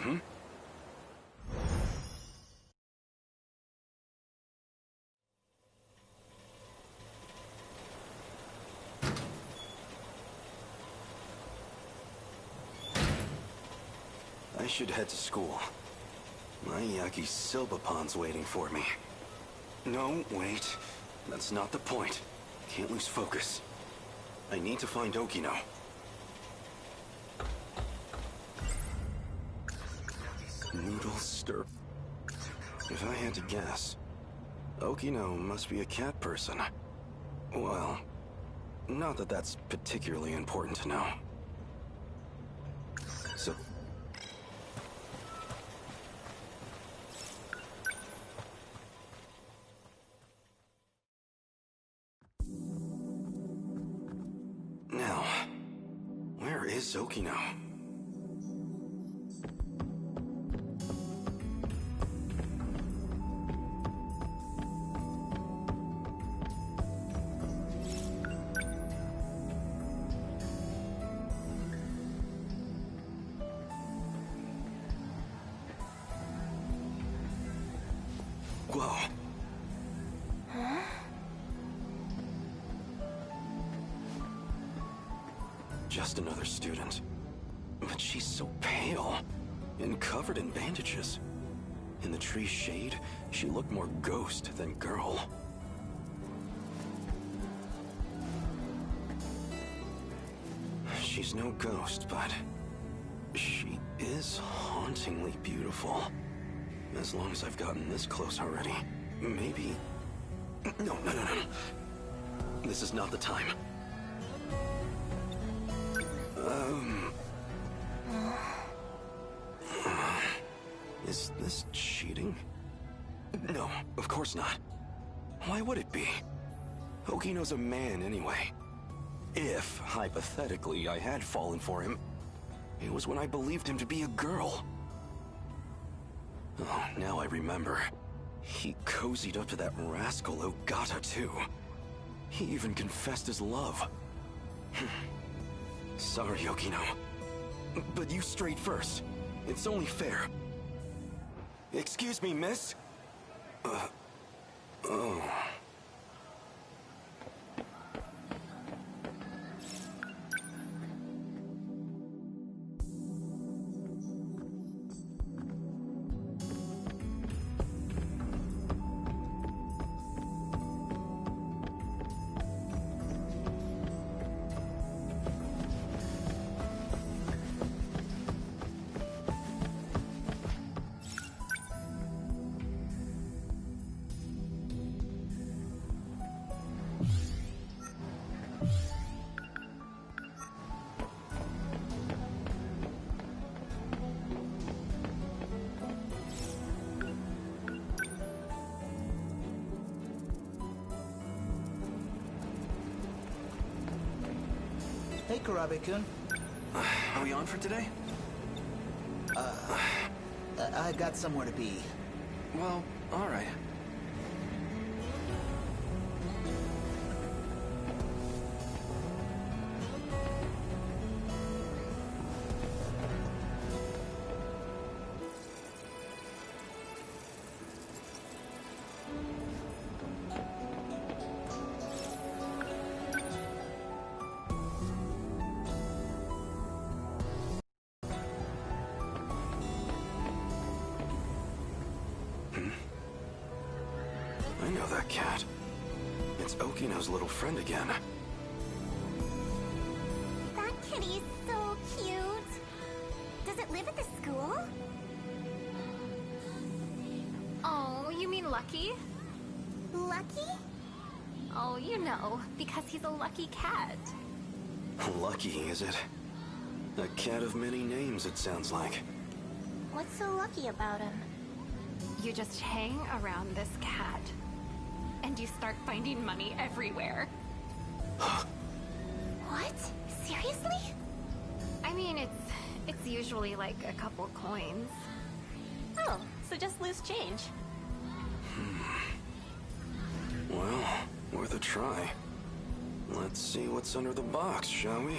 Mm-hmm. I should head to school. My Aegis Silbapon's waiting for me. No, wait. That's not the point. Can't lose focus. I need to find Okino. Noodle stir. If I had to guess, Okino must be a cat person. Well, not that that's particularly important to know. So... Now, where is Okino? Whoa. Huh? Just another student. But she's so pale, and covered in bandages. In the tree's shade, she looked more ghost than girl. She's no ghost, but she is hauntingly beautiful. As long as I've gotten this close already, maybe... No. This is not the time. Is this cheating? No, of course not. Why would it be? Okino's a man anyway. If, hypothetically, I had fallen for him, it was when I believed him to be a girl. Oh, now I remember. He cozied up to that rascal Ogata, too. He even confessed his love. Sorry, Okino. But you straight first. It's only fair. Excuse me, miss? Oh. Hey, Kurabe-kun. Are we on for today? I got somewhere to be. Well, alright. I know that cat. It's Okino's little friend again. That kitty is so cute. Does it live at the school? Oh, you mean Lucky? Lucky? Oh, you know, because he's a lucky cat. Lucky, is it? A cat of many names, it sounds like. What's so lucky about him? You just hang around this cat, and you start finding money everywhere. What? Seriously? I mean, it's usually like a couple coins. Oh, so just loose change. Well, worth a try. Let's see what's under the box, shall we?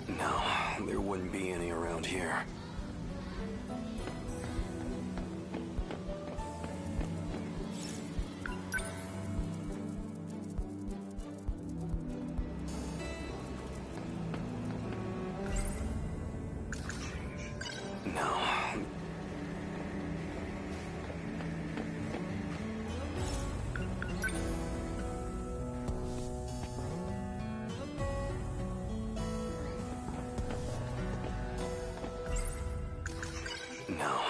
No, there wouldn't be any around here. No. No.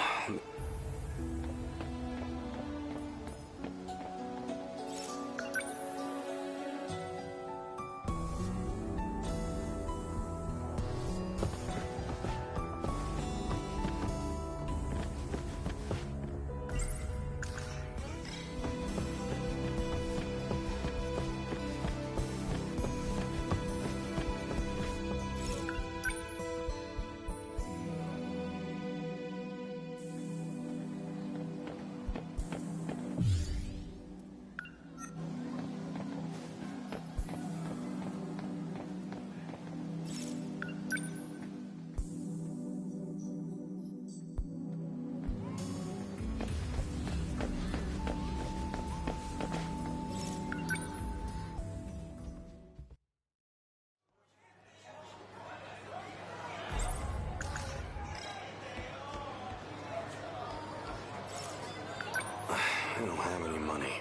I don't have any money.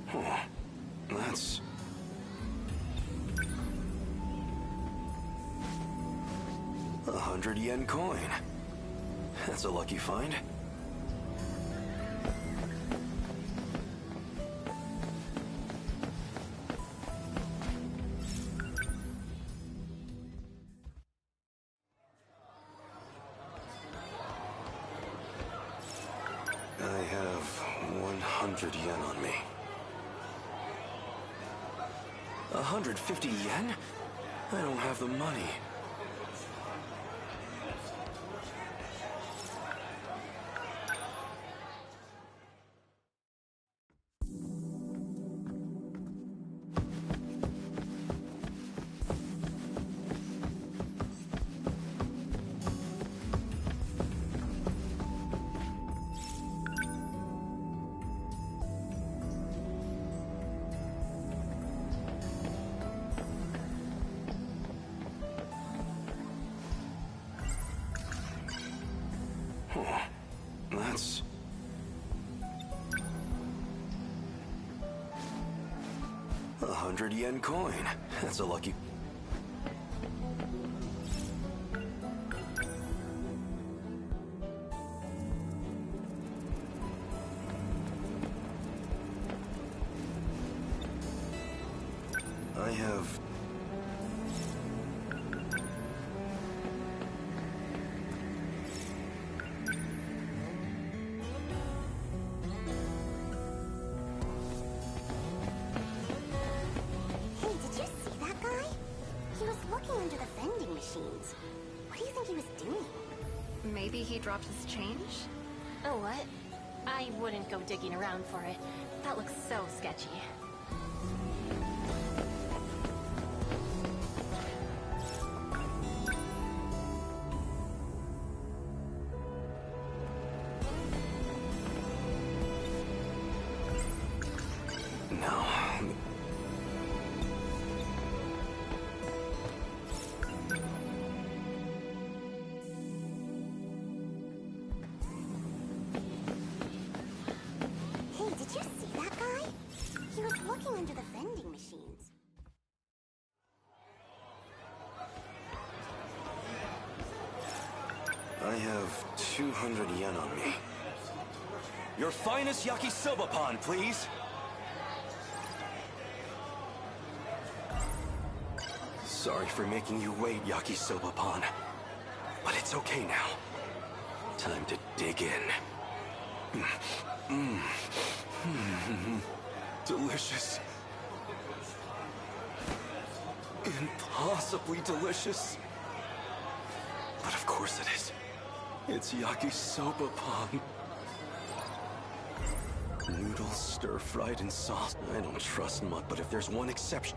Huh. That's... a 100 yen coin. That's a lucky find. I have 100 yen on me. 150 yen? I don't have the money. Huh. That's... a 100 yen coin. That's a lucky... I have... Hey, did you see that guy? He was looking under the vending machines. What do you think he was doing? Maybe he dropped his change? Oh, what? I wouldn't go digging around for it. That looks so sketchy. No. Hey, did you see that guy? He was looking under the vending machines. I have 200 yen on me. Your finest yakisoba pan, please. Sorry for making you wait, yakisoba pan. But it's okay now. Time to dig in. Delicious. Impossibly delicious. But of course it is. It's yakisoba-pan. Noodles stir-fried in sauce. I don't trust much, but if there's one exception...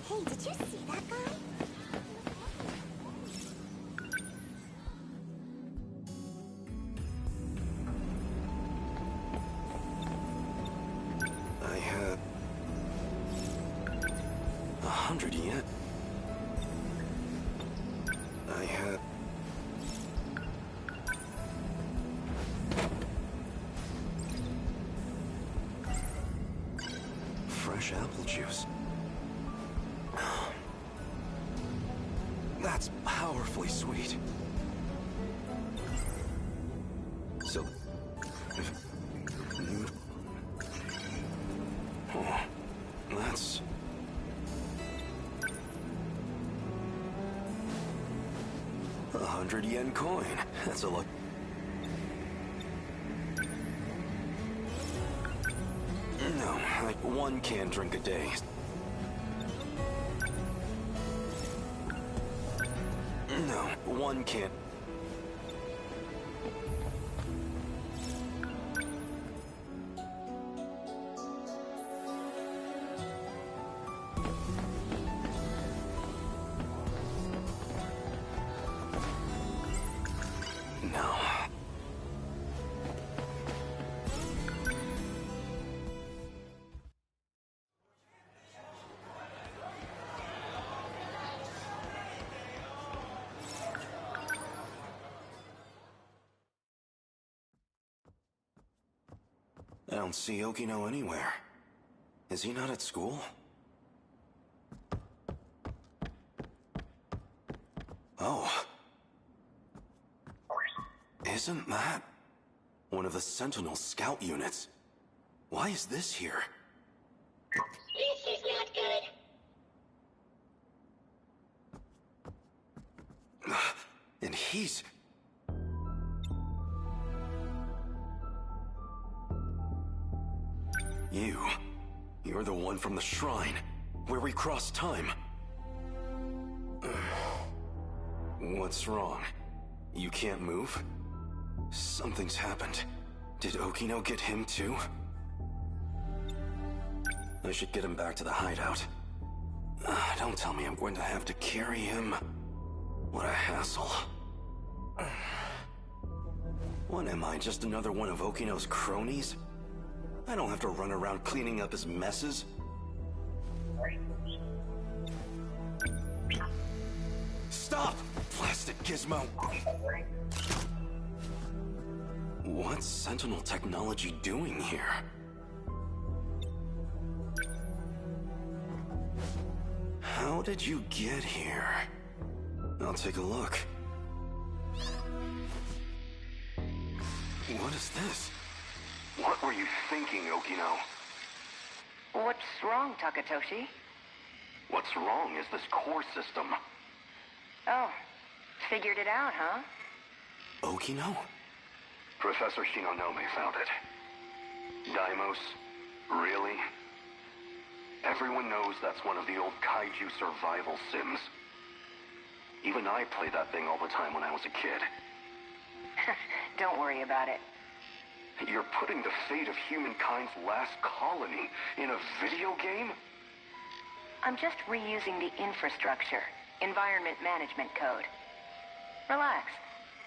Hey, did you see that guy? I had 100 yen. I had fresh apple juice. That's powerfully sweet. So, oh, that's 100 yen coin. That's a luck. No, like one can drink a day. No, one can't. No. I don't see Okino anywhere. Is he not at school? Oh. Isn't that one of the Sentinel scout units? Why is this here? This is not good. And he's... You're the one from the shrine, where we crossed time. What's wrong? You can't move? Something's happened. Did Okino get him too? I should get him back to the hideout. Don't tell me I'm going to have to carry him. What a hassle. What am I, just another one of Okino's cronies? I don't have to run around cleaning up his messes. Stop! Plastic gizmo! What's Sentinel technology doing here? How did you get here? I'll take a look. What is this? What were you thinking, Okino? What's wrong, Takatoshi? What's wrong is this core system. Oh, figured it out, huh? Okino? Professor Shinonome found it. Daimos? Really? Everyone knows that's one of the old kaiju survival sims. Even I played that thing all the time when I was a kid. Don't worry about it. You're putting the fate of humankind's last colony in a video game? I'm just reusing the infrastructure, environment management code. Relax.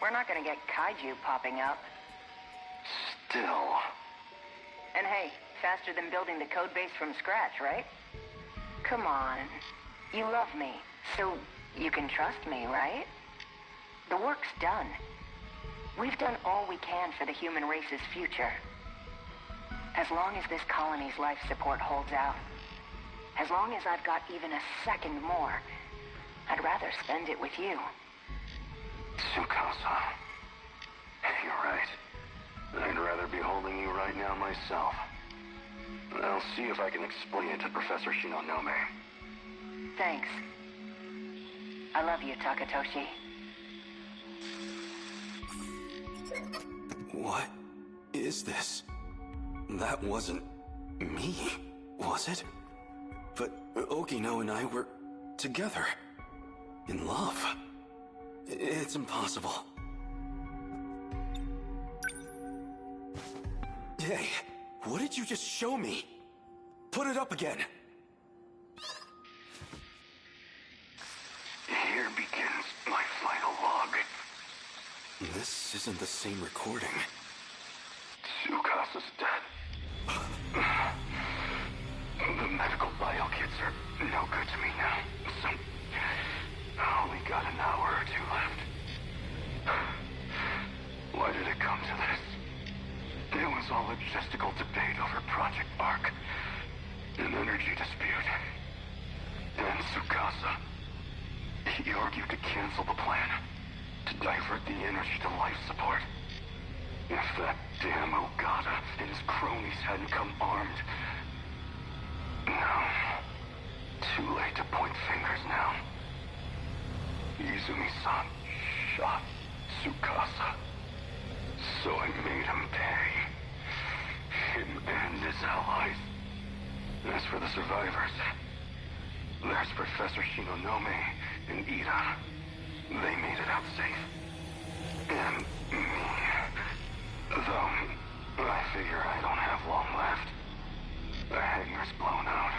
We're not gonna get kaiju popping up. Still... And hey, faster than building the code base from scratch, right? Come on. You love me, so you can trust me, right? The work's done. We've done all we can for the human race's future. As long as this colony's life support holds out, as long as I've got even a second more, I'd rather spend it with you. Tsukasa. You're right. I'd rather be holding you right now myself. I'll see if I can explain it to Professor Shinonome. Thanks. I love you, Takatoshi. What is this? That wasn't me, was it? But Okino and I were together. In love. It's impossible. Hey, what did you just show me? Put it up again. Here begins my final log. This isn't the same recording. Tsukasa's dead. The medical bio kits are no good to me now, so I only got an hour or two left. Why did it come to this? It was all logistical debate over Project Arc, an energy dispute. And Tsukasa, he argued to cancel the plan, to divert the energy to life support. If that damn Ogata and his cronies hadn't come armed... No. Too late to point fingers now. Izumi-san shot Tsukasa. So I made him pay. Him and his allies. As for the survivors, there's Professor Shinonome and Ida. They made it out safe. And me. Though, I figure I don't have long left. The hangar's blown out.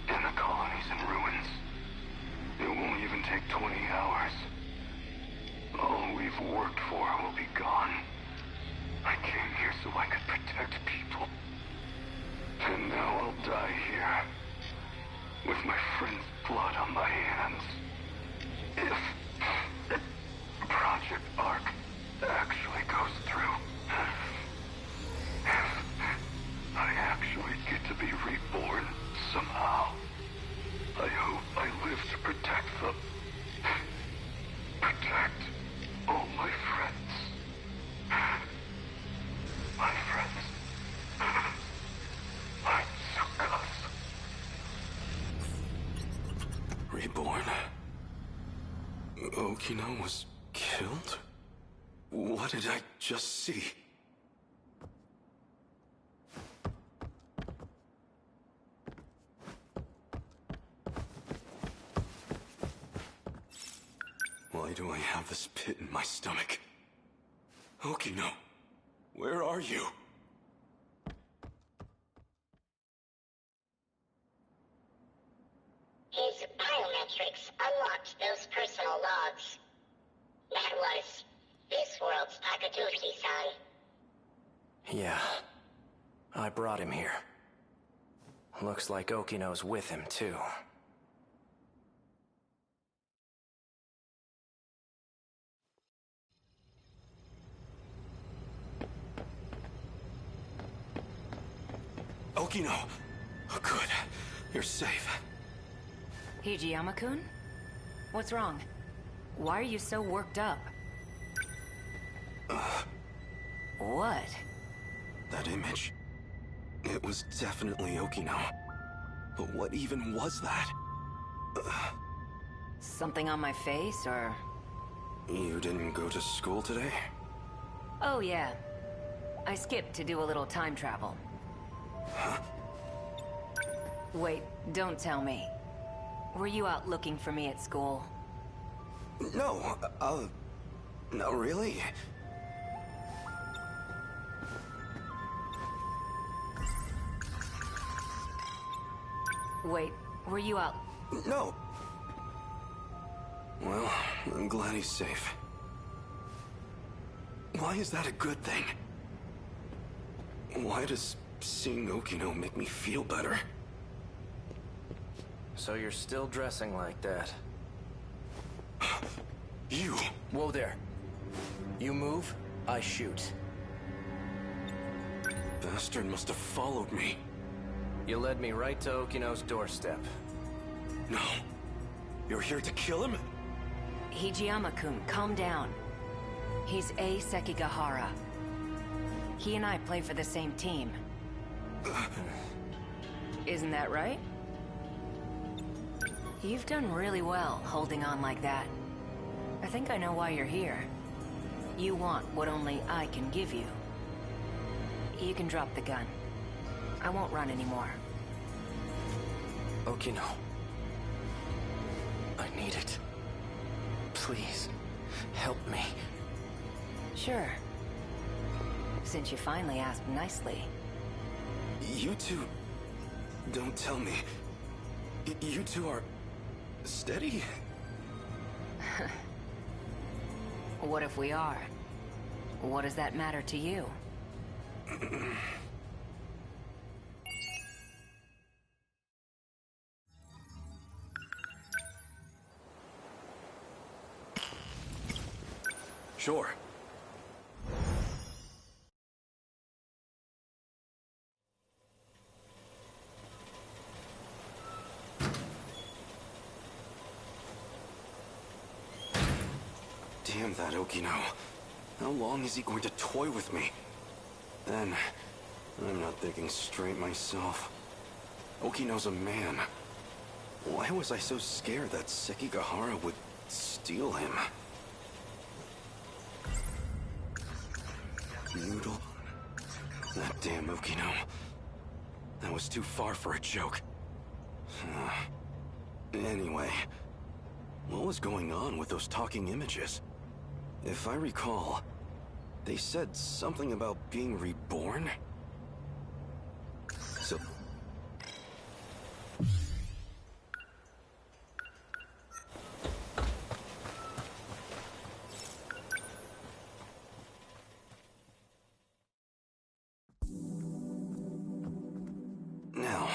And the colony's in ruins. It won't even take 20 hours. All we've worked for will be gone. I came here so I could protect people. And now I'll die here. With my friend's blood on my hands. If Project Arc actually goes through. If I actually get to be reborn somehow. I hope I live to protect them. Protect all my friends. My friends. My Tsukasa. Reborn. Okino was killed? What did I just see? Why do I have this pit in my stomach? Okino, where are you? His biometrics unlocked those personal logs. That was this world's Akatsuki-san. Yeah. I brought him here. Looks like Okino's with him, too. Okino! Oh, good. You're safe. Hijiyama-kun? What's wrong? Why are you so worked up? What? That image. It was definitely Okino. But what even was that? Something on my face, or...? You didn't go to school today? Oh, yeah. I skipped to do a little time travel. Huh? Wait, don't tell me. Were you out looking for me at school? No, not really. Wait, were you out... No. Well, I'm glad he's safe. Why is that a good thing? Why does seeing Okino make me feel better? So you're still dressing like that? You! Whoa there. You move, I shoot. Bastard must have followed me. You led me right to Okino's doorstep. No. You're here to kill him? Hijiyama-kun, calm down. He's A. Sekigahara. He and I play for the same team. Isn't that right? You've done really well holding on like that. I think I know why you're here. You want what only I can give you. You can drop the gun. I won't run anymore. Okino. I need it. Please, help me. Sure. Since you finally asked nicely. You two... Don't tell me. You two are... steady? What if we are? What does that matter to you? Sure. Damn that Okino. How long is he going to toy with me? Then, I'm not thinking straight myself. Okino's a man. Why was I so scared that Sekigahara would steal him? Noodle? That damn Okino. That was too far for a joke. Anyway, what was going on with those talking images? If I recall, they said something about being reborn? So... Now...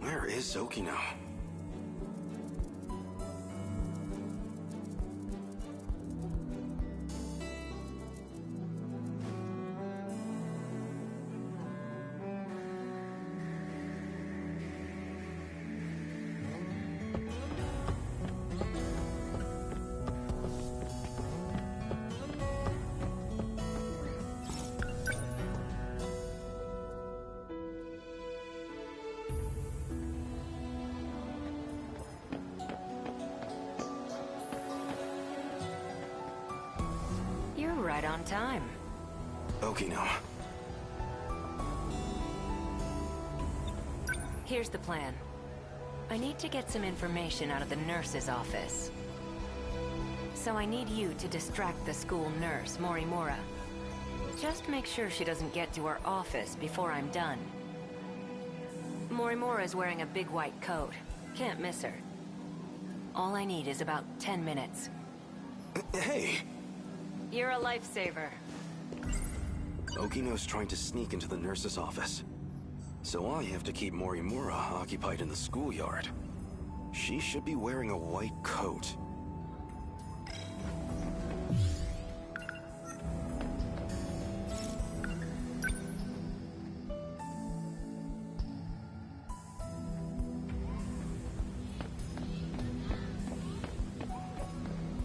Where is Okino? You're right on time. Okino. Here's the plan. I need to get some information out of the nurse's office. So I need you to distract the school nurse, Morimura. Just make sure she doesn't get to her office before I'm done. Morimura's wearing a big white coat. Can't miss her. All I need is about 10 minutes. Hey! You're a lifesaver. Okino's trying to sneak into the nurse's office. So I have to keep Morimura occupied in the schoolyard. She should be wearing a white coat.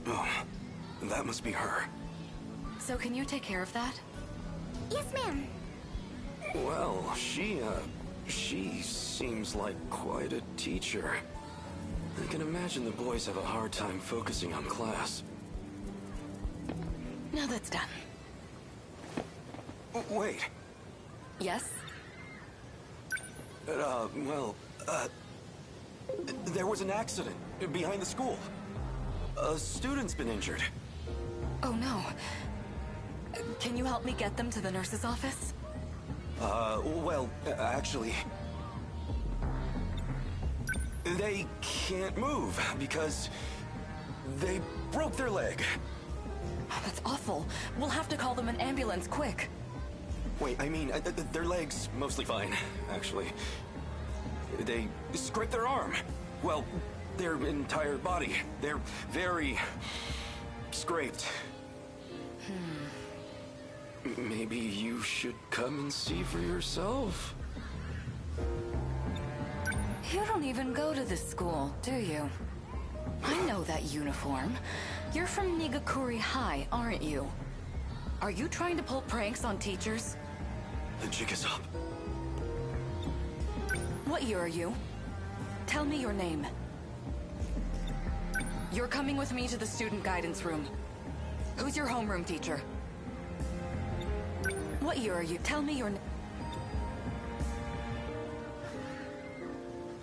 Oh, that must be her. So can you take care of that? Yes, ma'am. Well, she seems like quite a teacher. I can imagine the boys have a hard time focusing on class. Now that's done. Wait. Yes? There was an accident behind the school. A student's been injured. Oh no. Can you help me get them to the nurse's office? Actually... They can't move because they broke their leg. Oh, that's awful. We'll have to call them an ambulance, quick. Wait, I mean, their leg's mostly fine, actually. They scraped their arm. Well, their entire body. They're very... scraped. Maybe you should come and see for yourself. You don't even go to this school, do you? I know that uniform. You're from Nigakuri High, aren't you? Are you trying to pull pranks on teachers? The jig is up. What year are you? Tell me your name. You're coming with me to the student guidance room. Who's your homeroom teacher? What year are you? Tell me your name.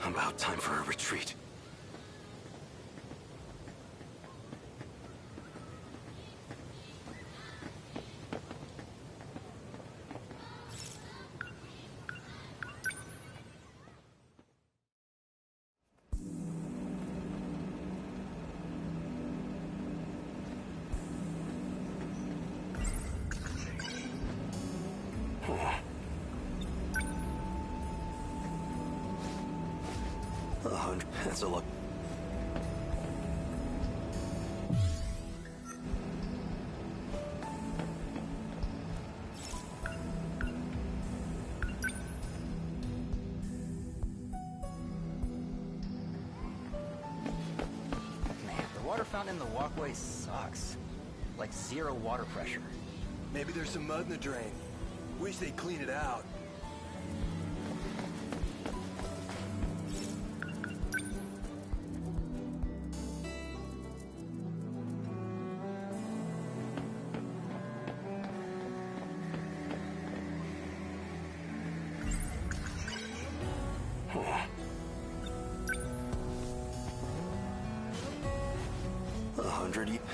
About time for a retreat. That's a look. Man, the water fountain in the walkway sucks. Like zero water pressure. Maybe there's some mud in the drain. Wish they'd clean it out.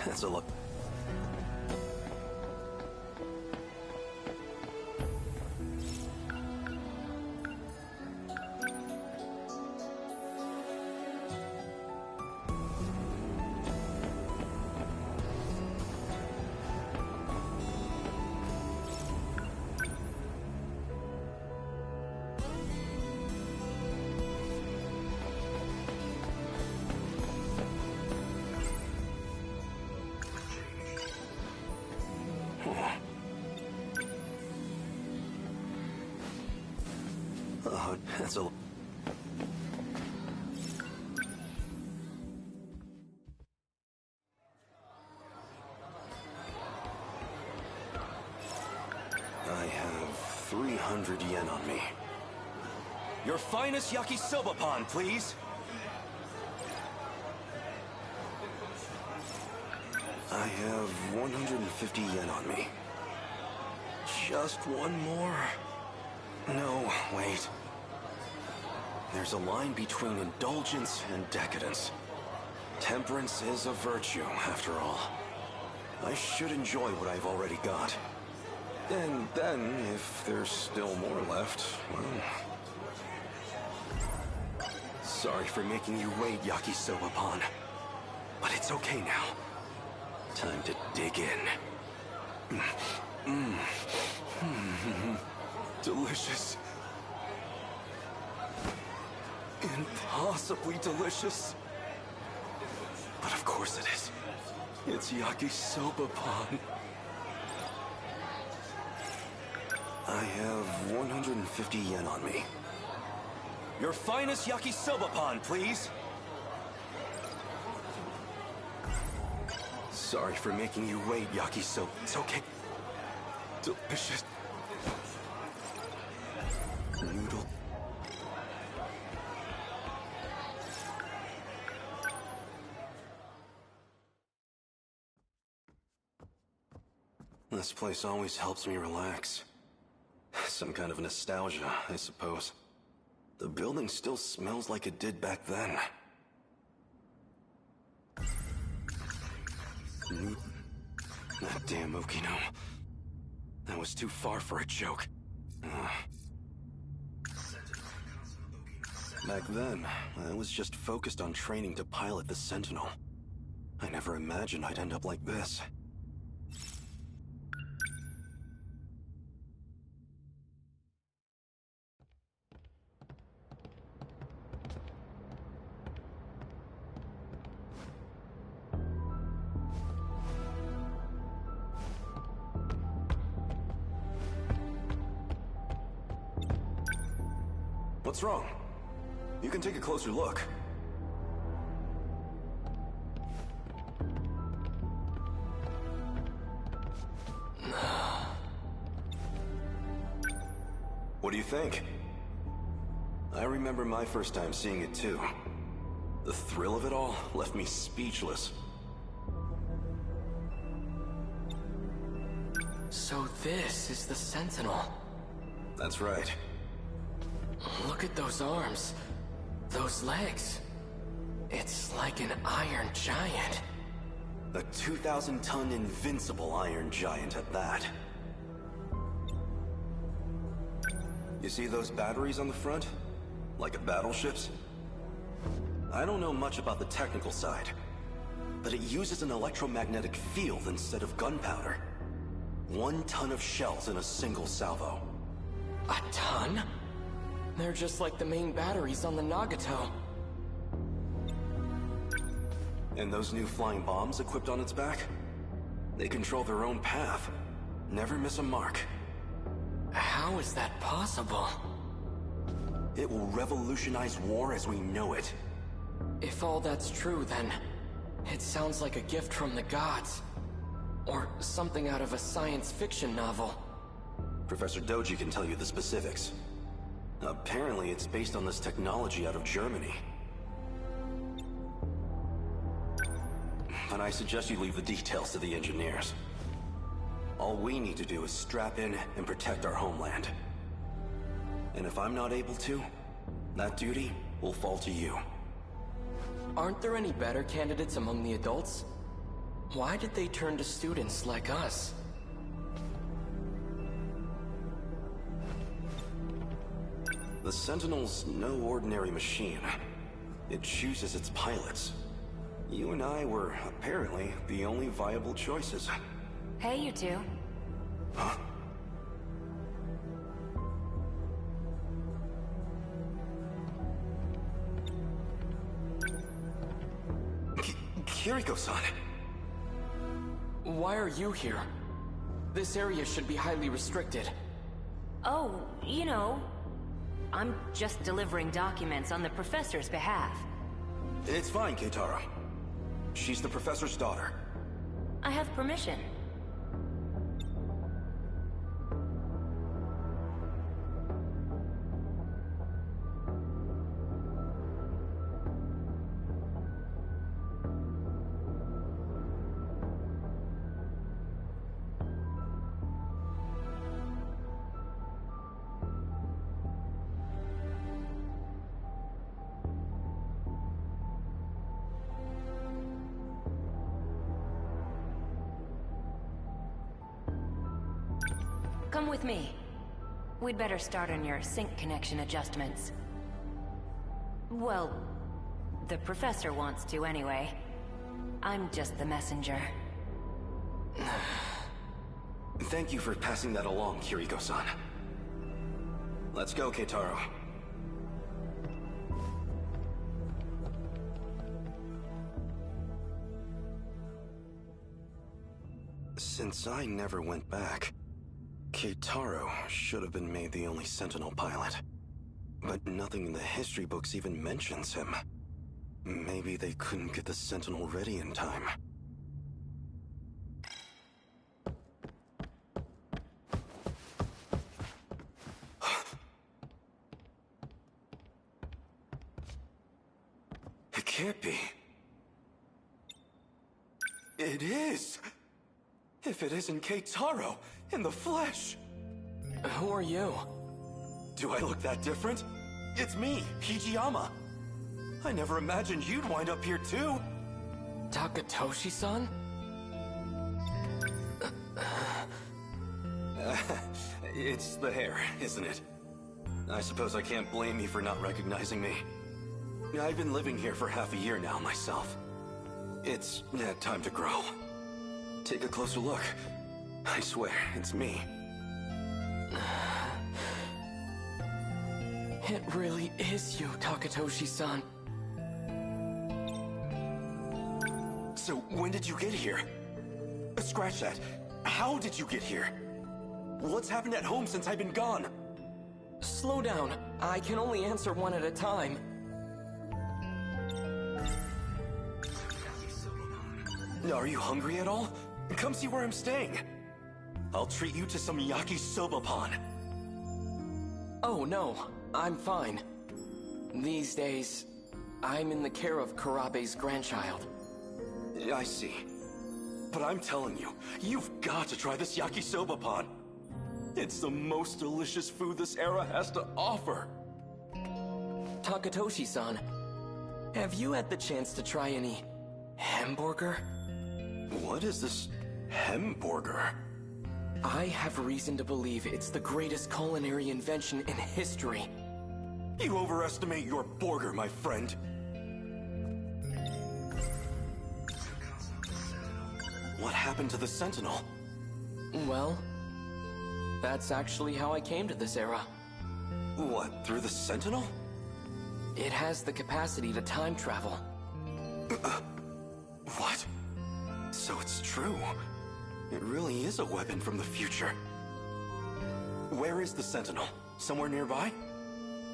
That's a look. That's a... I have 300 yen on me. Your finest yakisoba pan, please. I have 150 yen on me. Just one more? No, wait. There's a line between indulgence and decadence. Temperance is a virtue, after all. I should enjoy what I've already got. And then, if there's still more left, well... Sorry for making you wait, Yakisoba-pan. But it's okay now. Time to dig in. Delicious. Impossibly delicious. But of course it is. It's Yakisoba-pan. I have 150 yen on me. Your finest Yakisoba-pan, please! Sorry for making you wait, Yakisoba. It's okay. Delicious. Noodle. This place always helps me relax. Some kind of nostalgia, I suppose. The building still smells like it did back then. That damn Okino. That was too far for a joke. Back then, I was just focused on training to pilot the Sentinel. I never imagined I'd end up like this. What's wrong? You can take a closer look. What do you think? I remember my first time seeing it too. The thrill of it all left me speechless. So this is the Sentinel. That's right. Look at those arms. Those legs. It's like an iron giant. A 2,000-ton invincible iron giant at that. You see those batteries on the front? Like a battleship's? I don't know much about the technical side, but it uses an electromagnetic field instead of gunpowder. 1 ton of shells in a single salvo. A ton? They're just like the main batteries on the Nagato. And those new flying bombs equipped on its back? They control their own path. Never miss a mark. How is that possible? It will revolutionize war as we know it. If all that's true, then it sounds like a gift from the gods. Or something out of a science fiction novel. Professor Doji can tell you the specifics. Apparently, it's based on this technology out of Germany. But I suggest you leave the details to the engineers. All we need to do is strap in and protect our homeland. And if I'm not able to, that duty will fall to you. Aren't there any better candidates among the adults? Why did they turn to students like us? The Sentinel's no ordinary machine. It chooses its pilots. You and I were, apparently, the only viable choices. Hey, you two. Huh? Kiriko-san! Why are you here? This area should be highly restricted. Oh, you know, I'm just delivering documents on the professor's behalf. It's fine, Keitaro. She's the professor's daughter. I have permission. Come with me. We'd better start on your sync connection adjustments. Well, the professor wants to anyway. I'm just the messenger. Thank you for passing that along, Kiriko-san. Let's go, Keitaro. Since I never went back, Keitaro should have been made the only Sentinel pilot. But nothing in the history books even mentions him. Maybe they couldn't get the Sentinel ready in time. It can't be. It is! If it isn't Keitaro, in the flesh! Who are you? Do I look that different? It's me, Hijiyama. I never imagined you'd wind up here too. Takatoshi-san? It's the hair, isn't it? I suppose I can't blame you for not recognizing me. I've been living here for half a year now myself. It's time to grow. Take a closer look. I swear, it's me. It really is you, Takatoshi-san. So, when did you get here? Scratch that. How did you get here? What's happened at home since I've been gone? Slow down. I can only answer one at a time. Are you hungry at all? Come see where I'm staying. I'll treat you to some yakisoba-pan. Oh no, I'm fine. These days, I'm in the care of Kurabe's grandchild. I see. But I'm telling you, you've got to try this yakisoba-pan. It's the most delicious food this era has to offer. Takatoshi-san, have you had the chance to try any hamburger? What is this hamburger? I have reason to believe it's the greatest culinary invention in history. You overestimate your burger, my friend. What happened to the Sentinel? Well, that's actually how I came to this era. What, through the Sentinel? It has the capacity to time travel. What? So it's true. It really is a weapon from the future. Where is the Sentinel? Somewhere nearby?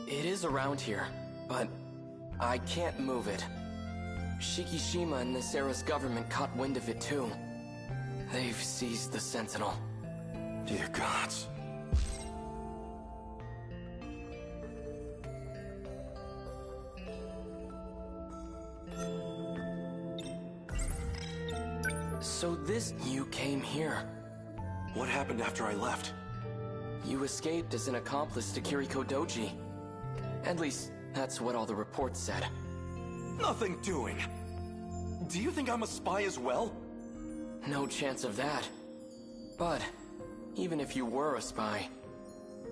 It is around here, but I can't move it. Shikishima and this era's government caught wind of it too. They've seized the Sentinel. Dear gods. So you came here. What happened after I left? You escaped as an accomplice to Kiriko Doji. At least, that's what all the reports said. Nothing doing! Do you think I'm a spy as well? No chance of that. But, even if you were a spy,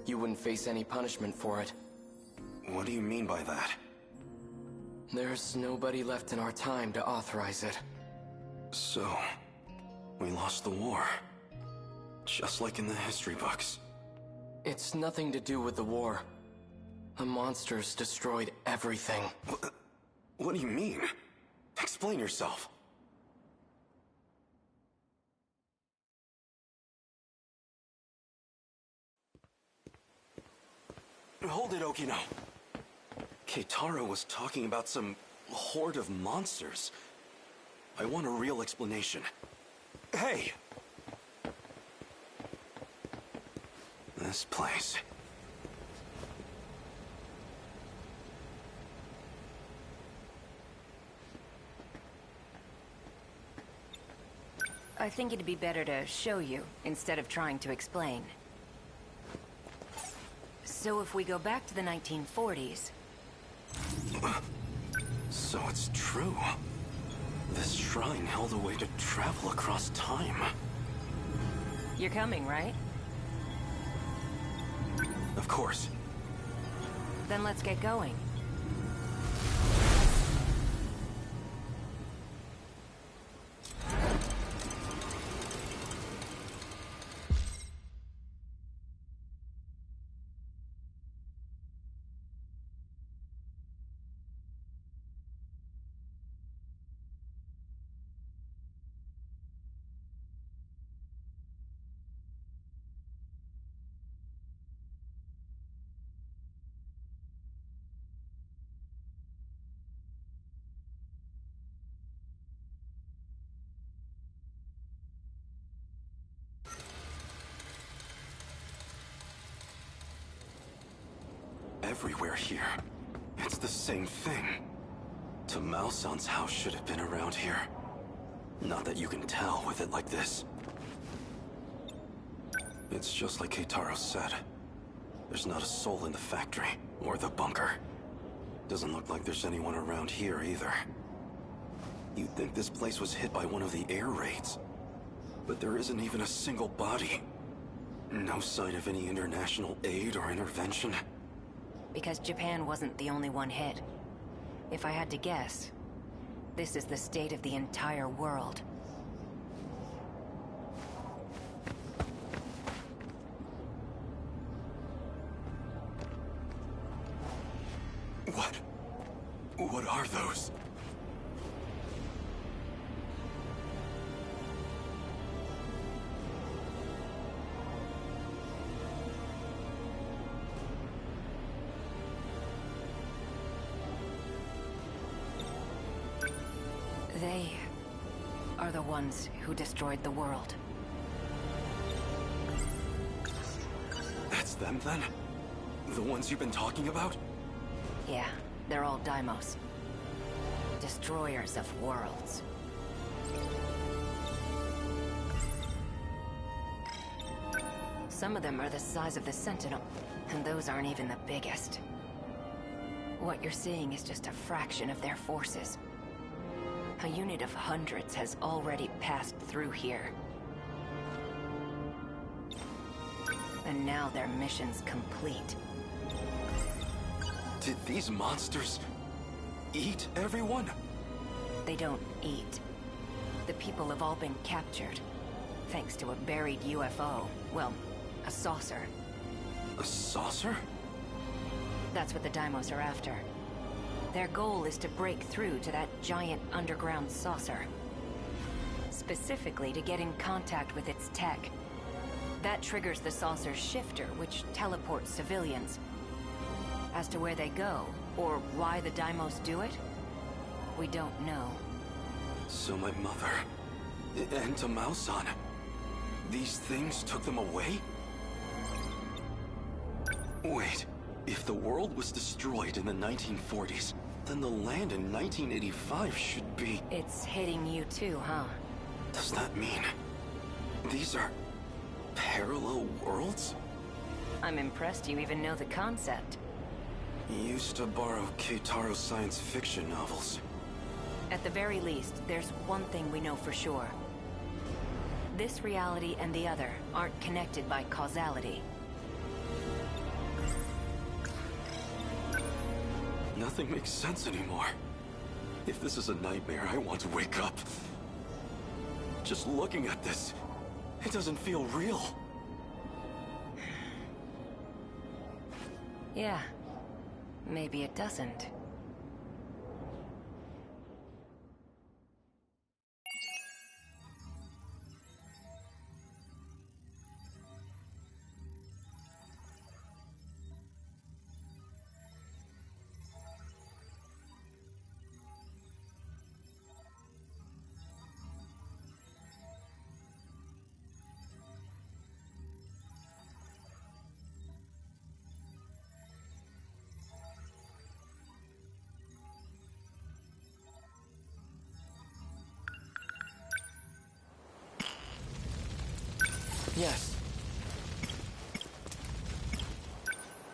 you wouldn't face any punishment for it. What do you mean by that? There's nobody left in our time to authorize it. So, we lost the war. Just like in the history books. It's nothing to do with the war. The monsters destroyed everything. What do you mean? Explain yourself. Hold it, Okino. Keitaro was talking about some horde of monsters. I want a real explanation. Hey! This place. I think it'd be better to show you, instead of trying to explain. So if we go back to the 1940s... So it's true. This shrine held a way to travel across time. You're coming, right? Of course. Then let's get going. Everywhere here. It's the same thing. Tamao-san's house should have been around here. Not that you can tell with it like this. It's just like Keitaro said. There's not a soul in the factory, or the bunker. Doesn't look like there's anyone around here either. You'd think this place was hit by one of the air raids. But there isn't even a single body. No sign of any international aid or intervention. Because Japan wasn't the only one hit. If I had to guess, this is the state of the entire world. What are those? They are the ones who destroyed the world. That's them, then? The ones you've been talking about? Yeah, they're all Daimos. Destroyers of worlds. Some of them are the size of the Sentinel, and those aren't even the biggest. What you're seeing is just a fraction of their forces. A unit of hundreds has already passed through here. And now their mission's complete. Did these monsters eat everyone? They don't eat. The people have all been captured, thanks to a buried UFO. Well, a saucer. A saucer? That's what the Daimos are after. Their goal is to break through to that giant underground saucer. Specifically to get in contact with its tech. That triggers the saucer's shifter, which teleports civilians. As to where they go, or why the Daimos do it, we don't know. So my mother, and Tamao-san, these things took them away? Wait, if the world was destroyed in the 1940s, then the land in 1985 should be... It's hitting you too, huh? Does that mean these are parallel worlds? I'm impressed you even know the concept. Used to borrow Keitaro's science fiction novels. At the very least, there's one thing we know for sure. This reality and the other aren't connected by causality. Nothing makes sense anymore. If this is a nightmare, I want to wake up. Just looking at this, it doesn't feel real. Yeah, maybe it doesn't. Yes.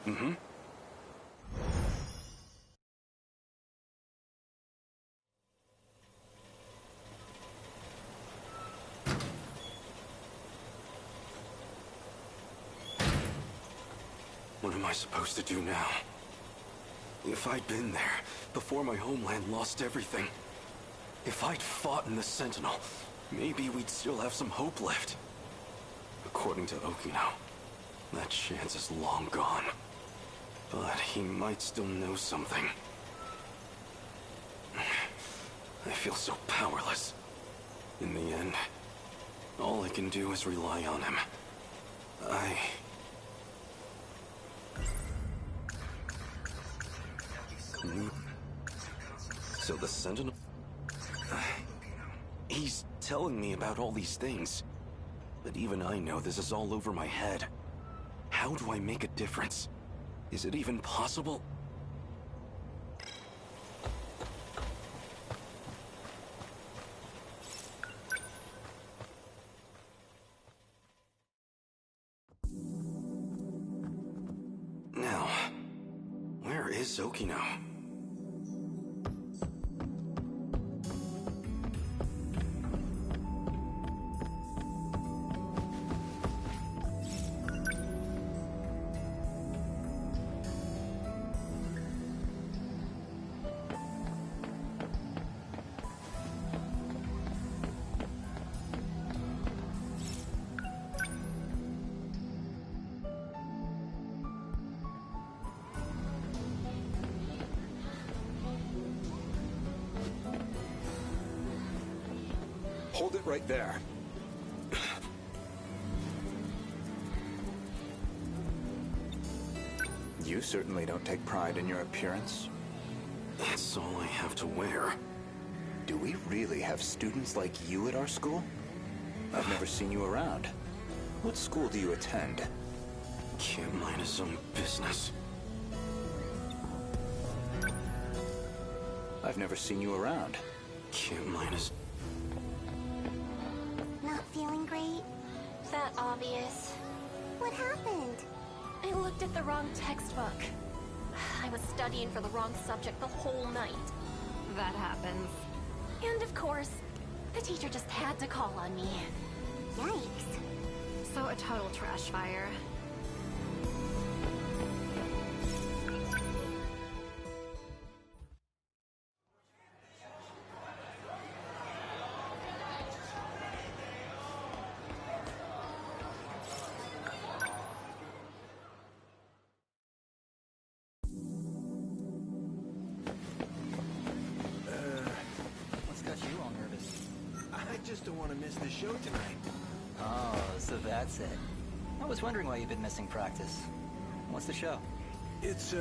Mm-hmm. What am I supposed to do now? If I'd been there, before my homeland lost everything, if I'd fought in the Sentinel, maybe we'd still have some hope left. According to Okino, that chance is long gone. But he might still know something. I feel so powerless. In the end, all I can do is rely on him. So the Sentinel... He's telling me about all these things. But even I know this is all over my head. How do I make a difference? Is it even possible? Now, where is Okino? Hold it right there. You certainly don't take pride in your appearance. That's all I have to wear. Do we really have students like you at our school? I've never seen you around. What school do you attend? Can't mind his own business. I've never seen you around. Can't mind his... Not feeling great? That obvious. What happened? I looked at the wrong textbook. I was studying for the wrong subject the whole night. That happens. And of course, the teacher just had to call on me. Yikes. So a total trash fire. What's got you all nervous? I just don't want to miss the show tonight. Oh, so that's it. I was wondering why you've been missing practice. What's the show? It's,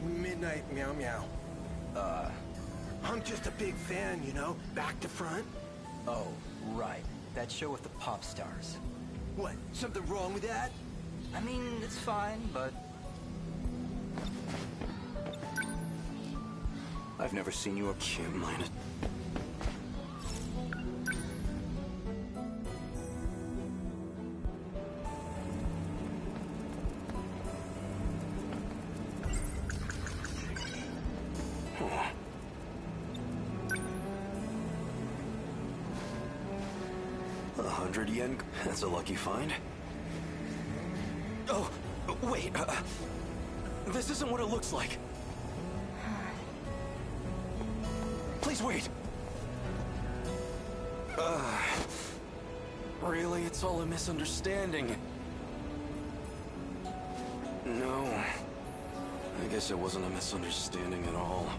Midnight Meow Meow. I'm just a big fan, you know, back to front. Oh, right. That show with the pop stars. What, something wrong with that? I mean, it's fine, but... I've never seen you... Can't mind it. Huh. 100 yen? That's a lucky find. Oh, wait. This isn't what it looks like. Please wait. Really, it's all a misunderstanding. No. I guess it wasn't a misunderstanding at all.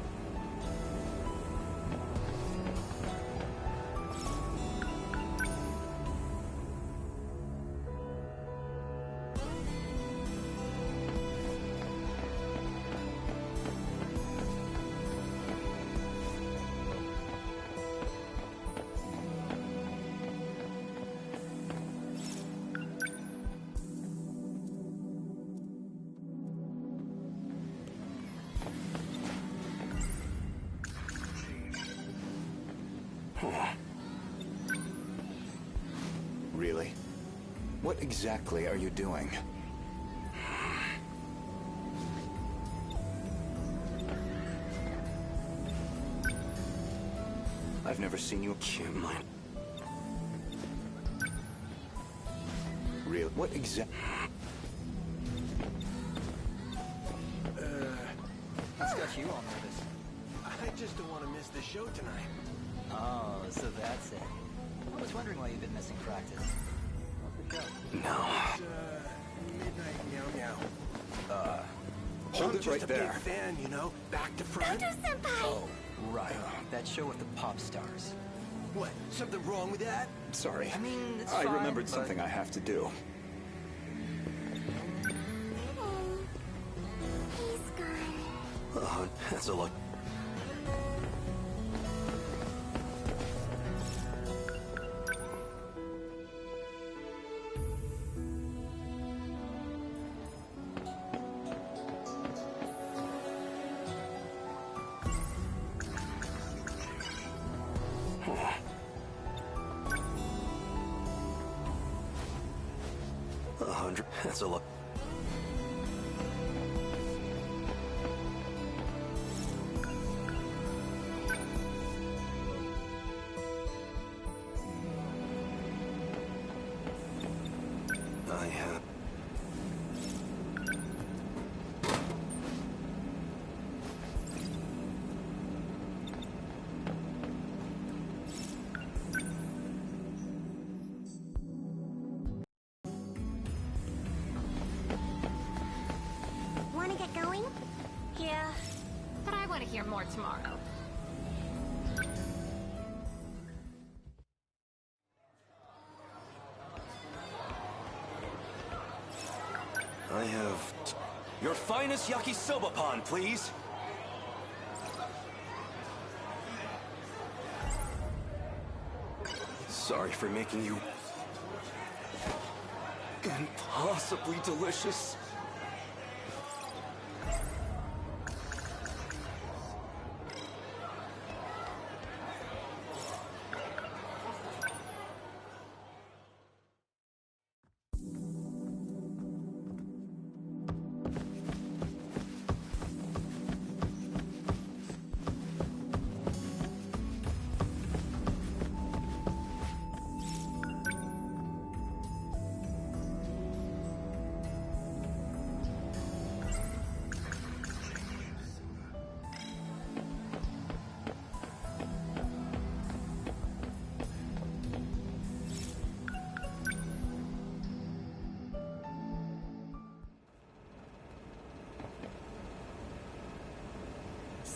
Really? What exactly are you doing? I've never seen you... Can't mind. Real? What exact... make you all nervous? I just don't want to miss the show tonight. Oh, so that's it. I was wondering why you've been missing practice. How's the show? No. It's, midnight meow meow. Hold I'm it right just a there. big fan, you know? Back to front. Senpai! Oh, right. That show with the pop stars. What? Something wrong with that? Sorry. I mean, it's I fine, remembered but- something I have to do. He's gone. That's a look. That's a look. I have. Want to get going? Yeah, but I want to hear more tomorrow. I have your finest yakisoba pan, please. Sorry for making you impossibly delicious.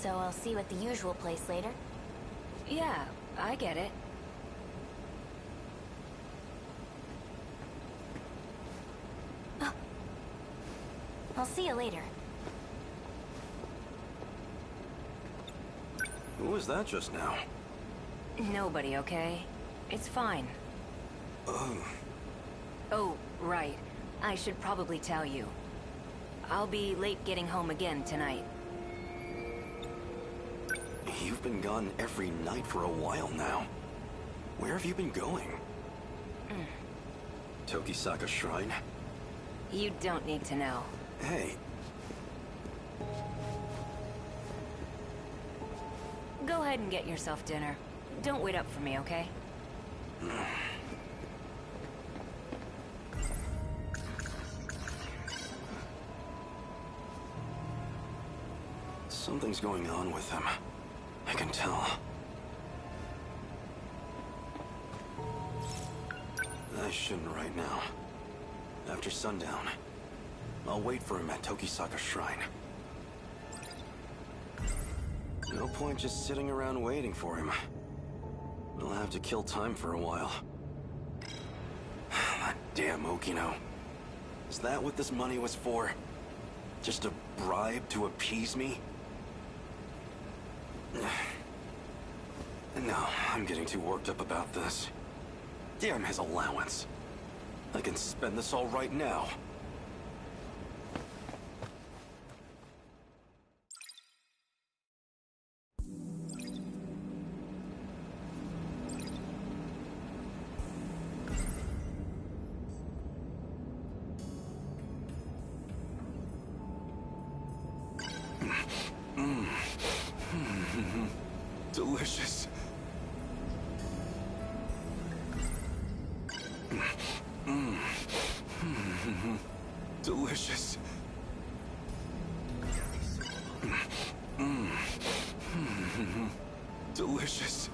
So I'll see you at the usual place later. Yeah, I get it. I'll see you later. Who was that just now? Nobody, okay? It's fine. Oh. Oh, right. I should probably tell you. I'll be late getting home again tonight. You've been gone every night for a while now. Where have you been going? Tokisaka Shrine? You don't need to know. Hey. Go ahead and get yourself dinner. Don't wait up for me, okay? Something's going on with him. I can tell. I shouldn't right now. After sundown, I'll wait for him at Tokisaka Shrine. No point just sitting around waiting for him. I'll have to kill time for a while. That damn Okino. Is that what this money was for? Just a bribe to appease me? No, I'm getting too worked up about this. Damn his allowance. I can spend this all right now. Delicious. Delicious. delicious.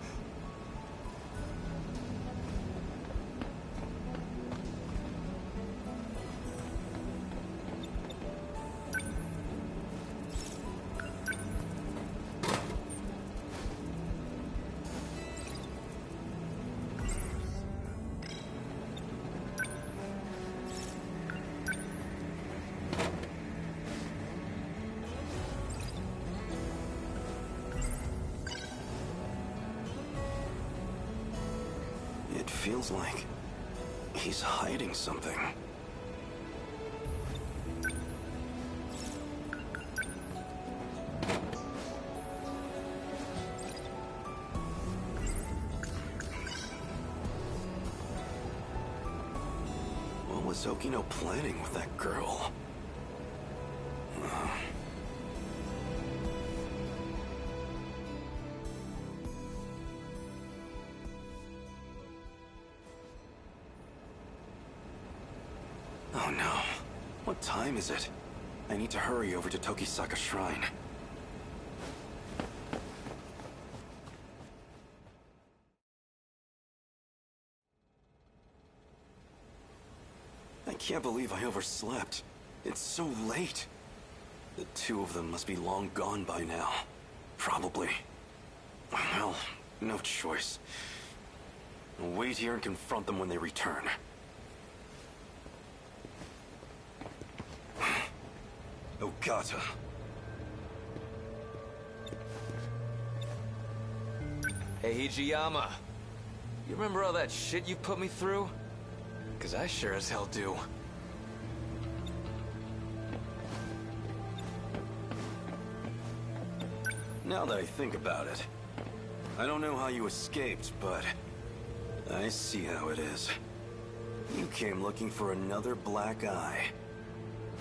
It feels like he's hiding something. What was Okino planning with that girl? Oh no. What time is it? I need to hurry over to Tokisaka Shrine. I can't believe I overslept. It's so late. The two of them must be long gone by now. Probably. Well, no choice. I'll wait here and confront them when they return. Ogata. Hey, Hijiyama. You remember all that shit you put me through? 'Cause I sure as hell do. Now that I think about it, I don't know how you escaped, but I see how it is. You came looking for another black eye.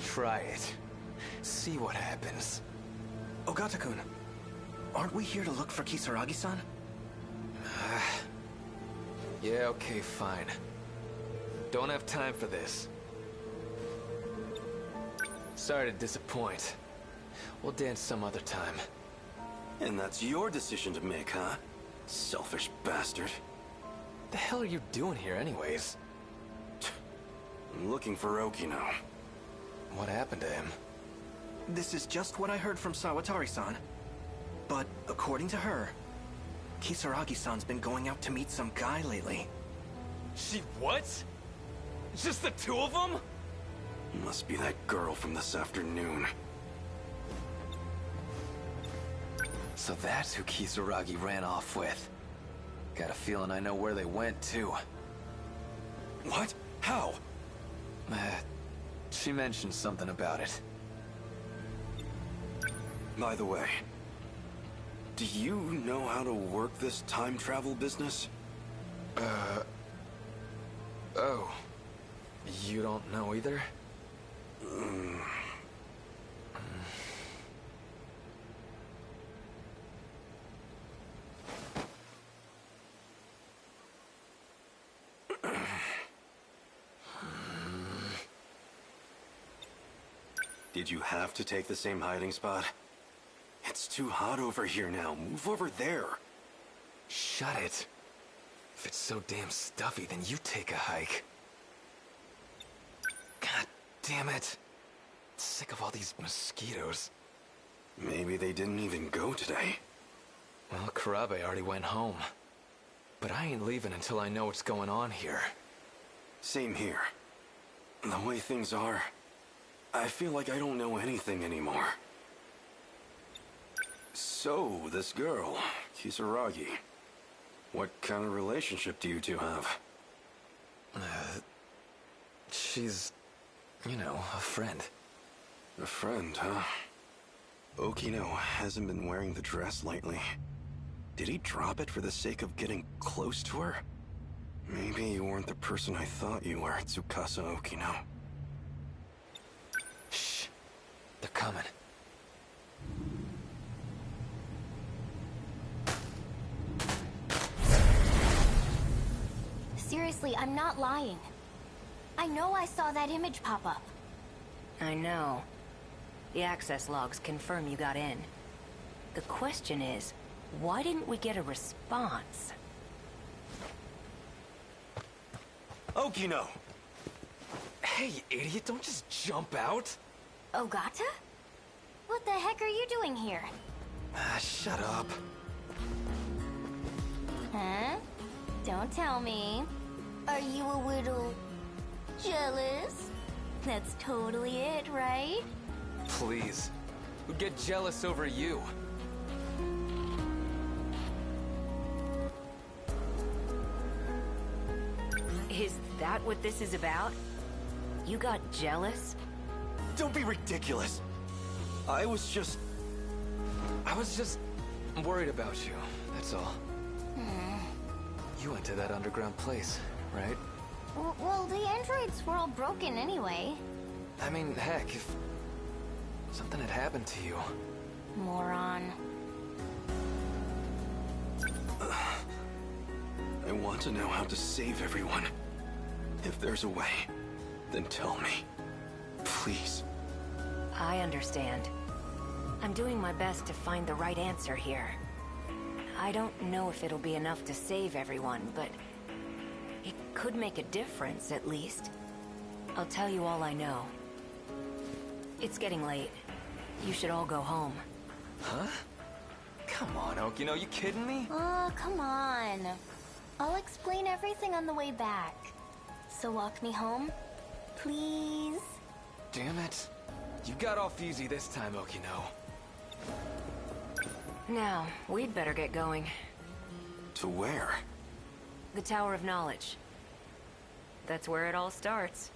Try it. See what happens. Ogata-kun, aren't we here to look for Kisaragi-san? Yeah, okay, fine. Don't have time for this. Sorry to disappoint. We'll dance some other time. And that's your decision to make, huh? Selfish bastard. The hell are you doing here anyways? I'm looking for Okino. What happened to him? This is just what I heard from Sawatari-san. But according to her, Kisaragi-san's been going out to meet some guy lately. She what? Just the two of them? Must be that girl from this afternoon. So that's who Kisaragi ran off with. Got a feeling I know where they went, too. What? How? She mentioned something about it. By the way, do you know how to work this time travel business? Oh. You don't know either? Did you have to take the same hiding spot? It's too hot over here now. Move over there. Shut it. If it's so damn stuffy, then you take a hike. God damn it. Sick of all these mosquitoes. Maybe they didn't even go today. Well, Karabe already went home. But I ain't leaving until I know what's going on here. Same here. The way things are, I feel like I don't know anything anymore. So, this girl, Kisaragi, what kind of relationship do you two have? She's, you know, a friend. A friend, huh? Okino hasn't been wearing the dress lately. Did he drop it for the sake of getting close to her? Maybe you weren't the person I thought you were, Tsukasa Okino. Shh. They're coming. Seriously, I'm not lying. I know I saw that image pop up. I know. The access logs confirm you got in. The question is, Why didn't we get a response? Okino! Hey, idiot, don't just jump out. Ogata? What the heck are you doing here? Shut up. Huh? Don't tell me. Are you a little... jealous? That's totally it, right? Please. Who'd get jealous over you? Is that what this is about? You got jealous? Don't be ridiculous. I was just worried about you, that's all. You went to that underground place, right? Well, the androids were all broken anyway. I mean, heck, if something had happened to you. Moron. I want to know how to save everyone. If there's a way, then tell me. Please. I understand. I'm doing my best to find the right answer here. I don't know if it'll be enough to save everyone, but it could make a difference, at least. I'll tell you all I know. It's getting late. You should all go home. Huh? Come on, Okino, you kidding me? Oh, come on. I'll explain everything on the way back. So walk me home, please? Damn it. You got off easy this time, Okino. Now, we'd better get going. To where? The Tower of Knowledge. That's where it all starts.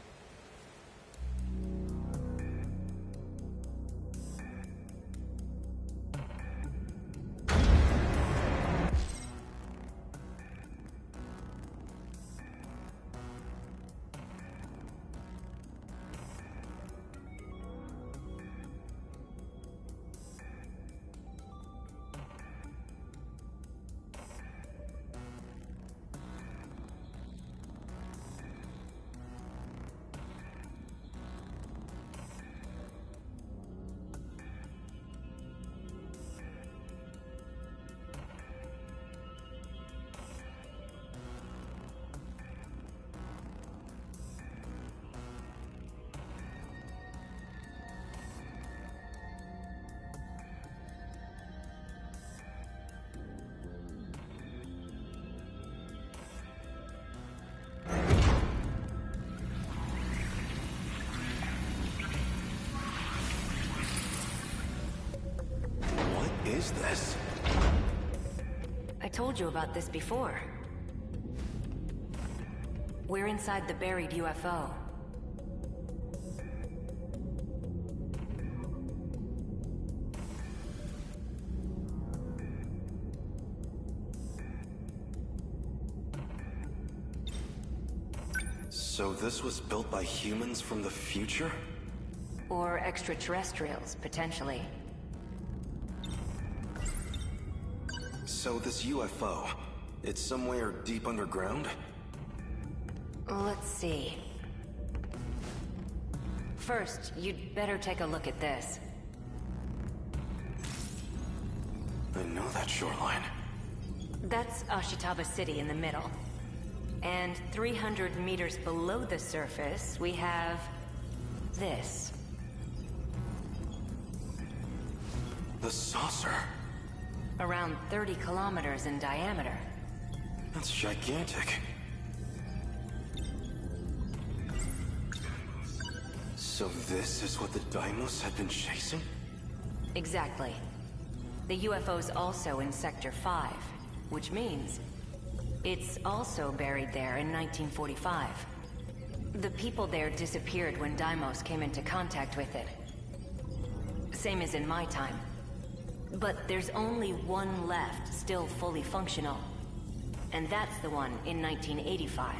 What is this? I told you about this before. We're inside the buried UFO. So this was built by humans from the future? Or extraterrestrials, potentially. So this UFO, it's somewhere deep underground? Let's see. First, you'd better take a look at this. I know that shoreline. That's Ashitaba City in the middle. And 300 meters below the surface, we have this. The saucer. Around 30 kilometers in diameter. That's gigantic. So this is what the Deimos had been chasing? Exactly. The UFO's also in Sector 5, which means it's also buried there in 1945. The people there disappeared when Deimos came into contact with it. Same as in my time. But there's only one left, still fully functional. And that's the one in 1985.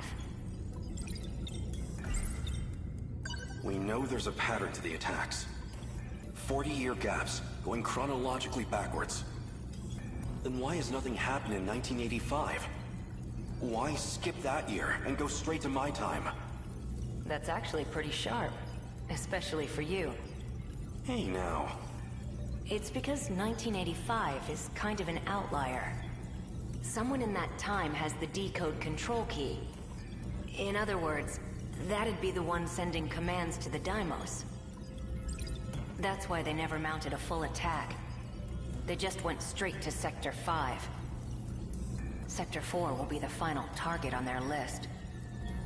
We know there's a pattern to the attacks. 40-year gaps, going chronologically backwards. Then why has nothing happened in 1985? Why skip that year and go straight to my time? That's actually pretty sharp. Especially for you. Hey now. It's because 1985 is kind of an outlier. Someone in that time has the decode control key. In other words, that'd be the one sending commands to the Deimos. That's why they never mounted a full attack. They just went straight to Sector 5. Sector 4 will be the final target on their list.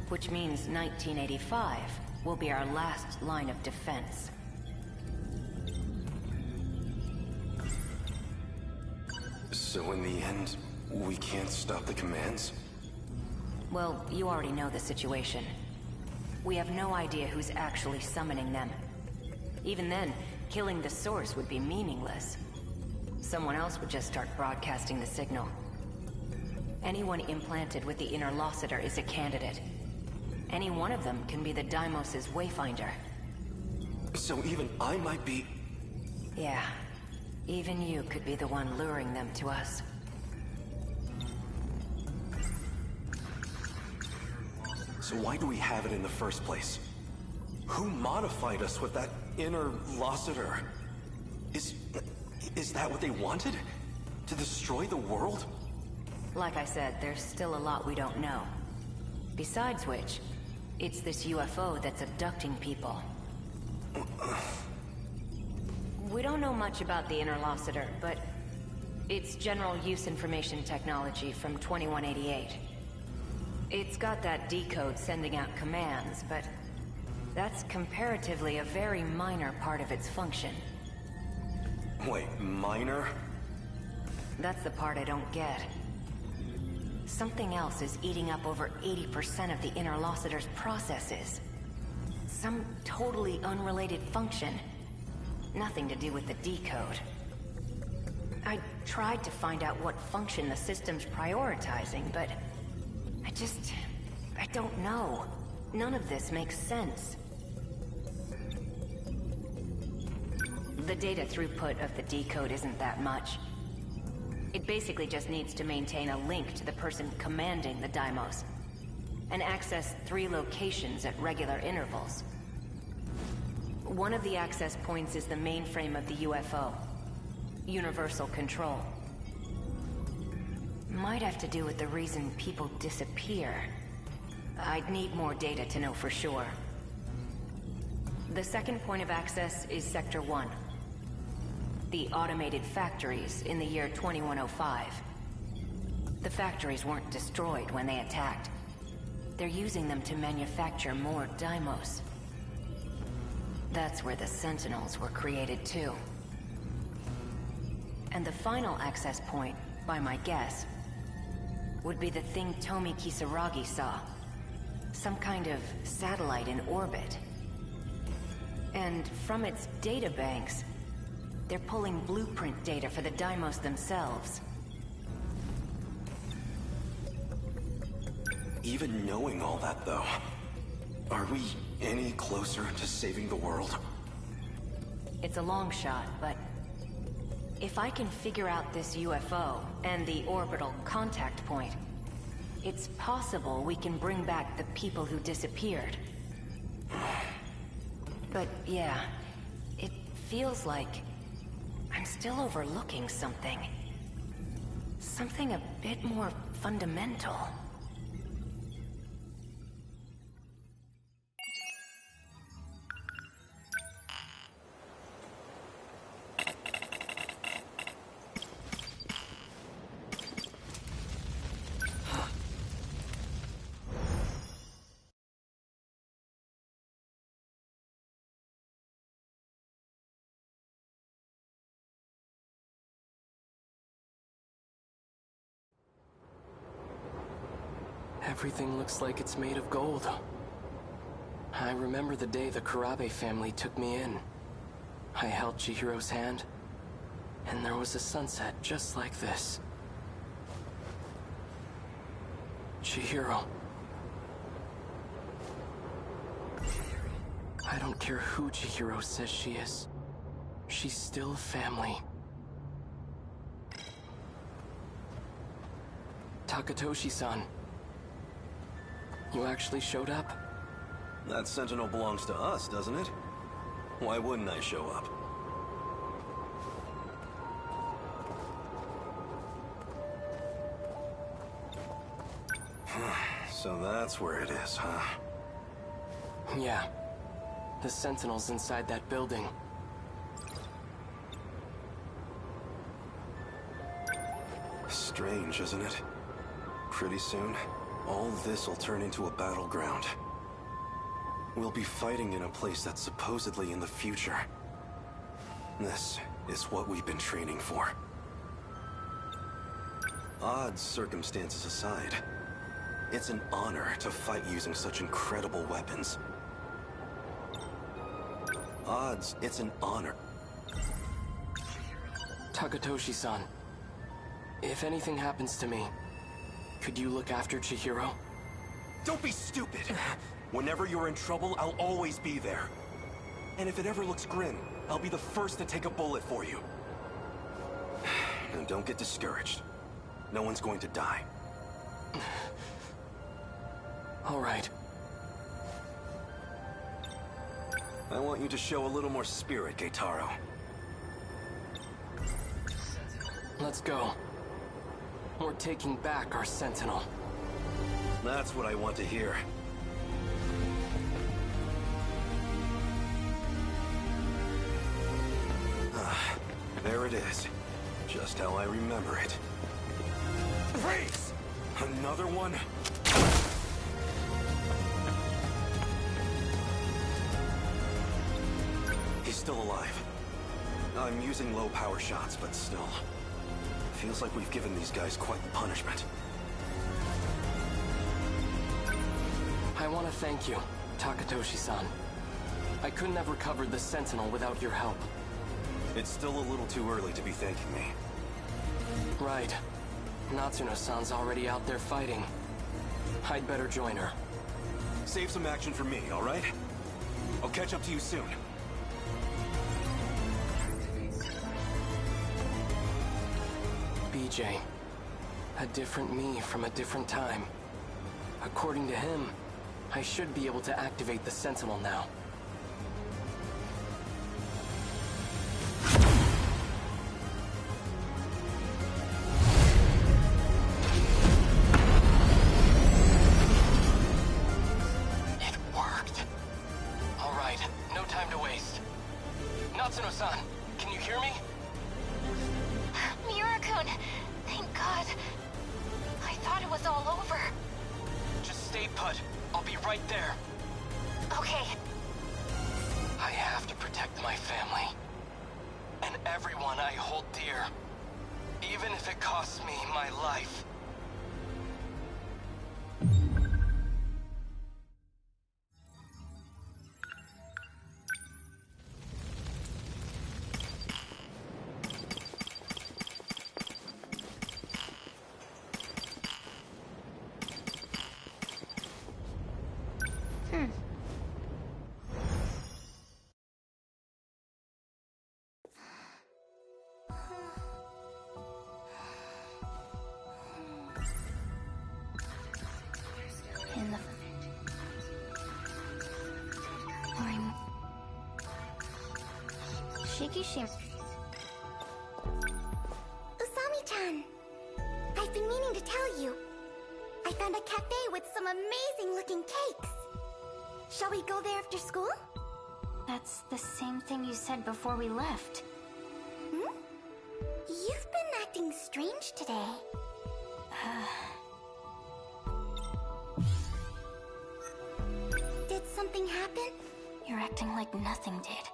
Which means 1985 will be our last line of defense. So in the end, we can't stop the commands? Well, you already know the situation. We have no idea who's actually summoning them. Even then, killing the source would be meaningless. Someone else would just start broadcasting the signal. Anyone implanted with the Interlocutor is a candidate. Any one of them can be the Deimos' wayfinder. So even I might be... Yeah. Even you could be the one luring them to us. So why do we have it in the first place? Who modified us with that Interlocutor? Is that what they wanted? To destroy the world? Like I said, there's still a lot we don't know. Besides which, it's this UFO that's abducting people. We don't know much about the Interlocutor, but it's general use information technology from 2188. It's got that decode sending out commands, but that's comparatively a very minor part of its function. Wait, minor? That's the part I don't get. Something else is eating up over 80% of the Interlocutor's processes. Some totally unrelated function. Nothing to do with the decode. I tried to find out what function the system's prioritizing, but I don't know. None of this makes sense. The data throughput of the decode isn't that much. It basically just needs to maintain a link to the person commanding the Deimos, and access 3 locations at regular intervals. One of the access points is the mainframe of the UFO. Universal control. Might have to do with the reason people disappear. I'd need more data to know for sure. The second point of access is Sector 1. The automated factories in the year 2105. The factories weren't destroyed when they attacked. They're using them to manufacture more Deimos. That's where the Sentinels were created too. And the final access point, by my guess, would be the thing Tomi Kisaragi saw. Some kind of satellite in orbit. And from its databanks, they're pulling blueprint data for the Deimos themselves. Even knowing all that, though, are we any closer to saving the world? It's a long shot, but if I can figure out this UFO and the orbital contact point, it's possible we can bring back the people who disappeared. But yeah, it feels like I'm still overlooking something. Something a bit more fundamental. Everything looks like it's made of gold. I remember the day the Kurabe family took me in. I held Chihiro's hand, and there was a sunset just like this. Chihiro. I don't care who Chihiro says she is. She's still family. Takatoshi-san. You actually showed up? That Sentinel belongs to us, doesn't it? Why wouldn't I show up? So that's where it is, huh? Yeah. The Sentinels inside that building. Strange, isn't it? Pretty soon, all this will turn into a battleground. We'll be fighting in a place that's supposedly in the future. This is what we've been training for. Odd circumstances aside, it's an honor to fight using such incredible weapons. It's an honor. Takatoshi-san, if anything happens to me, could you look after Chihiro? Don't be stupid! Whenever you're in trouble, I'll always be there. And if it ever looks grim, I'll be the first to take a bullet for you. And don't get discouraged. No one's going to die. All right. I want you to show a little more spirit, Keitaro. Let's go. We're taking back our Sentinel. That's what I want to hear. There it is. Just how I remember it. Freeze! Another one? He's still alive. I'm using low power shots, but still. Feels like we've given these guys quite the punishment. I want to thank you, Takatoshi-san. I couldn't have recovered the Sentinel without your help. It's still a little too early to be thanking me. Right. Natsuno-san's already out there fighting. I'd better join her. Save some action for me, all right? I'll catch up to you soon. BJ. A different me from a different time. According to him, I should be able to activate the Sentinel now. It worked. All right, no time to waste. Natsuno-san, can you hear me? Miura-kun, thank God. I thought it was all over. Just stay put. I'll be right there. Okay. I have to protect my family. And everyone I hold dear. Even if it costs me my life. Shiki-shim. Usami-chan! I've been meaning to tell you. I found a cafe with some amazing-looking cakes. Shall we go there after school? That's the same thing you said before we left. Hmm? You've been acting strange today. Did something happen? You're acting like nothing did.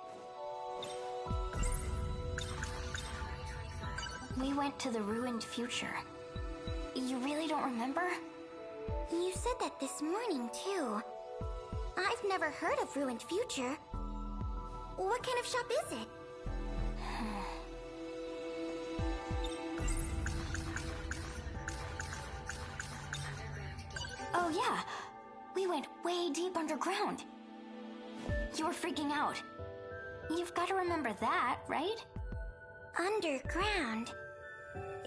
We went to the ruined future. You really don't remember? You said that this morning, too. I've never heard of ruined future. What kind of shop is it? Oh yeah, we went way deep underground. You were freaking out. You've got to remember that, right? Underground?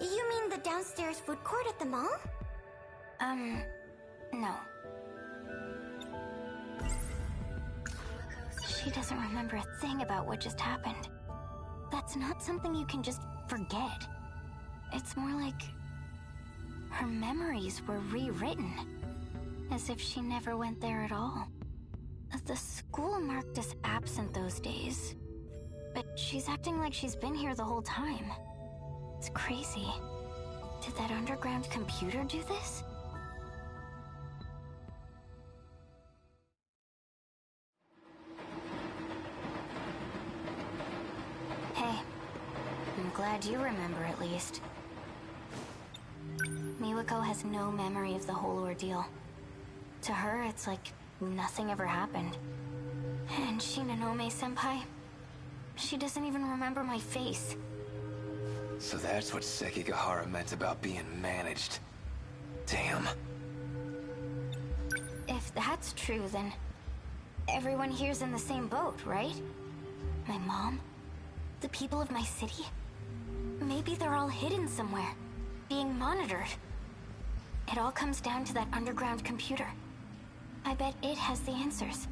You mean the downstairs food court at the mall? No. She doesn't remember a thing about what just happened. That's not something you can just forget. It's more like her memories were rewritten. As if she never went there at all. The school marked as absent those days. But she's acting like she's been here the whole time. It's crazy. Did that underground computer do this? Hey, I'm glad you remember at least. Miwako has no memory of the whole ordeal. To her, it's like nothing ever happened. And Shinonome-senpai? She doesn't even remember my face. So that's what Sekigahara meant about being managed. Damn. If that's true, then everyone here's in the same boat, right? My mom? The people of my city? Maybe they're all hidden somewhere, being monitored. It all comes down to that underground computer. I bet it has the answers.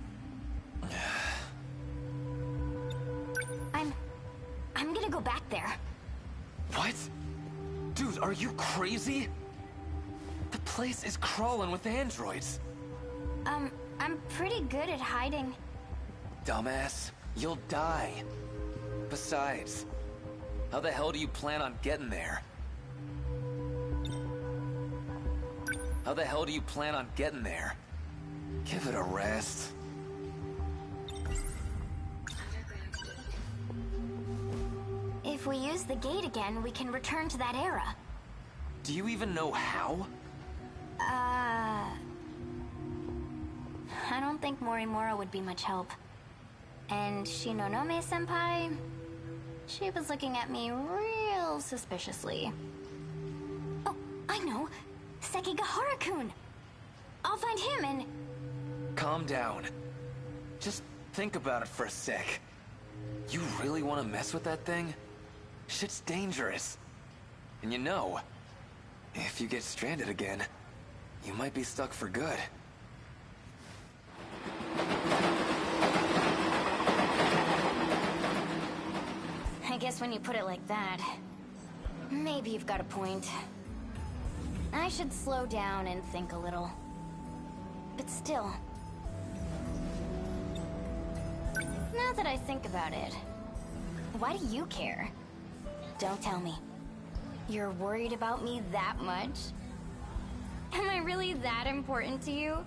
I'm gonna go back there. What? Dude, are you crazy? The place is crawling with androids. I'm pretty good at hiding. Dumbass, you'll die. Besides, how the hell do you plan on getting there? How the hell do you plan on getting there? Give it a rest. If we use the gate again, we can return to that era. Do you even know how? I don't think Morimura would be much help. And Shinonome-senpai? She was looking at me real suspiciously. Oh, I know! Sekigahara-kun! I'll find him and... Calm down. Just think about it for a sec. You really want to mess with that thing? Shit's dangerous. And you know, if you get stranded again, you might be stuck for good. I guess when you put it like that, maybe you've got a point. I should slow down and think a little. But still... Now that I think about it, why do you care? Don't tell me. You're worried about me that much? Am I really that important to you?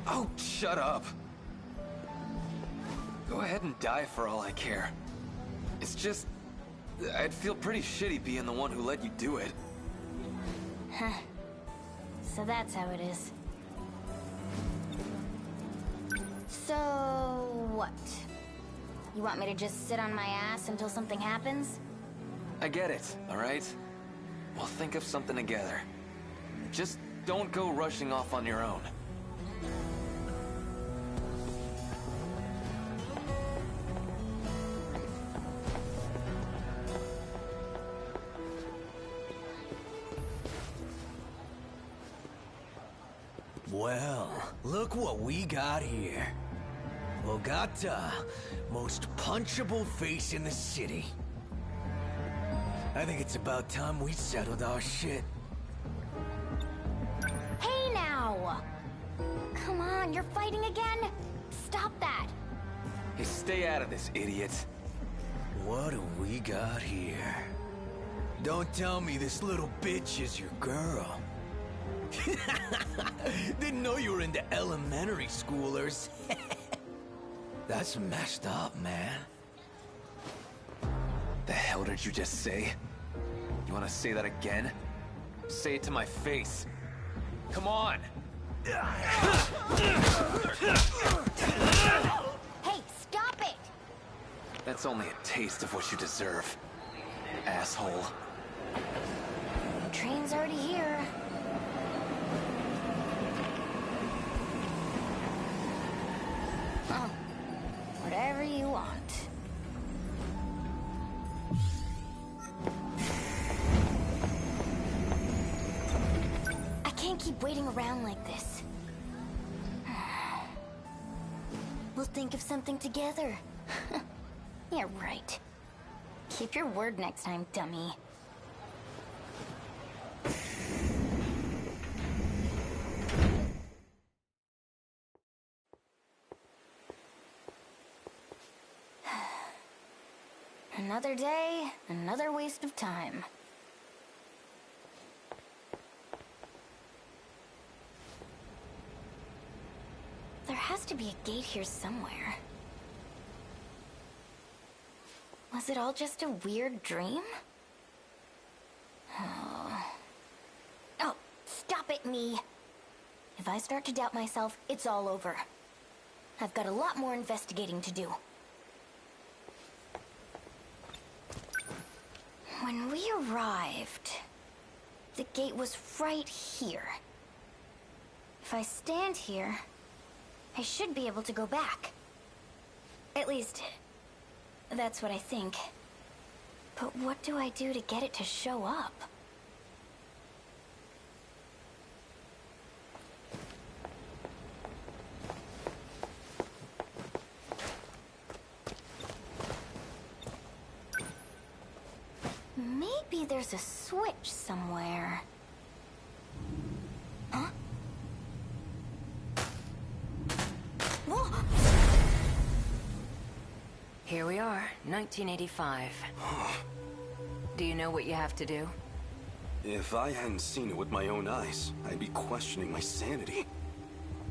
Oh, shut up. Go ahead and die for all I care. It's just... I'd feel pretty shitty being the one who let you do it. Huh. So that's how it is. So... what? You want me to just sit on my ass until something happens? I get it, alright? We'll think of something together. Just don't go rushing off on your own. Well, look what we got here. Ogata, most punchable face in the city. I think it's about time we settled our shit. Hey now! Come on, you're fighting again? Stop that! Hey, stay out of this, idiot. What do we got here? Don't tell me this little bitch is your girl. Didn't know you were into elementary schoolers. That's messed up, man. The hell did you just say? You want to say that again? Say it to my face. Come on! Hey, stop it! That's only a taste of what you deserve, asshole. The train's already here. Oh, whatever you want. I can't keep waiting around like this. We'll think of something together. Yeah, right. Keep your word next time, dummy. Another day, another waste of time. There has to be a gate here somewhere. Was it all just a weird dream? Oh, stop it, me! If I start to doubt myself, it's all over. I've got a lot more investigating to do. When we arrived, the gate was right here. If I stand here, I should be able to go back. At least, that's what I think. But what do I do to get it to show up? Maybe there's a switch somewhere. Huh? Whoa! Here we are, 1985. Do you know what you have to do? If I hadn't seen it with my own eyes, I'd be questioning my sanity.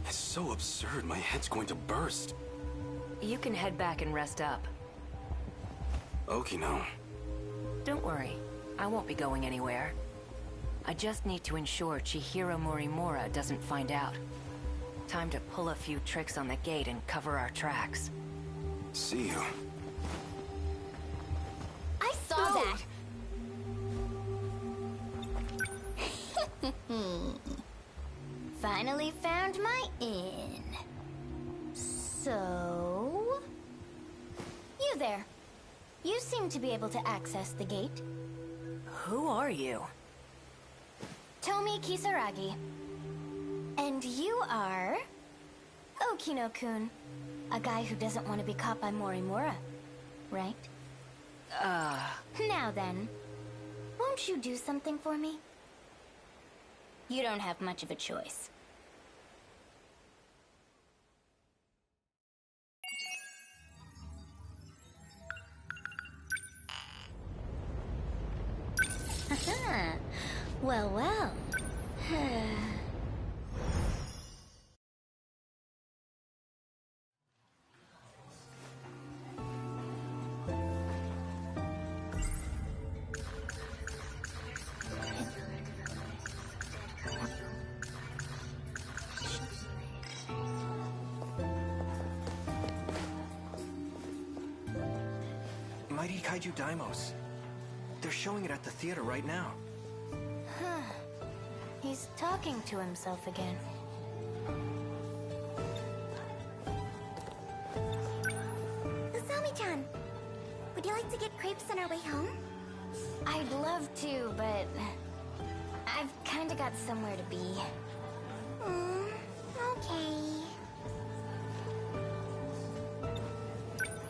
It's so absurd, my head's going to burst. You can head back and rest up. Okino. Don't worry, I won't be going anywhere. I just need to ensure Chihiro Morimura doesn't find out. Time to pull a few tricks on the gate and cover our tracks. See you. I saw that! Finally found my inn. So... You there. You seem to be able to access the gate. Who are you? Tomi Kisaragi. And you are... Okino-kun. A guy who doesn't want to be caught by Morimura. Right? Now then, won't you do something for me? You don't have much of a choice. Well, well. Mighty Kaiju Daimos. They're showing it at the theater right now. Huh. He's talking to himself again. Usami-chan, would you like to get crepes on our way home? I'd love to, but... I've kinda got somewhere to be. Okay.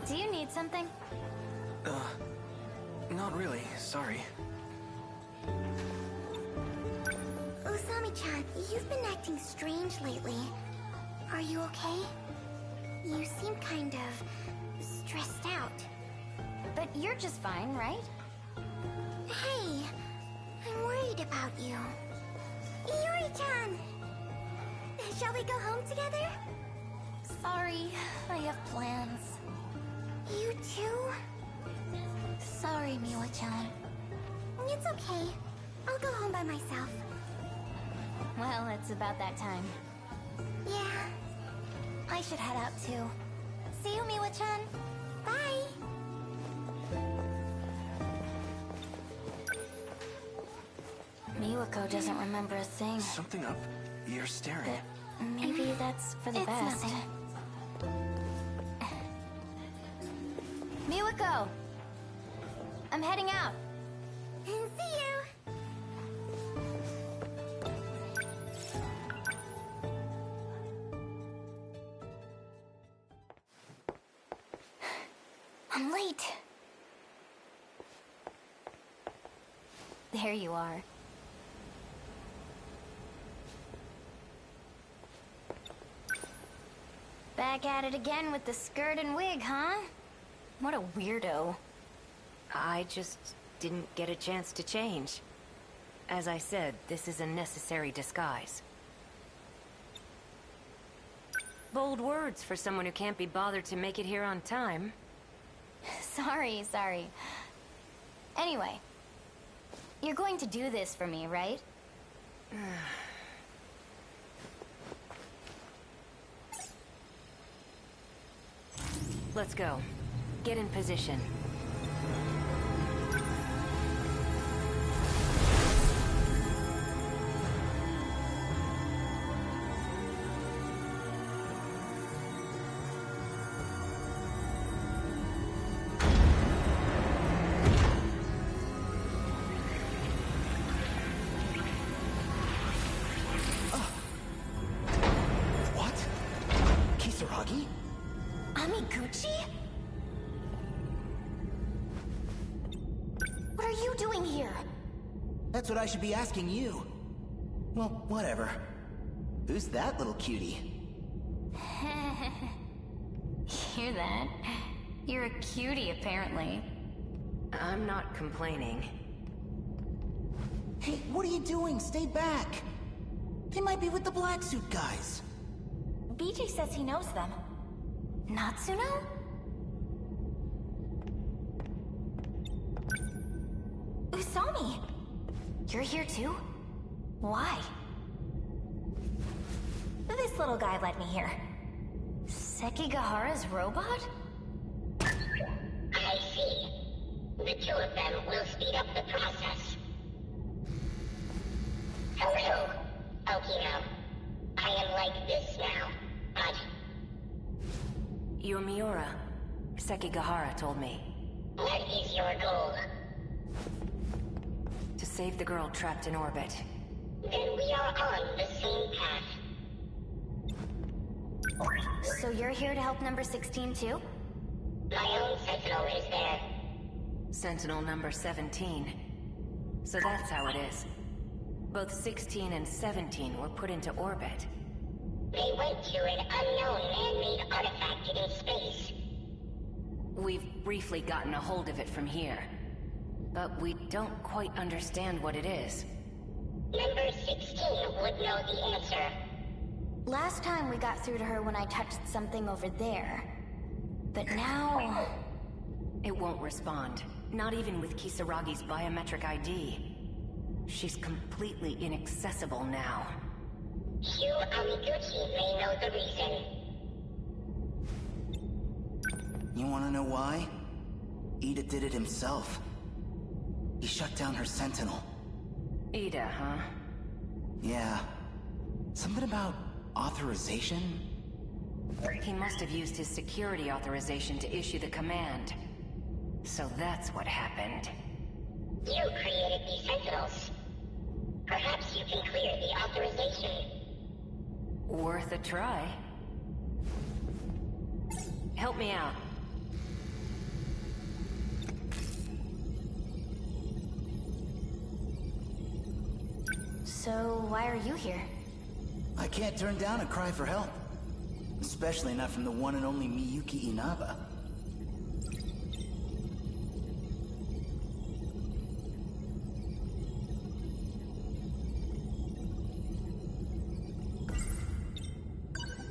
Do you need something? Not really, sorry. Usami-chan, you've been acting strange lately. Are you okay? You seem kind of stressed out. But you're just fine, right? Hey, I'm worried about you. Iori-chan! Shall we go home together? Sorry, I have plans. You too? Sorry, Miwa-chan. It's okay. I'll go home by myself. Well, it's about that time. Yeah. I should head out too. See you, Miwa-chan. Bye! Miwako doesn't remember a thing. Something up? You're staring. But maybe that's for the It's best. nothing. Miwako! I'm heading out. See you! I'm late. There you are. Back at it again with the skirt and wig, huh? What a weirdo. I just didn't get a chance to change. As I said, this is a necessary disguise. Bold words for someone who can't be bothered to make it here on time. Sorry. Anyway, you're going to do this for me, right? Let's go. Get in position. Amiguchi? What are you doing here? That's what I should be asking you. Well, whatever. Who's that little cutie? Hear that? You're a cutie, apparently. I'm not complaining. Hey, what are you doing? Stay back! They might be with the black suit guys. BJ says he knows them. Natsuno? Usami! You're here too? Why? This little guy led me here. Sekigahara's robot? I see. The two of them will speed up the process. Hello, Okino. I am like this now, but... You're Miura. Sekigahara told me. What is your goal? To save the girl trapped in orbit. Then we are on the same path. So you're here to help number 16 too? My own Sentinel is there. Sentinel number 17. So that's how it is. Both 16 and 17 were put into orbit. They went to an unknown man-made artifact in space. We've briefly gotten a hold of it from here. But we don't quite understand what it is. Number 16 would know the answer. Last time we got through to her when I touched something over there. But now... It won't respond. Not even with Kisaragi's biometric ID. She's completely inaccessible now. Hugh Amiguchi may know the reason. You wanna know why? Ida did it himself. He shut down her Sentinel. Ida, huh? Yeah. Something about authorization? He must have used his security authorization to issue the command. So that's what happened. You created these Sentinels. Perhaps you can clear the authorization. Worth a try. Help me out. So, why are you here? I can't turn down a cry for help. Especially not from the one and only Miyuki Inaba.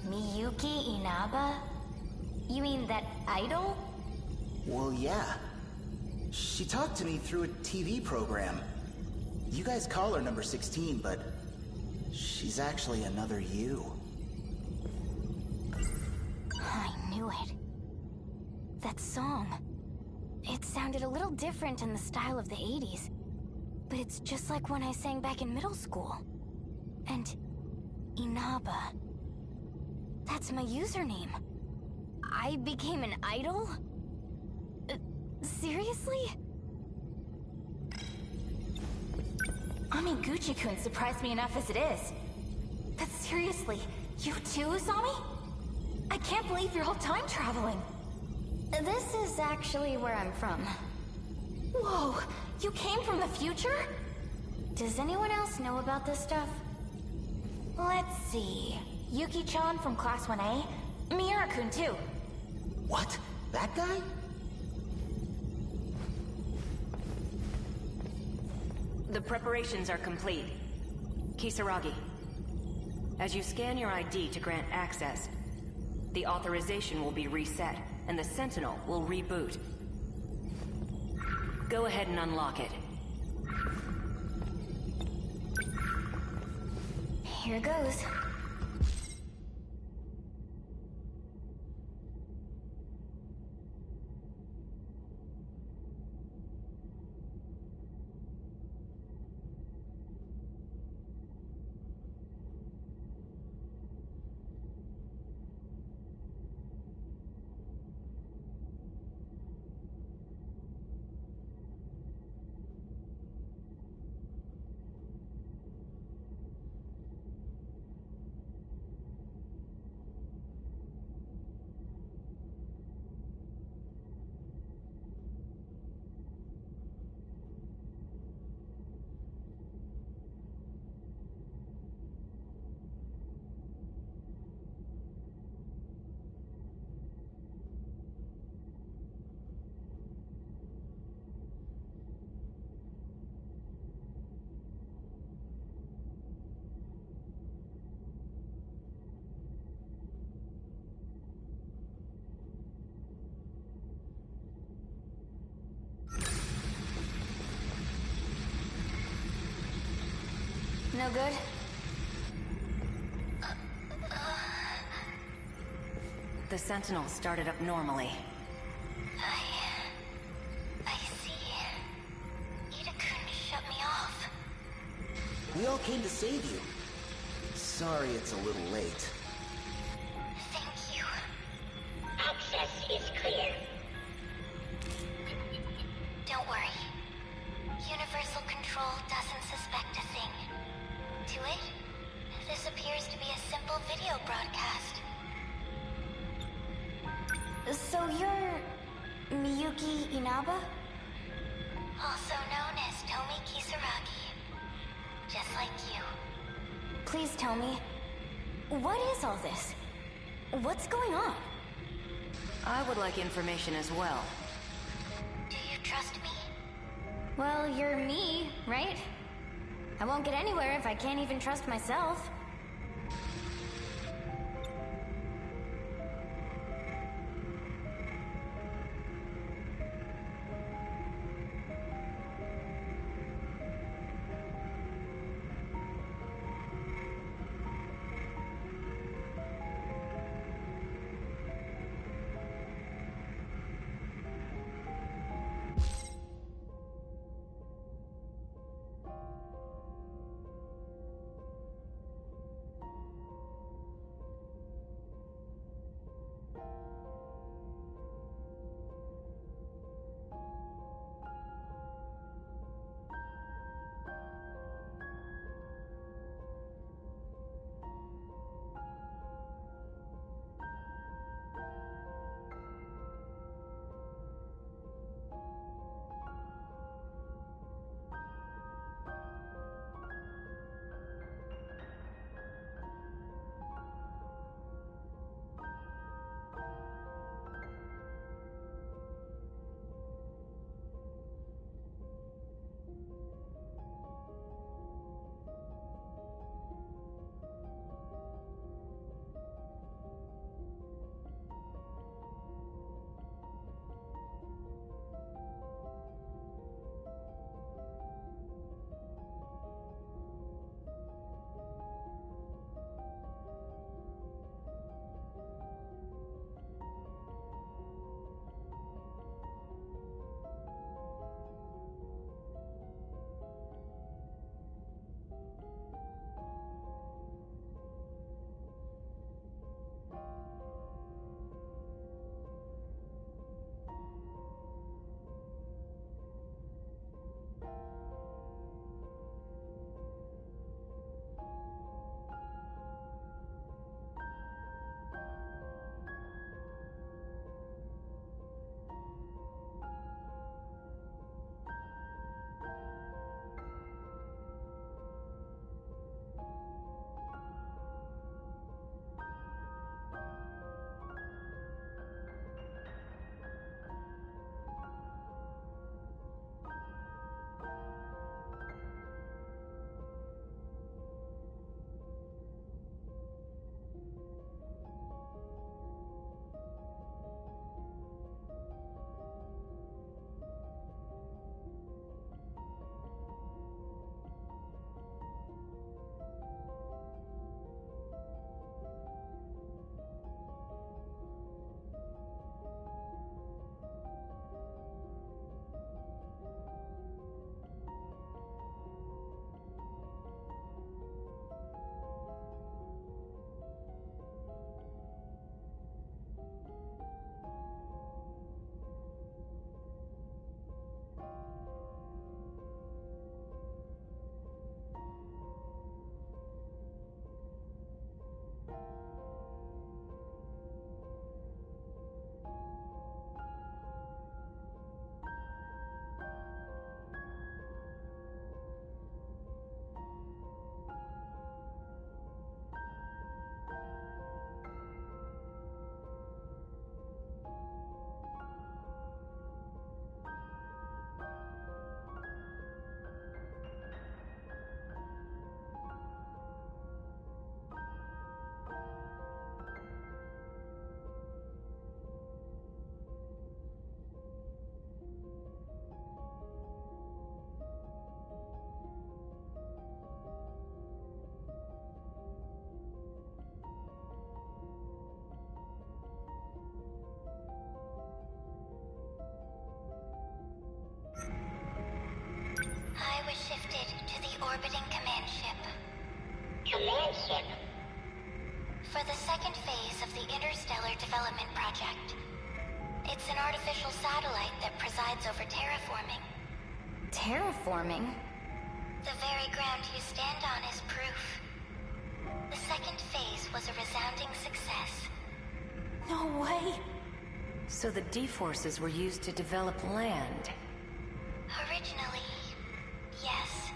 Miyuki Inaba? You mean that idol? Well, yeah. She talked to me through a TV program. You guys call her number 16, but she's actually another you. I knew it. That song. It sounded a little different in the style of the 80s. But it's just like when I sang back in middle school. And Inaba. That's my username. I became an idol? Seriously? Amiguchi-kun surprised me enough as it is. But seriously, you too, Usami? I can't believe you're all time traveling. This is actually where I'm from. Whoa, you came from the future? Does anyone else know about this stuff? Let's see. Yuki-chan from Class 1A. Miura-kun too. What? That guy? The preparations are complete. Kisaragi, as you scan your ID to grant access, the authorization will be reset, and the Sentinel will reboot. Go ahead and unlock it. Here goes. No good? The Sentinel started up normally. I see. Ida-kun shut me off. We all came to save you. Sorry it's a little late. Thank you. Access is clear. Don't worry. Universal Control doesn't suspect a thing. To it, this appears to be a simple video broadcast. So you're Miyuki Inaba? Also known as Tomi Kisaragi. Just like you. Please tell me, what is all this? What's going on? I would like information as well. Do you trust me? Well, you're me, right? I won't get anywhere if I can't even trust myself. I was shifted to the orbiting command ship. Command ship? For the second phase of the Interstellar Development Project. It's an artificial satellite that presides over terraforming. Terraforming? The very ground you stand on is proof. The second phase was a resounding success. No way! So the D-forces were used to develop land. Originally, yes.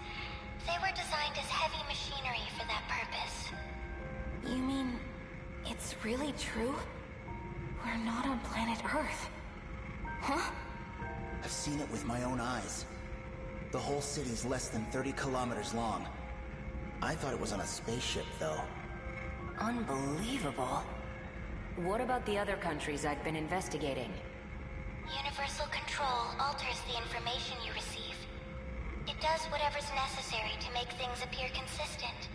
They were designed as heavy machinery for that purpose. You mean, it's really true? We're not on planet Earth. Huh? I've seen it with my own eyes. The whole city's less than 30 kilometers long. I thought it was on a spaceship, though. Unbelievable. What about the other countries I've been investigating? Universal control alters the information you receive. It does whatever's necessary to make things appear consistent.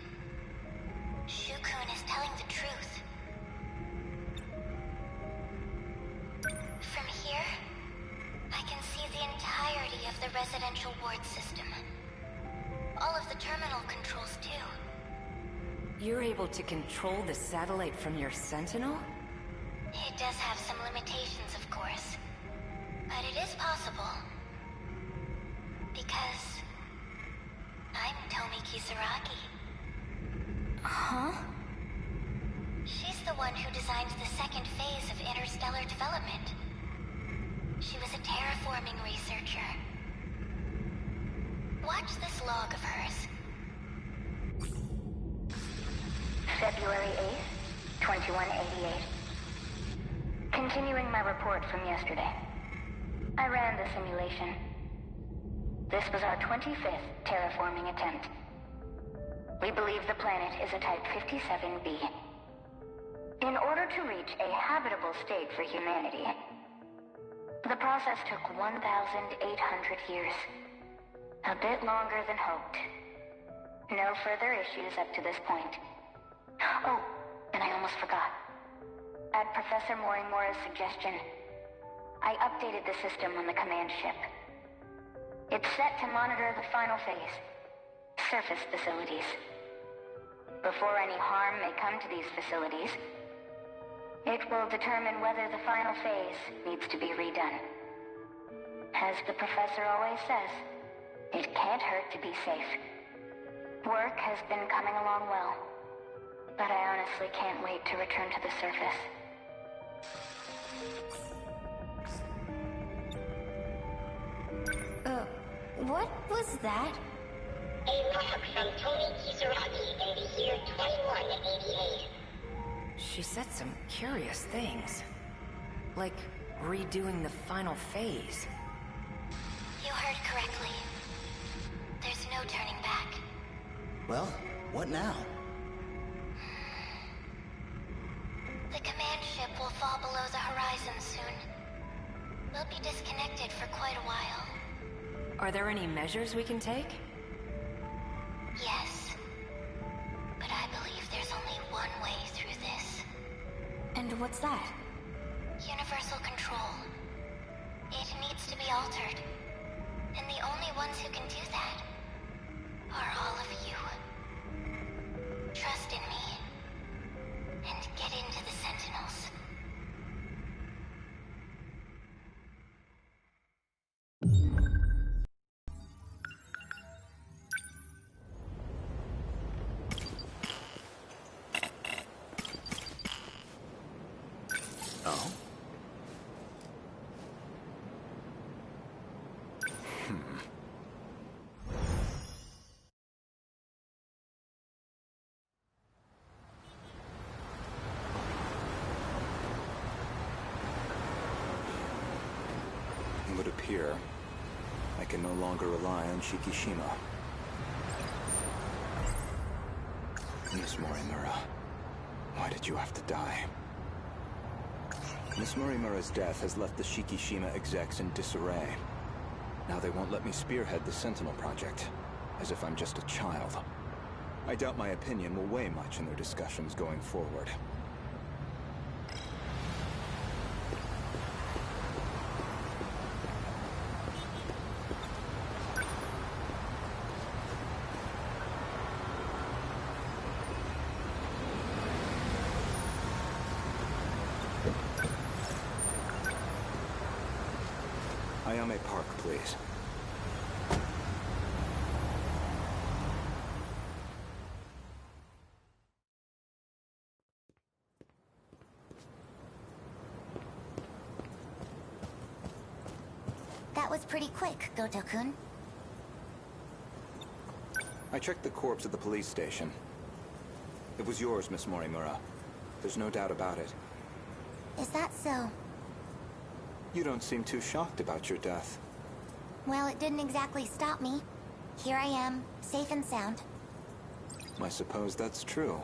Shukun is telling the truth. From here, I can see the entirety of the residential ward system. All of the terminal controls, too. You're able to control the satellite from your Sentinel? It does have some limitations, of course. But it is possible. Because I'm Tomi Kisaragi. Huh? She's the one who designed the second phase of interstellar development. She was a terraforming researcher. Watch this log of hers. February 8th, 2188. Continuing my report from yesterday. I ran the simulation. This was our 25th terraforming attempt. We believe the planet is a Type 57b. In order to reach a habitable state for humanity, the process took 1,800 years. A bit longer than hoped. No further issues up to this point. Oh, and I almost forgot. At Professor Morimura's suggestion, I updated the system on the command ship. It's set to monitor the final phase, surface facilities. Before any harm may come to these facilities, it will determine whether the final phase needs to be redone. As the professor always says, it can't hurt to be safe. Work has been coming along well, but I honestly can't wait to return to the surface. What was that? A log from Tomi Kisaragi in the year 2188. She said some curious things. Like redoing the final phase. You heard correctly. There's no turning back. Well, what now? The command ship will fall below the horizon soon. We'll be disconnected for quite a while. Are there any measures we can take? Yes. But I believe there's only one way through this. And what's that? Universal control. It needs to be altered. And the only ones who can do that are all of you. Trust in me. And get into the Sentinels. would appear, I can no longer rely on Shikishima. Miss Morimura, why did you have to die? Miss Morimura's death has left the Shikishima execs in disarray. Now they won't let me spearhead the Sentinel project, as if I'm just a child. I doubt my opinion will weigh much in their discussions going forward. Ayame Park, please. That was pretty quick, Goto-kun. I checked the corpse at the police station. It was yours, Miss Morimura. There's no doubt about it. Is that so? You don't seem too shocked about your death. Well, it didn't exactly stop me. Here I am, safe and sound. I suppose that's true.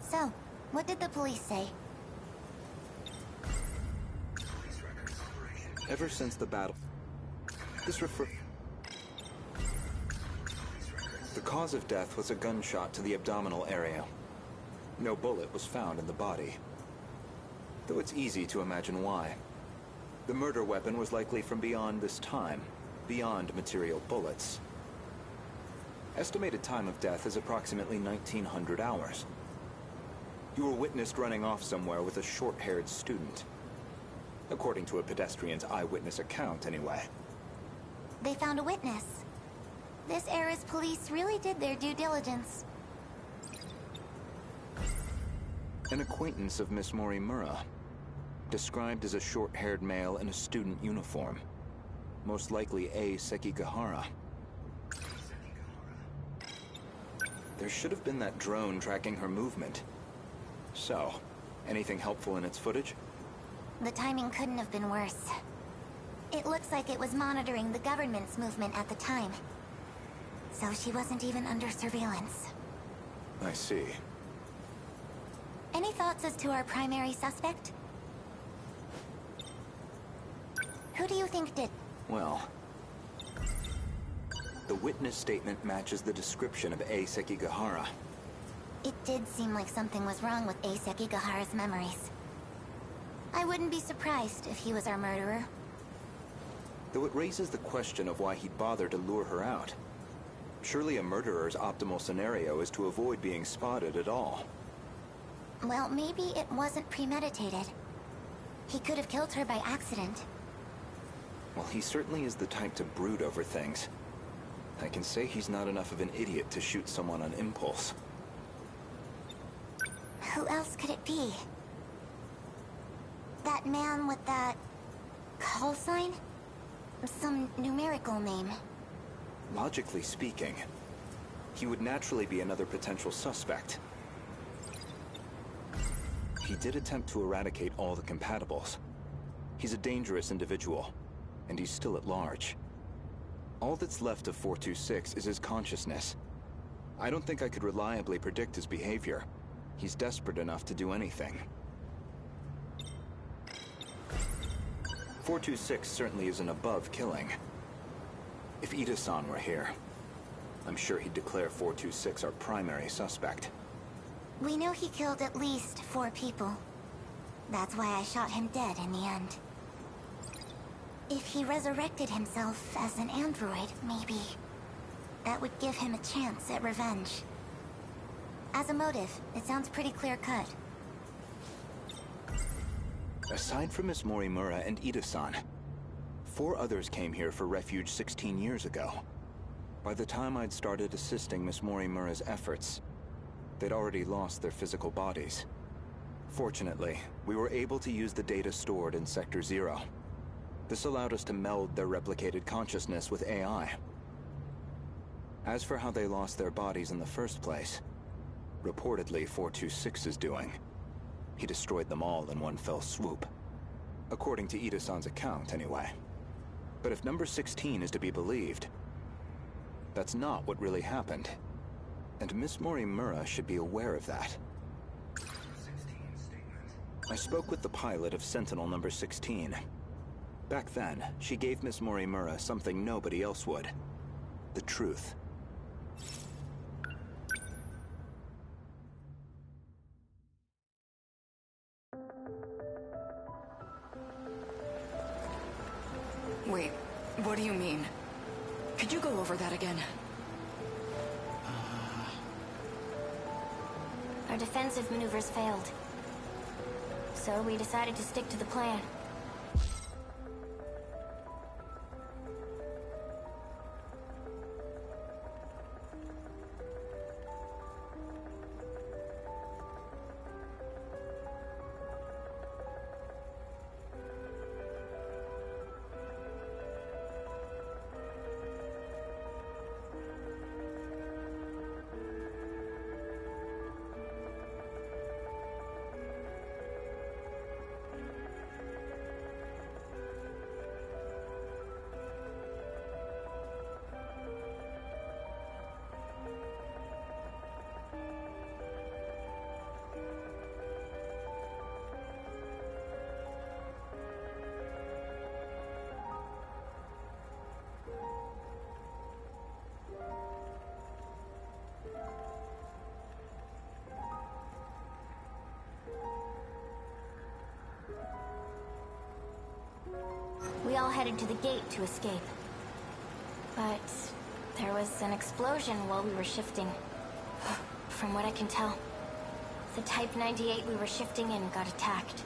So, what did the police say? Ever since the battle... The cause of death was a gunshot to the abdominal area. No bullet was found in the body. Though it's easy to imagine why. The murder weapon was likely from beyond this time, beyond material bullets. Estimated time of death is approximately 1900 hours. You were witnessed running off somewhere with a short-haired student. According to a pedestrian's eyewitness account, anyway. They found a witness. This era's police really did their due diligence. An acquaintance of Miss Morimura. Described as a short-haired male in a student uniform. Most likely A. Sekigahara. There should have been that drone tracking her movement. So, anything helpful in its footage? The timing couldn't have been worse. It looks like it was monitoring the government's movement at the time. So she wasn't even under surveillance. I see. Any thoughts as to our primary suspect? Who do you think did? Well... The witness statement matches the description of A. Sekigahara. It did seem like something was wrong with A. Sekigahara's memories. I wouldn't be surprised if he was our murderer. Though it raises the question of why he'd bother to lure her out. Surely a murderer's optimal scenario is to avoid being spotted at all. Well, maybe it wasn't premeditated. He could have killed her by accident. Well, he certainly is the type to brood over things. I can say he's not enough of an idiot to shoot someone on impulse. Who else could it be? That man with that... call sign? Some numerical name. Logically speaking, he would naturally be another potential suspect. He did attempt to eradicate all the compatibles. He's a dangerous individual, and he's still at large. All that's left of 426 is his consciousness. I don't think I could reliably predict his behavior. He's desperate enough to do anything. 426 certainly isn't above killing. If Ida-san were here, I'm sure he'd declare 426 our primary suspect. We know he killed at least 4 people. That's why I shot him dead in the end. If he resurrected himself as an android, maybe that would give him a chance at revenge. As a motive, it sounds pretty clear-cut. Aside from Miss Morimura and Ida-san, 4 others came here for refuge 16 years ago. By the time I'd started assisting Miss Morimura's efforts, they'd already lost their physical bodies. Fortunately, we were able to use the data stored in Sector 0. This allowed us to meld their replicated consciousness with AI. As for how they lost their bodies in the first place, reportedly 426's doing. He destroyed them all in one fell swoop. According to Ida-san's account, anyway. But if number 16 is to be believed, that's not what really happened. And Miss Morimura should be aware of that. I spoke with the pilot of Sentinel number 16. Back then, she gave Miss Morimura something nobody else would. The truth. Wait, what do you mean? Could you go over that again? Our defensive maneuvers failed. So we decided to stick to the plan. We all headed to the gate to escape. But there was an explosion while we were shifting. From what I can tell, the Type 98 we were shifting in got attacked.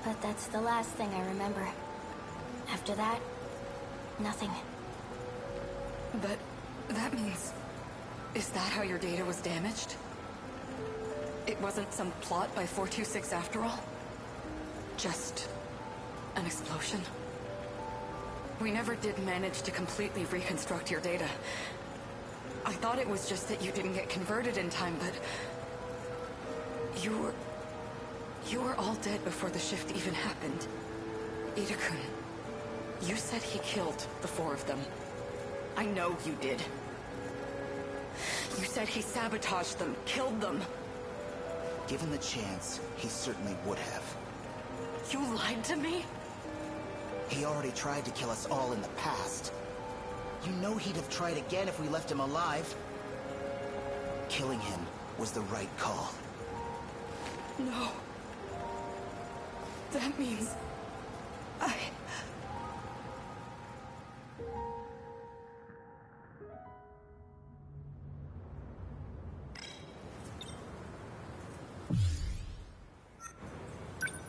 But that's the last thing I remember. After that, nothing. But that means... is that how your data was damaged? It wasn't some plot by 426 after all? Just... an explosion? We never did manage to completely reconstruct your data. I thought it was just that you didn't get converted in time, but... You were all dead before the shift even happened. Ida-kun, you said he killed the 4 of them. I know you did. You said he sabotaged them, killed them. Given the chance, he certainly would have. You lied to me? He already tried to kill us all in the past. You know he'd have tried again if we left him alive. Killing him was the right call. No. That means...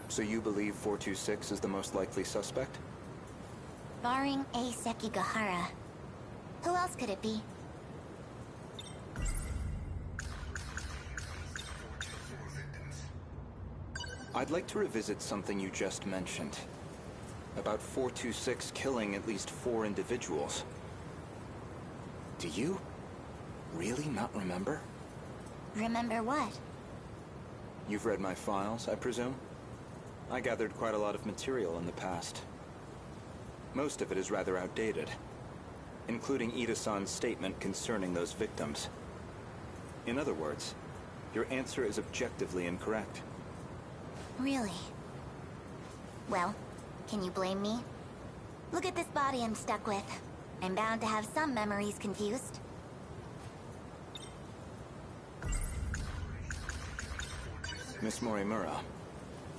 So you believe 426 is the most likely suspect? Barring A. Sekigahara. Who else could it be? I'd like to revisit something you just mentioned. About 426 killing at least 4 individuals. Do you really not remember? Remember what? You've read my files, I presume? I gathered quite a lot of material in the past. Most of it is rather outdated, including Ida-san's statement concerning those victims. In other words, your answer is objectively incorrect. Really? Well, can you blame me? Look at this body I'm stuck with. I'm bound to have some memories confused. Miss Morimura,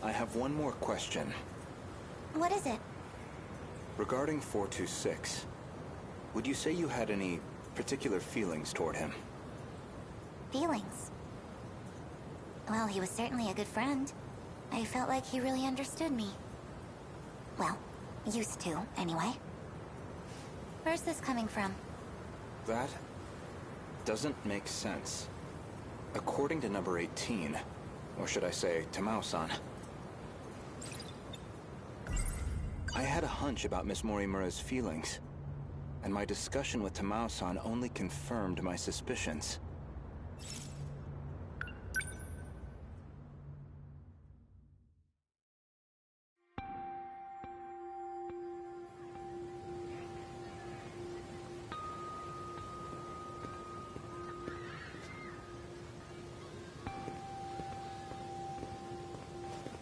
I have one more question. What is it? Regarding 426, would you say you had any particular feelings toward him? Feelings? Well, he was certainly a good friend. I felt like he really understood me. Well, used to, anyway. Where's this coming from? That doesn't make sense. According to number 18, or should I say, Tamao-san, I had a hunch about Miss Morimura's feelings, and my discussion with Tamao-san only confirmed my suspicions.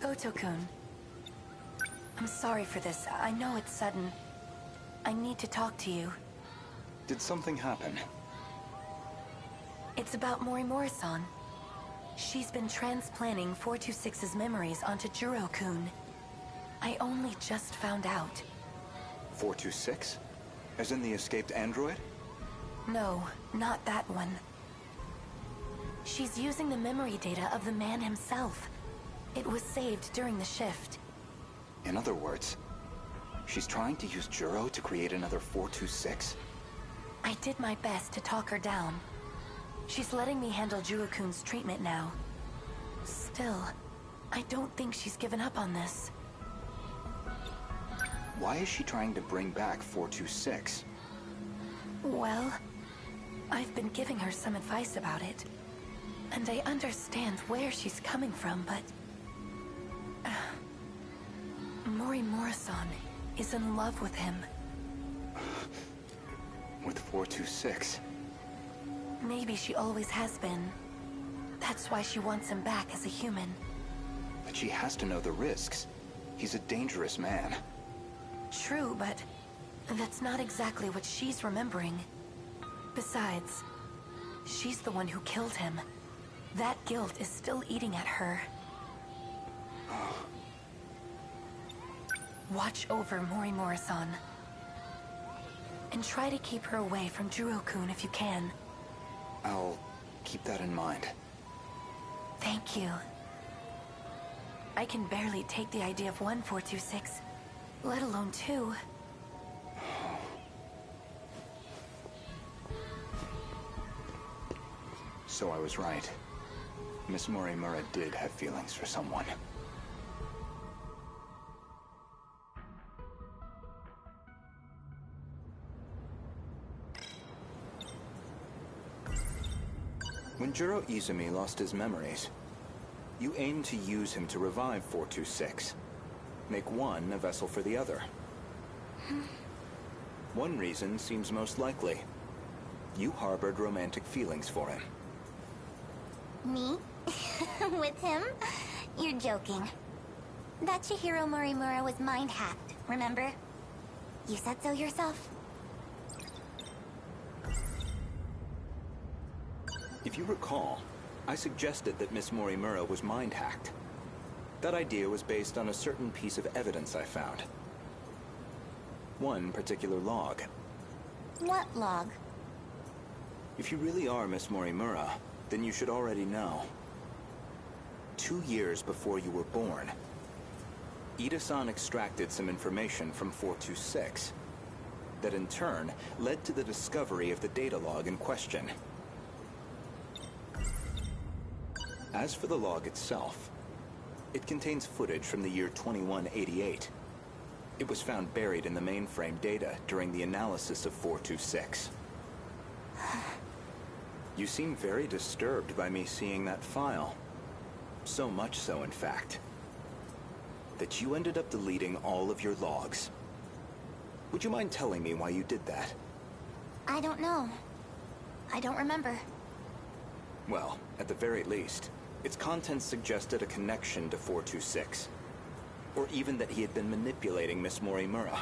Otokun. I'm sorry for this. I know it's sudden. I need to talk to you. Did something happen? It's about Morimura-san. She's been transplanting 426's memories onto Juro-kun. I only just found out. 426? As in the escaped android? No, not that one. She's using the memory data of the man himself. It was saved during the shift. In other words, she's trying to use Juro to create another 426? I did my best to talk her down. She's letting me handle Juro-kun's treatment now. Still, I don't think she's given up on this. Why is she trying to bring back 426? Well, I've been giving her some advice about it. And I understand where she's coming from, but... Morimura-san is in love with him. With 426? Maybe she always has been. That's why she wants him back as a human. But she has to know the risks. He's a dangerous man. True, but that's not exactly what she's remembering. Besides, she's the one who killed him. That guilt is still eating at her. Watch over Morimura-san. And try to keep her away from Juro-kun if you can. I'll keep that in mind. Thank you. I can barely take the idea of 1426, let alone 2. So I was right. Miss Morimura did have feelings for someone. When Juro Izumi lost his memories, you aimed to use him to revive 426. Make one a vessel for the other. One reason seems most likely. You harbored romantic feelings for him. Me? With him? You're joking. That Chihiro Morimura was mind-hacked, remember? You said so yourself. If you recall, I suggested that Miss Morimura was mind-hacked. That idea was based on a certain piece of evidence I found. One particular log. What log? If you really are Miss Morimura, then you should already know. 2 years before you were born, Ida-san extracted some information from 426. That in turn led to the discovery of the data log in question. As for the log itself, it contains footage from the year 2188. It was found buried in the mainframe data during the analysis of 426. You seem very disturbed by me seeing that file. So much so, in fact, that you ended up deleting all of your logs. Would you mind telling me why you did that? I don't know. I don't remember. Well, at the very least, its contents suggested a connection to 426. Or even that he had been manipulating Miss Morimura.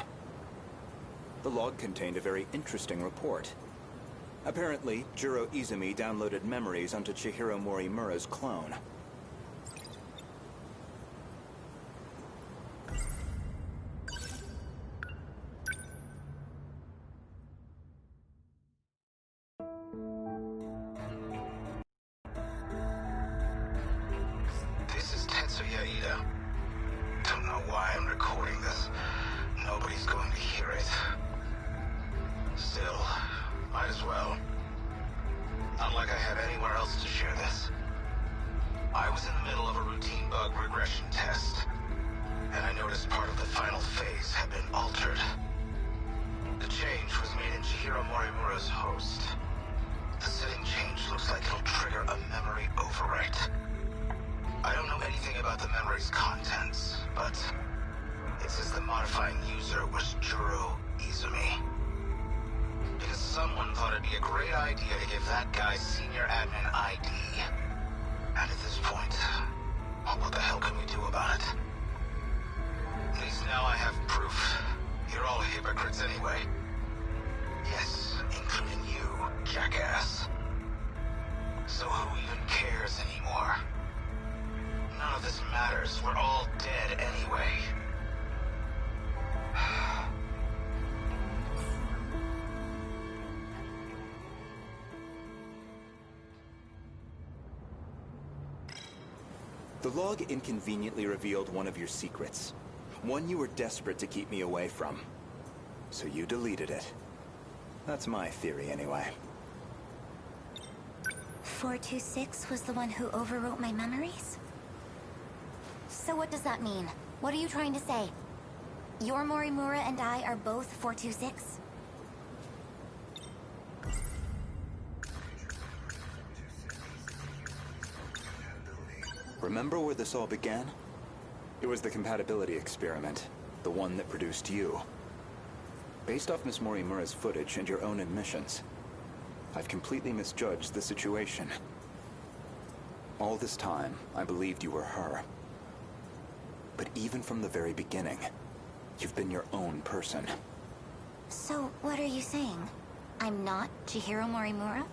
The log contained a very interesting report. Apparently, Juro Izumi downloaded memories onto Chihiro Morimura's clone. This is Tetsuya Ida. Don't know why I'm recording this. Nobody's going to hear it. Still, might as well. Not like I have anywhere else to share this. I was in the middle of a routine bug regression test, and I noticed part of the final phase had been altered. The change was made in Chihiro Morimura's host. The setting change looks like it'll trigger a memory overwrite. I don't know anything about the memory's contents, but it says the modifying user was Juro Izumi. Because someone thought it'd be a great idea to give that guy senior admin ID. And at this point, what the hell can we do about it? matters anymore. None of this matters. We're all dead anyway. The log inconveniently revealed one of your secrets. One you were desperate to keep me away from. So you deleted it. That's my theory, anyway. 426 was the one who overwrote my memories? So what does that mean? What are you trying to say? Your Morimura and I are both 426? Remember where this all began? It was the compatibility experiment, the one that produced you. Based off Miss Morimura's footage and your own admissions, I've completely misjudged the situation. All this time, I believed you were her. But even from the very beginning, you've been your own person. So, what are you saying? I'm not Chihiro Morimura?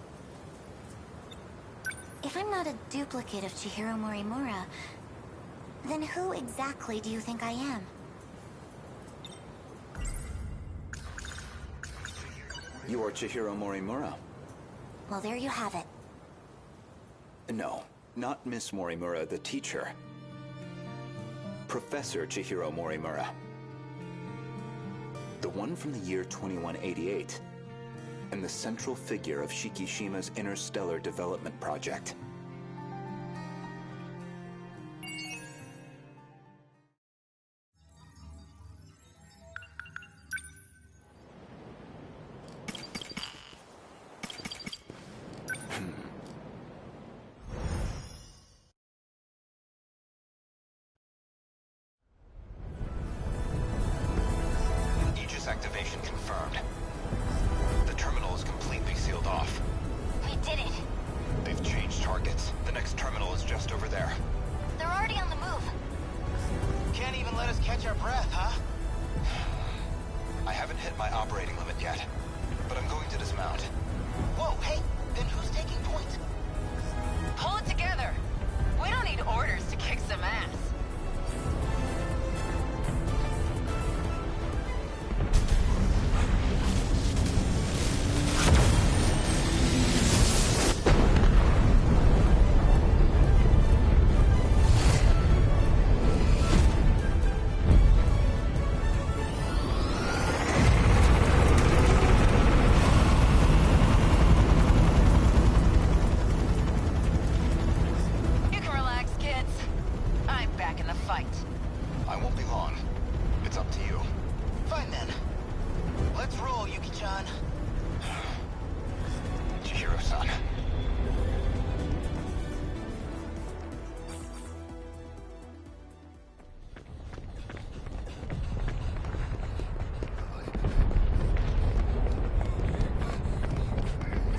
If I'm not a duplicate of Chihiro Morimura, then who exactly do you think I am? You are Chihiro Morimura. Well, there you have it. No, not Miss Morimura, the teacher. Professor Chihiro Morimura. The one from the year 2188. And the central figure of Shikishima's interstellar development project. Aegis activation confirmed. The terminal is completely sealed off. We did it. They've changed targets. The next terminal is just over there. They're already on the move. Can't even let us catch our breath, huh? I haven't hit my operating limit yet, but I'm going to dismount. Whoa, hey, then who's taking point? Pull it together. We don't need orders to kick some ass. I won't be long. It's up to you. Fine then. Let's roll, Yuki-chan. Chihiro-san.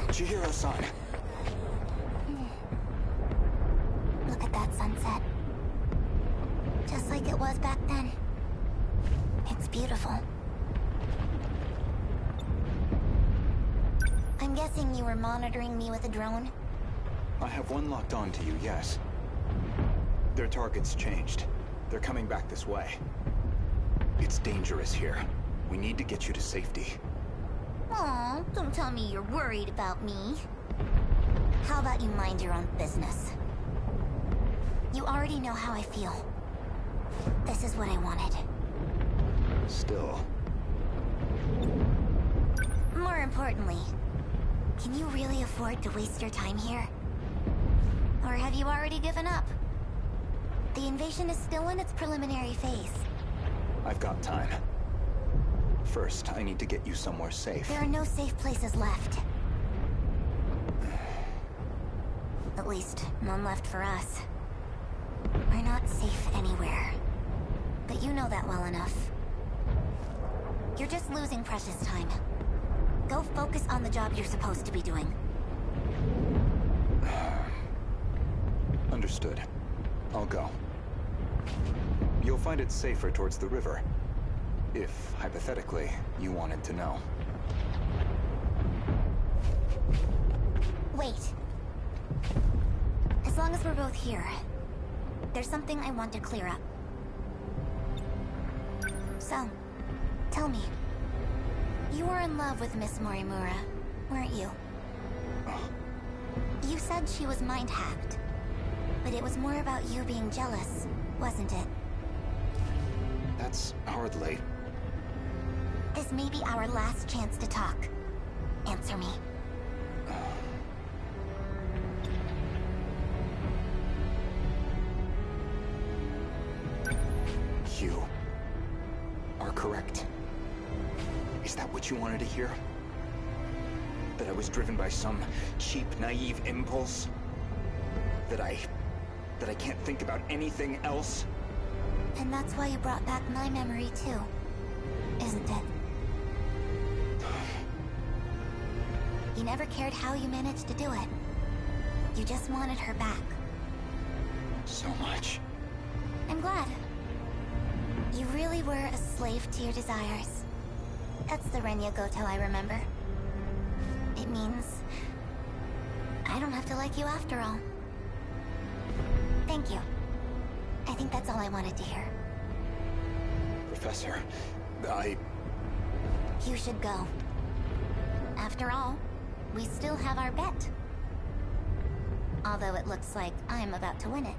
Chihiro-san. Look at that sunset. Just like it was back then. It's beautiful. I'm guessing you were monitoring me with a drone? I have one locked on to you, yes. Their target's changed. They're coming back this way. It's dangerous here. We need to get you to safety. Aw, don't tell me you're worried about me. How about you mind your own business? You already know how I feel. This is what I wanted. Still. More importantly, can you really afford to waste your time here? Or have you already given up? The invasion is still in its preliminary phase. I've got time. First, I need to get you somewhere safe. There are no safe places left. At least, none left for us. We're not safe anywhere. But you know that well enough. You're just losing precious time. Go focus on the job you're supposed to be doing. Understood. I'll go. You'll find it safer towards the river. If, hypothetically, you wanted to know. Wait. As long long as we're both here, there's something I want to clear up. So, tell me. You were in love with Miss Morimura, weren't you? You said she was mind-hacked, but it was more about you being jealous, wasn't it? That's hardly... This may be our last chance to talk. Answer me. You are correct. Is that what you wanted to hear? That I was driven by some cheap, naive impulse? That I can't think about anything else? And that's why you brought back my memory too, isn't it? You never cared how you managed to do it. You just wanted her back. So much. I'm glad. You really were a slave to your desires. That's the Renya Goto I remember. It means I don't have to like you after all. Thank you. I think that's all I wanted to hear. Professor, You should go. After all, we still have our bet. Although it looks like I'm about to win it.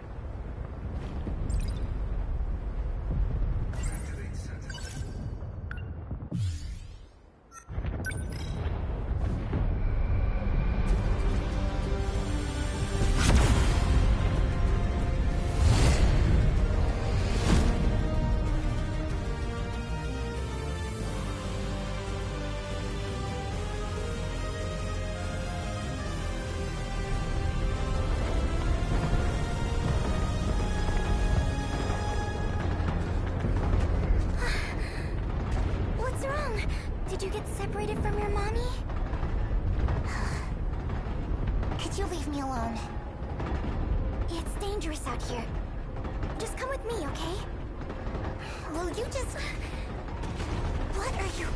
Did you get separated from your mommy? Could you leave me alone? It's dangerous out here. Just come with me, okay? Will you just... What are you...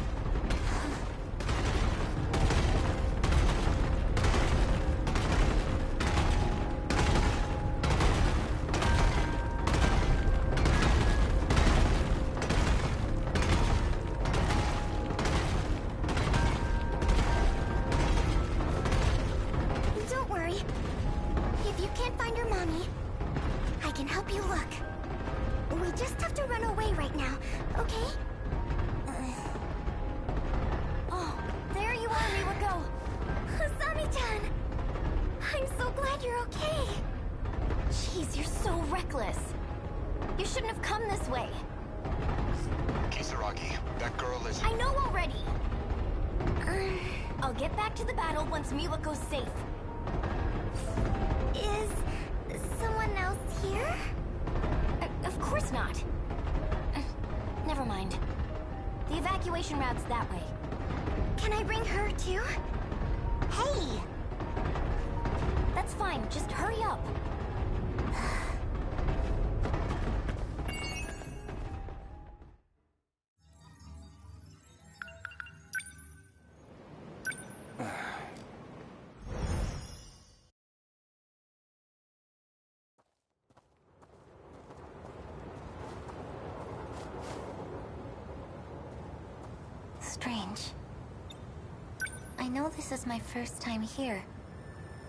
Strange. I know this is my first time here,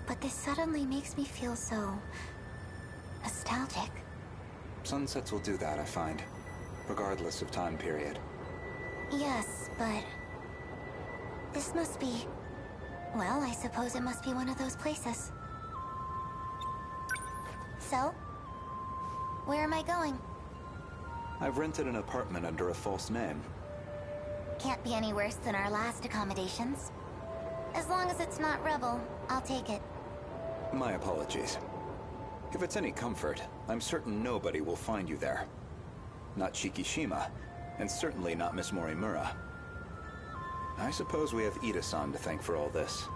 but this suddenly makes me feel so... nostalgic. Sunsets will do that, I find. Regardless of time period. Yes, but... this must be... well, I suppose it must be one of those places. So? Where am I going? I've rented an apartment under a false name. Can't be any worse than our last accommodations. As long as it's not Rebel, I'll take it. My apologies. If it's any comfort, I'm certain nobody will find you there. Not Shikishima, and certainly not Miss Morimura. I suppose we have Ida-san to thank for all this.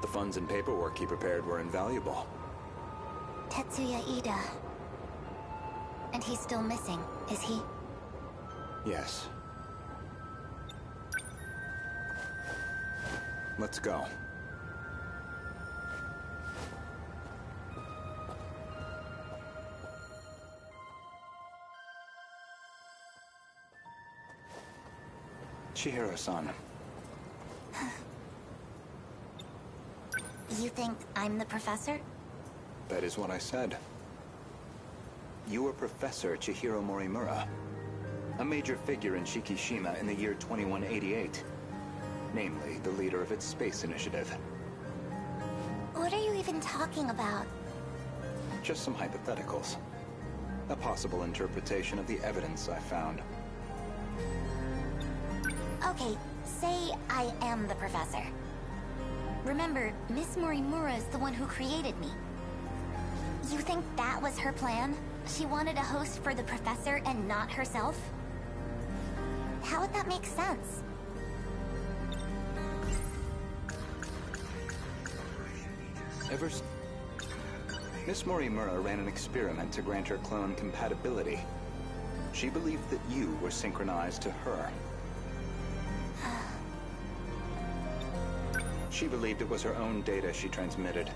The funds and paperwork he prepared were invaluable. Tetsuya Ida. And he's still missing, is he? Yes. Let's go. Chihiro-san. You think I'm the professor? That is what I said. You are Professor Chihiro Morimura, a major figure in Shikishima in the year 2188. Namely, the leader of its space initiative. What are you even talking about? Just some hypotheticals. A possible interpretation of the evidence I found. Okay, say I am the professor. Remember, Miss Morimura is the one who created me. You think that was her plan? She wanted a host for the professor and not herself? How would that make sense? Miss Morimura ran an experiment to grant her clone compatibility. She believed that you were synchronized to her. She believed it was her own data she transmitted.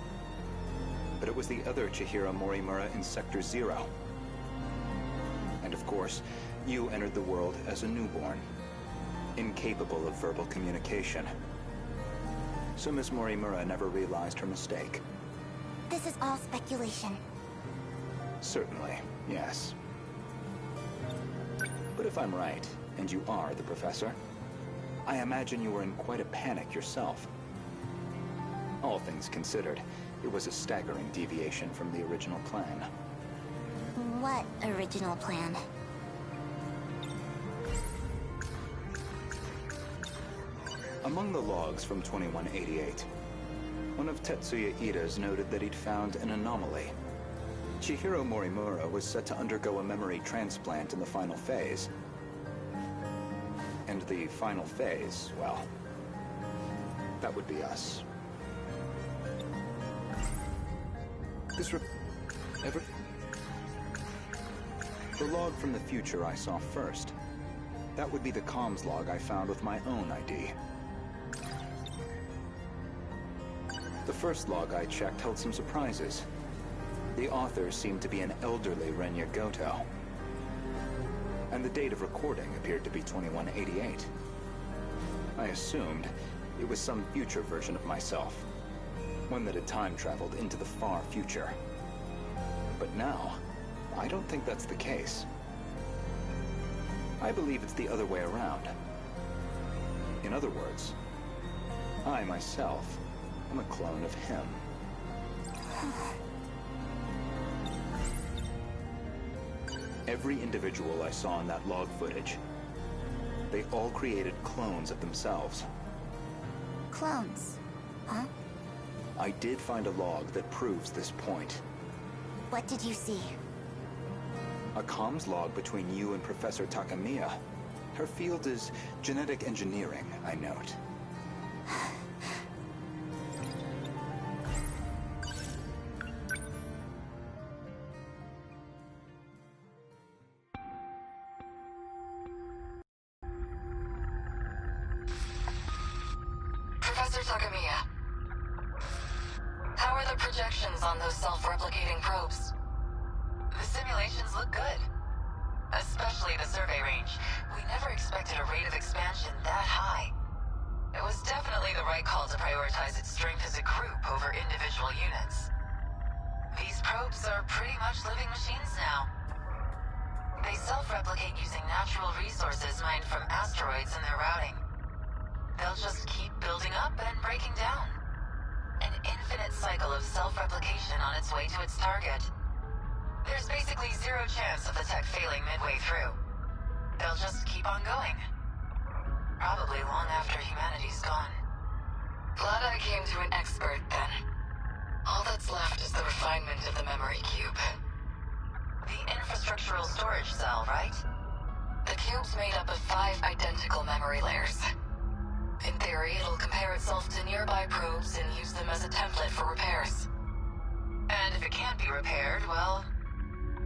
But it was the other Chihiro Morimura in Sector 0. And of course, you entered the world as a newborn, incapable of verbal communication. So Miss Morimura never realized her mistake. This is all speculation. Certainly, yes. But if I'm right, and you are the professor, I imagine you were in quite a panic yourself. All things considered, it was a staggering deviation from the original plan. What original plan? Among the logs from 2188, one of Tetsuya Ida's noted that he'd found an anomaly. Chihiro Morimura was set to undergo a memory transplant in the final phase. And the final phase, well, that would be us. The log from the future I saw first. That would be the comms log I found with my own ID. The first log I checked held some surprises. The author seemed to be an elderly Renya Goto. And the date of recording appeared to be 2188. I assumed it was some future version of myself. One that had time traveled into the far future. But now, I don't think that's the case. I believe it's the other way around. In other words, I myself am a clone of him. Every individual I saw in that log footage, they all created clones of themselves. Clones? Huh? I did find a log that proves this point. What did you see? A comms log between you and Professor Takamiya. Her field is genetic engineering, I note. Professor Takamiya, how are the projections on those self-replicating probes? The simulations look good. Especially the survey range. We never expected a rate of expansion that high. It was definitely the right call to prioritize its strength as a group over individual units. These probes are pretty much living machines now. They self-replicate using natural resources mined from asteroids in their routing. They'll just keep building up and breaking down. An infinite cycle of self-replication on its way to its target. There's basically zero chance of the tech failing midway through. They'll just keep on going. Probably long after humanity's gone. Glad I came to an expert then. All that's left is the refinement of the memory cube. The infrastructural storage cell, right? The cube's made up of 5 identical memory layers. In theory, it'll compare itself to nearby probes and use them as a template for repairs. And if it can't be repaired, well,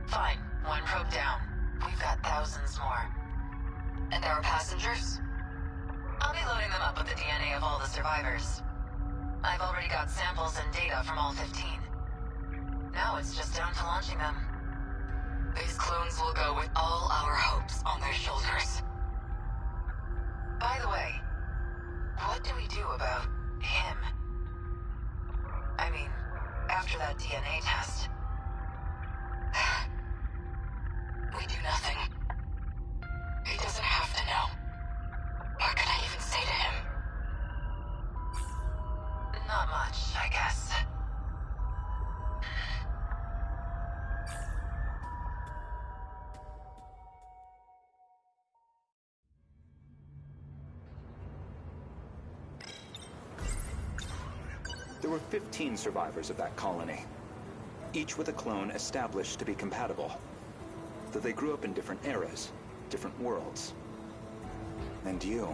fine, 1 probe down. We've got thousands more. And our passengers? I'll be loading them up with the DNA of all the survivors. I've already got samples and data from all 15. Now it's just down to launching them. These clones will go with all our hopes on their shoulders. By the way, what do we do about him? I mean, after that DNA test. We do nothing. He doesn't have to know. What could I even say to him? Not much, I guess. There were 15 survivors of that colony, each with a clone established to be compatible. Though they grew up in different eras, different worlds. And you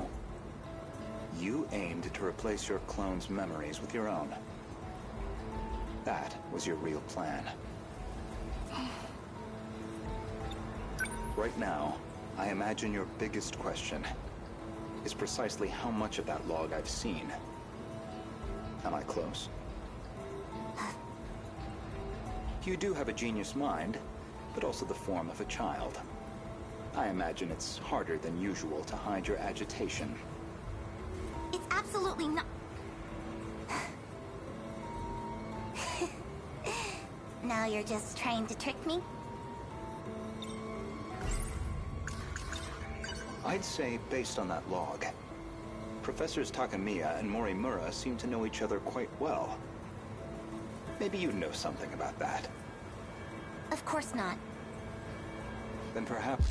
aimed to replace your clone's memories with your own. That was your real plan. Right now, I imagine your biggest question is precisely how much of that log I've seen. Am I close? You do have a genius mind, but also the form of a child. I imagine it's harder than usual to hide your agitation. It's absolutely not... Now you're just trying to trick me? I'd say, based on that log, Professors Takamiya and Morimura seem to know each other quite well. Maybe you know something about that. Of course not. Then perhaps...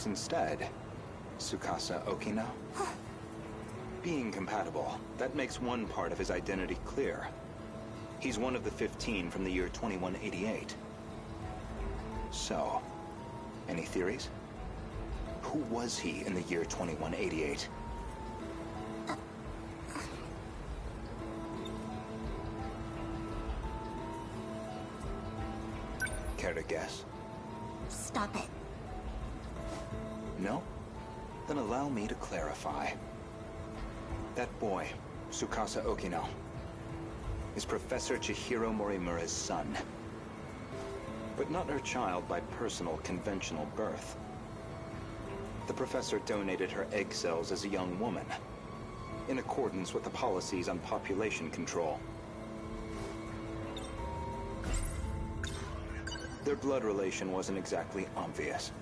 Instead, Tsukasa Okino? Being compatible, that makes one part of his identity clear. He's one of the 15 from the year 2188. So, any theories? Who was he in the year 2188? Care to guess? Stop it. No? Then allow me to clarify. That boy, Tsukasa Okino, is Professor Chihiro Morimura's son. But not her child by personal, conventional birth. The professor donated her egg cells as a young woman, in accordance with the policies on population control. Their blood relation wasn't exactly obvious,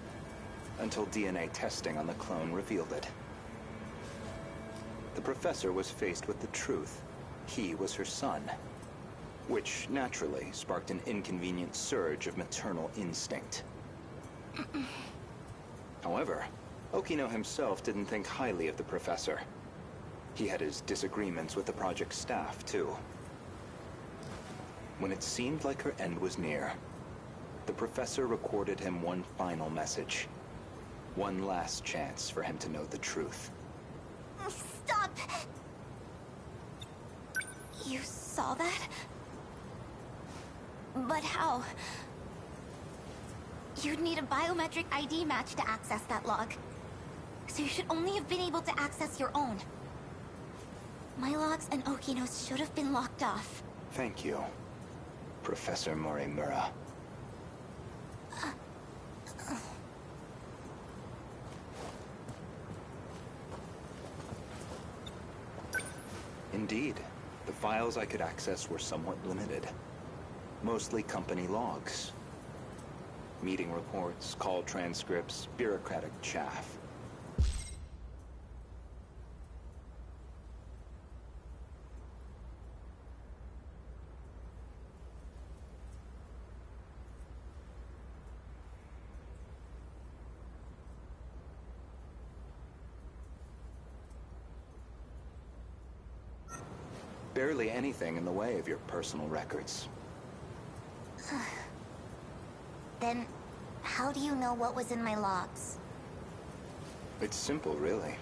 until DNA testing on the clone revealed it. The professor was faced with the truth. He was her son, which naturally sparked an inconvenient surge of maternal instinct. However, Okino himself didn't think highly of the professor. He had his disagreements with the project staff, too. When it seemed like her end was near, the professor recorded him one final message. One last chance for him to know the truth. Stop! You saw that? But how? You'd need a biometric ID match to access that log. So you should only have been able to access your own. My logs and Okino's should have been locked off. Thank you, Professor Morimura. Indeed, the files I could access were somewhat limited. Mostly company logs. Meeting reports, call transcripts, bureaucratic chaff. Barely anything in the way of your personal records. Then, how do you know what was in my logs? It's simple, really.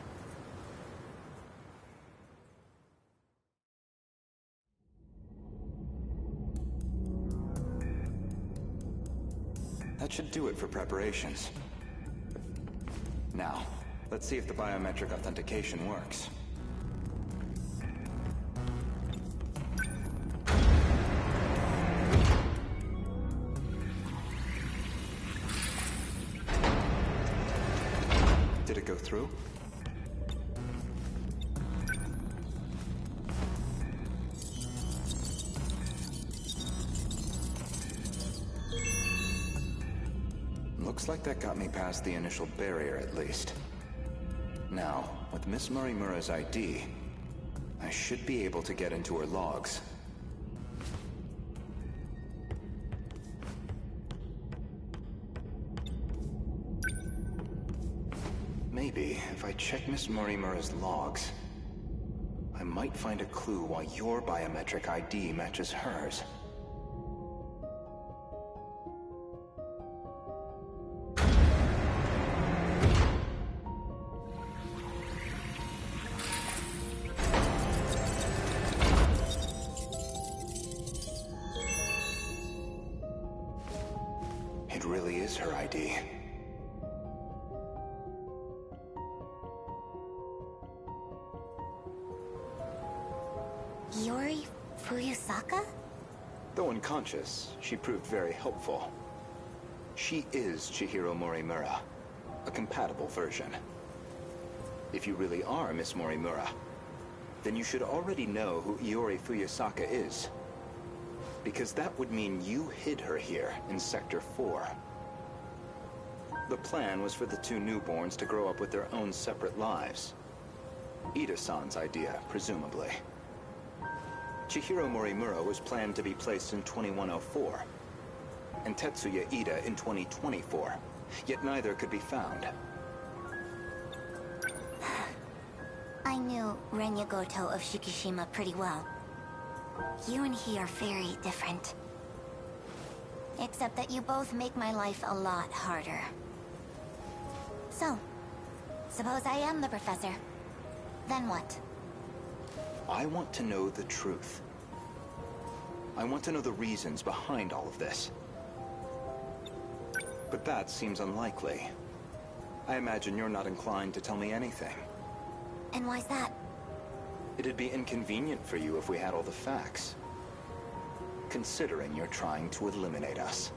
That should do it for preparations. Now, let's see if the biometric authentication works. Did it go through? Looks like that got me past the initial barrier, at least. Now, with Miss Morimura's ID, I should be able to get into her logs. Maybe, if I check Miss Morimura's logs, I might find a clue why your biometric ID matches hers. It really is her ID. Iori Fuyusaka? Though unconscious, she proved very helpful. She is Chihiro Morimura, a compatible version. If you really are Miss Morimura, then you should already know who Iori Fuyusaka is. Because that would mean you hid her here in Sector 4. The plan was for the two newborns to grow up with their own separate lives. Ida-san's idea, presumably. Chihiro Morimura was planned to be placed in 2104, and Tetsuya Ida in 2024, yet neither could be found. I knew Renya Goto of Shikishima pretty well. You and he are very different. Except that you both make my life a lot harder. So, suppose I am the professor. Then what? I want to know the truth. I want to know the reasons behind all of this. But that seems unlikely. I imagine you're not inclined to tell me anything. And why's that? It'd be inconvenient for you if we had all the facts. Considering you're trying to eliminate us.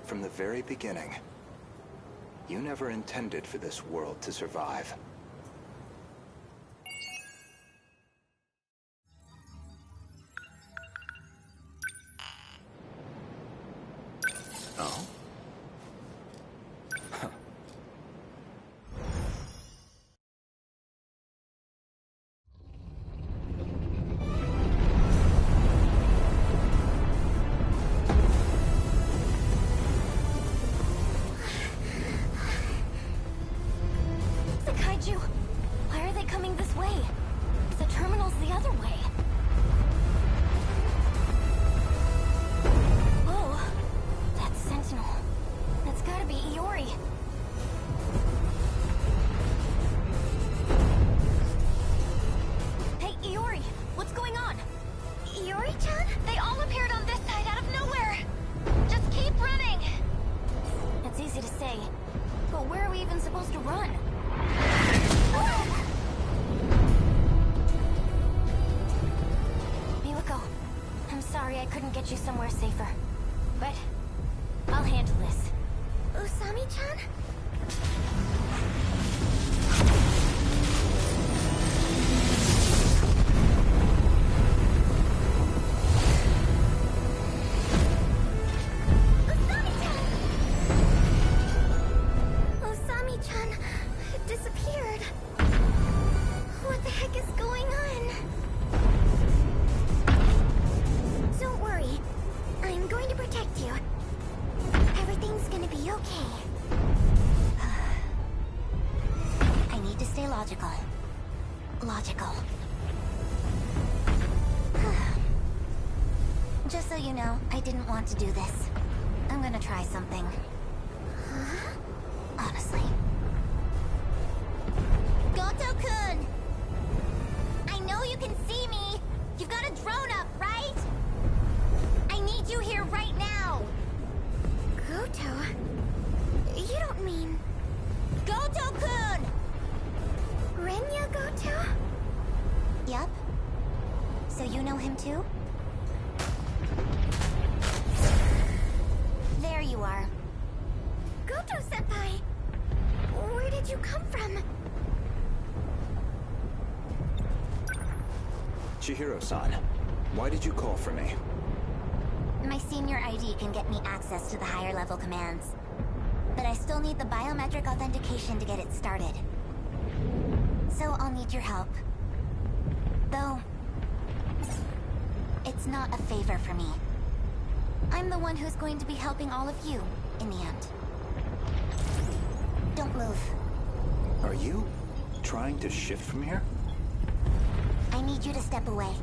From the very beginning, you never intended for this world to survive. Oh? Huh. The kaiju! Why are they coming this way? The terminal's the other way. Whoa! That's Sentinel. That's gotta be Iori. Hey, Iori! What's going on? Iori-chan? They all appeared on this side out of nowhere! Just keep running! It's easy to say, but where are we even supposed to run? Miwako, I'm sorry I couldn't get you somewhere safer. But I'll handle this. Usami-chan? Usami-chan disappeared. What the heck is going on? Don't worry. I'm going to protect you. Everything's gonna be okay. I need to stay logical. Logical. Just so you know, I didn't want to do this. I'm gonna try something. Huh? Honestly. Goto-kun! I know you can see me! You've got a drone up, right? I need you here right now! You know him too? There you are. Goto-senpai! Where did you come from? Chihiro-san, why did you call for me? My senior ID can get me access to the higher level commands. But I still need the biometric authentication to get it started. So I'll need your help. Though, it's not a favor for me. I'm the one who's going to be helping all of you, in the end. Don't move. Are you trying to shift from here? I need you to step away.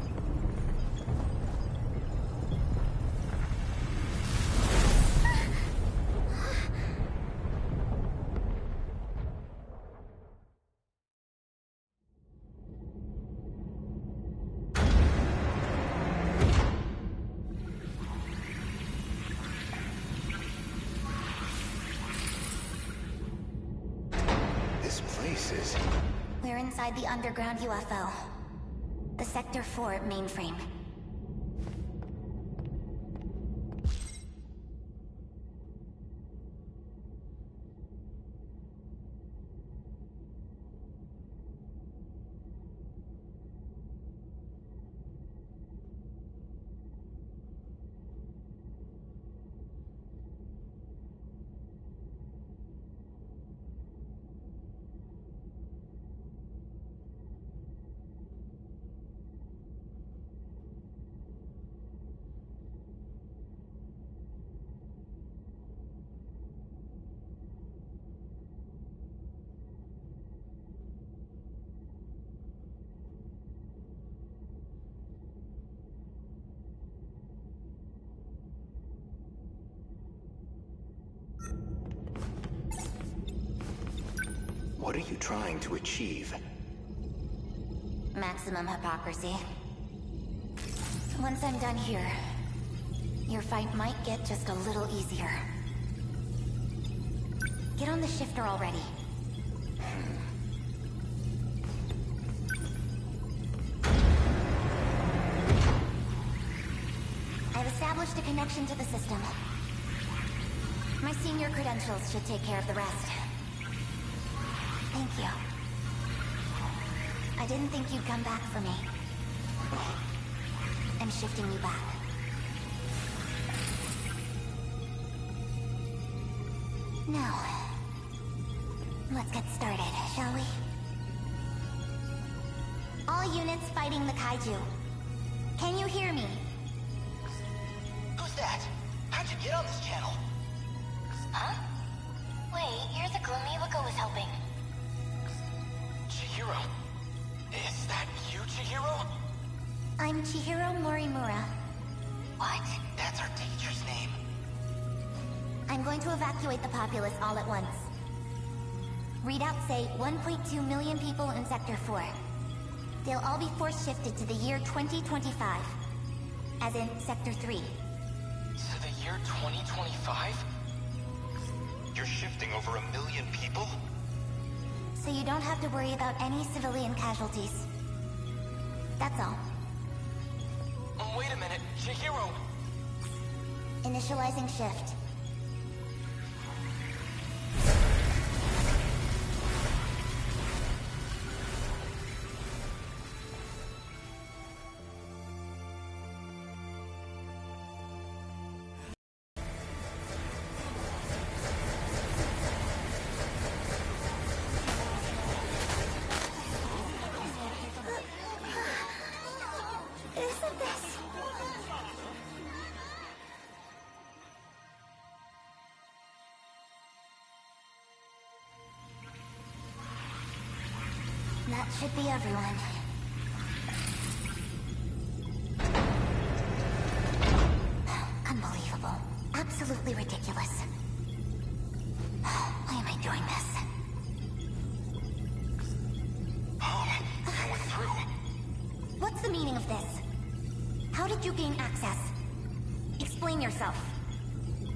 We're inside the underground UFO. The Sector 4 mainframe. What are you trying to achieve? Maximum hypocrisy. Once I'm done here, your fight might get just a little easier. Get on the shifter already. I've established a connection to the system. My senior credentials should take care of the rest. Thank you. I didn't think you'd come back for me. I'm shifting you back. Now, let's get started, shall we? All units fighting the kaiju. Can you hear me? Who's that? How'd you get on this channel? Huh? Wait, you're the gloomy Iwako was helping. Chihiro? Is that you, Chihiro? I'm Chihiro Morimura. What? That's our teacher's name. I'm going to evacuate the populace all at once. Readouts say 1.2 million people in Sector 4. They'll all be force-shifted to the year 2025. As in Sector 3. To the year 2025? You're shifting over 1 million people? So you don't have to worry about any civilian casualties. That's all. Wait a minute, Chihiro! Initializing shift. Isn't this... That should be everyone. Unbelievable. Absolutely ridiculous. Why am I doing this? Oh, you went through. What's the meaning of this? How did you gain access? Explain yourself.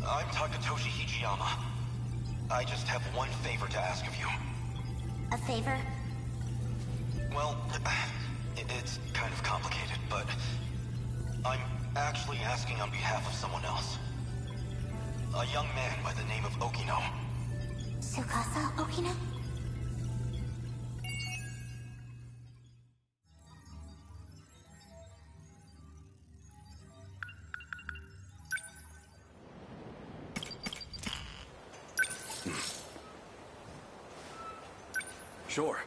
I'm Takatoshi Hijiyama. I just have one favor to ask of you. A favor? Well, it's kind of complicated, but on behalf of someone else. A young man by the name of Okino. Tsukasa Okino? Sure.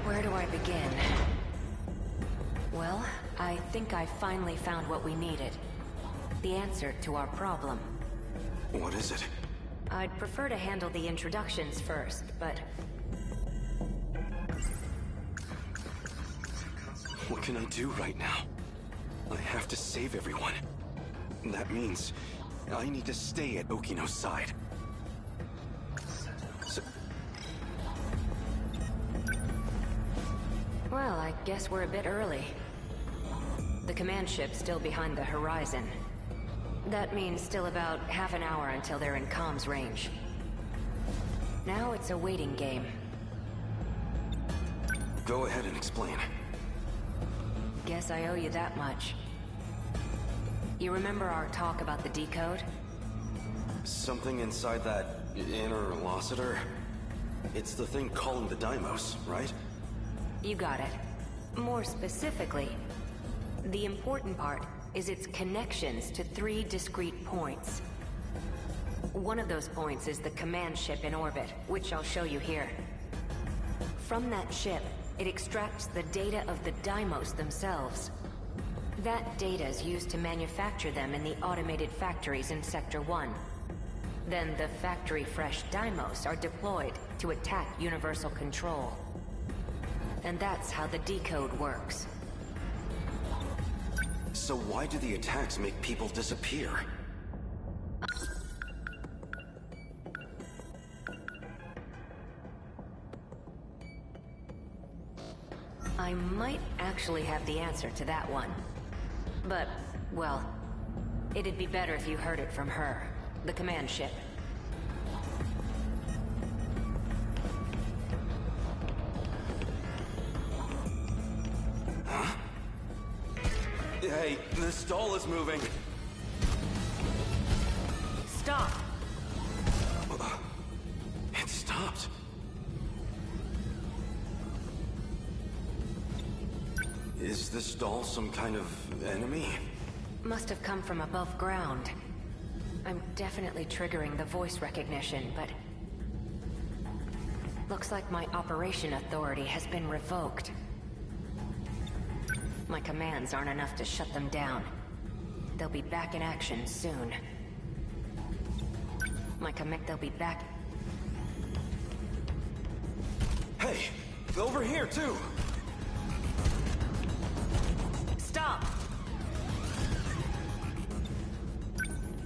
Where do I begin? Well, I think I finally found what we needed. The answer to our problem. What is it? I'd prefer to handle the introductions first, but... What can I do right now? I have to save everyone. That means I need to stay at Okino's side. Well, I guess we're a bit early. The command ship's still behind the horizon. That means still about half an hour until they're in comms range. Now it's a waiting game. Go ahead and explain. Guess I owe you that much. You remember our talk about the decode? Something inside that inner Lassiter? It's the thing calling the Deimos, right? You got it. More specifically, the important part is its connections to 3 discrete points. One of those points is the command ship in orbit, which I'll show you here. From that ship, it extracts the data of the Deimos themselves. That data is used to manufacture them in the automated factories in Sector 1. Then the factory-fresh Deimos are deployed to attack Universal Control. And that's how the decode works. So why do the attacks make people disappear? I might actually have the answer to that one. But, well, it'd be better if you heard it from her, the command ship. Huh? Hey, the stall is moving. Stop! It stopped. Is this doll some kind of enemy? Must have come from above ground. I'm definitely triggering the voice recognition, but... looks like my operation authority has been revoked. My commands aren't enough to shut them down. They'll be back in action soon. They'll be back... Hey! Over here, too! Stop!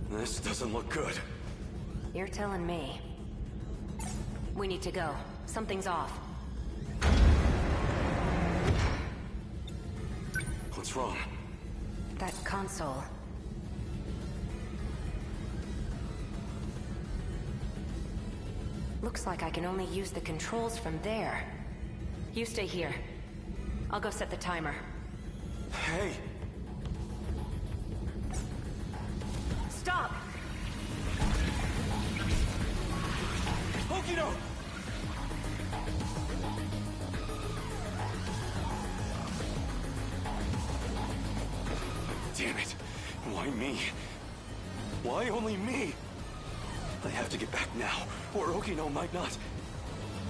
This doesn't look good. You're telling me. We need to go. Something's off. What's wrong? That console. Looks like I can only use the controls from there. You stay here. I'll go set the timer. Hey! Stop! Okino! Damn it! Why me? Why only me? I have to get back now, or Okino might not.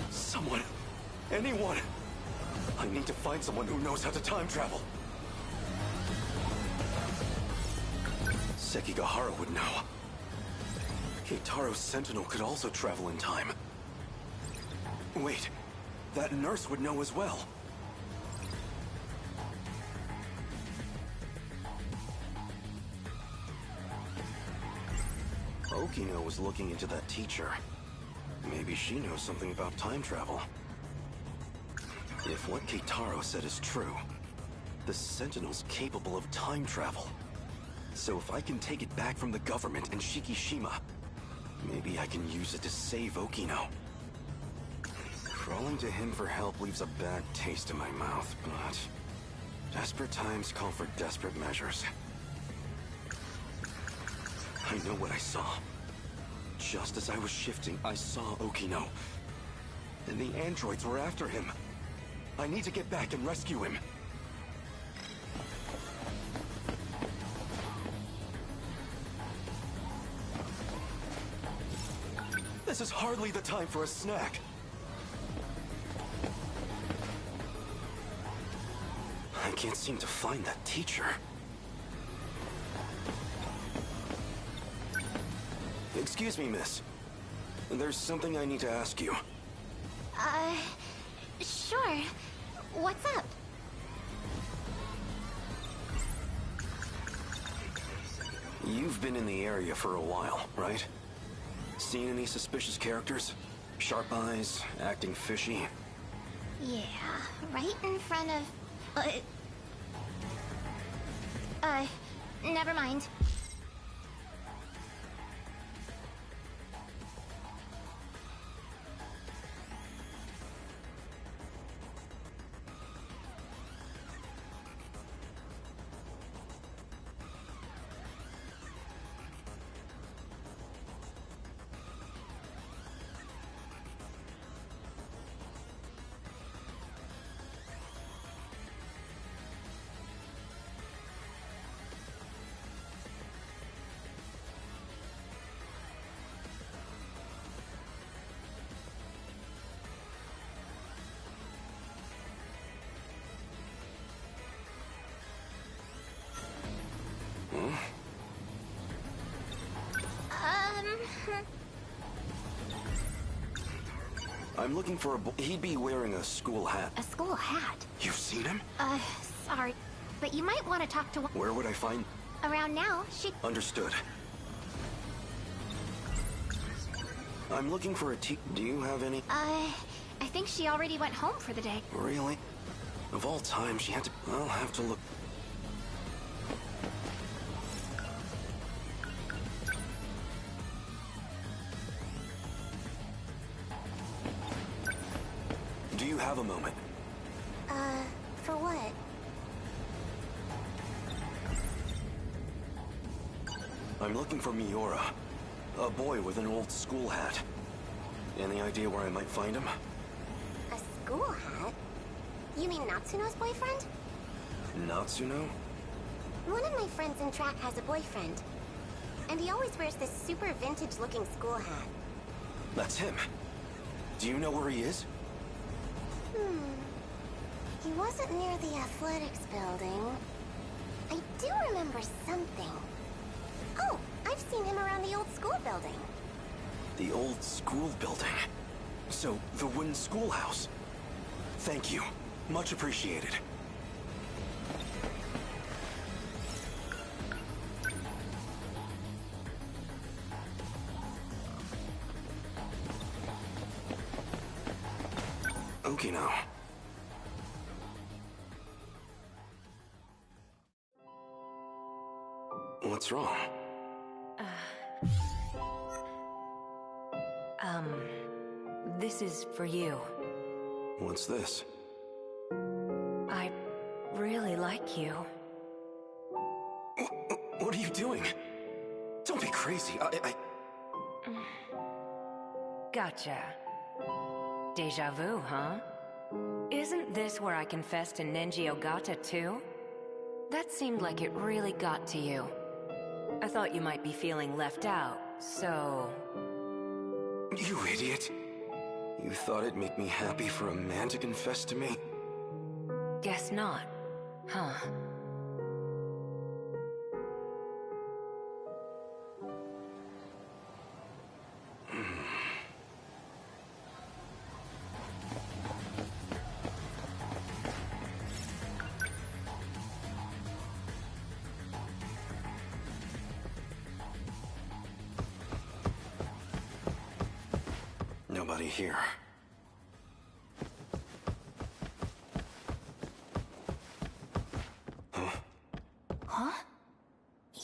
Someone. Anyone. I need to find someone who knows how to time travel. Sekigahara would know. Keitaro's Sentinel could also travel in time. Wait, that nurse would know as well. Okino was looking into that teacher. Maybe she knows something about time travel. If what Keitaro said is true, The Sentinel's capable of time travel. So if I can take it back from the government and Shikishima, maybe I can use it to save Okino. Crawling to him for help leaves a bad taste in my mouth, but desperate times call for desperate measures. I know what I saw. Just as I was shifting, I saw Okino. And the androids were after him. I need to get back and rescue him. This is hardly the time for a snack. I can't seem to find that teacher. Excuse me, miss. There's something I need to ask you. Sure. What's up? You've been in the area for a while, right? Seen any suspicious characters? Sharp eyes, acting fishy? Yeah, right in front of... never mind. I'm looking for a boy. He'd be wearing a school hat. A school hat? You've seen him? Sorry. But you might want to talk to one... Where would I find... Around now, she... Understood. I'm looking for a Do you have any... I think she already went home for the day. Really? Of all time, she had to... I'll have to look... Do you have a moment? For what? I'm looking for Miura. A boy with an old school hat. Any idea where I might find him? A school hat? You mean Natsuno's boyfriend? Natsuno? One of my friends in track has a boyfriend. And he always wears this super vintage-looking school hat. That's him. Do you know where he is? He wasn't near the athletics building. I do remember something. Oh, I've seen him around the old school building. The old school building? So, the wooden schoolhouse? Thank you. Much appreciated. Okay now. What's wrong? This is for you. What's this? I really like you. What are you doing? Don't be crazy. I... Gotcha. Deja vu, huh? Isn't this where I confessed to Nenji Ogata, too? That seemed like it really got to you. I thought you might be feeling left out, so... You idiot! You thought it'd make me happy for a man to confess to me? Guess not, huh? Nobody here.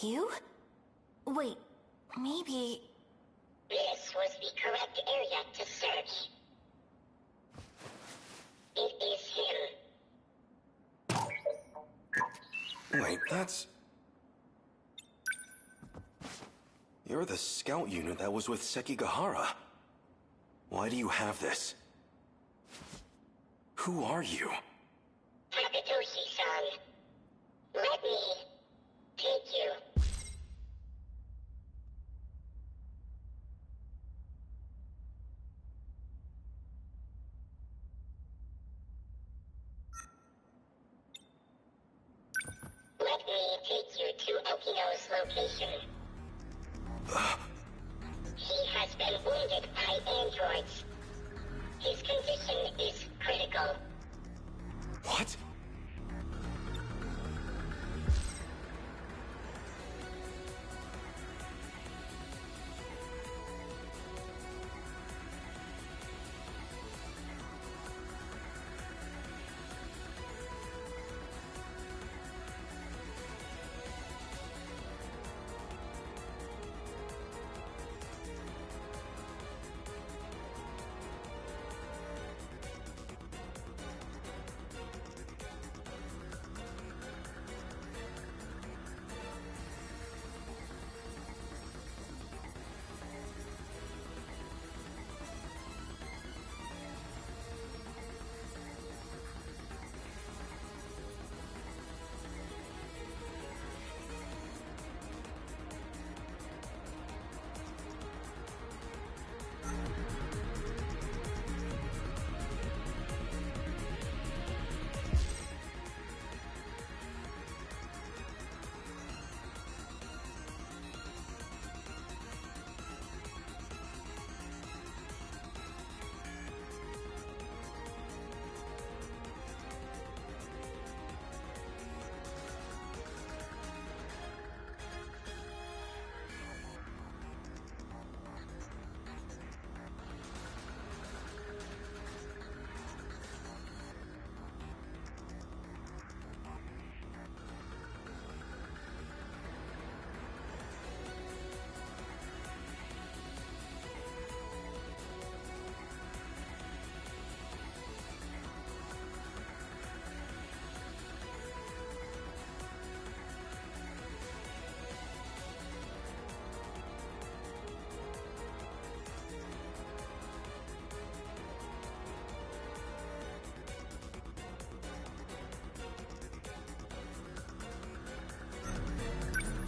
You? Wait, maybe... This was the correct area to search. It is him. Wait, that's... You're the scout unit that was with Sekigahara. Why do you have this? Who are you? Takatoshi-san. Let me take you. Let me take you to Okino's location. He has been wounded by androids. His condition is critical. What?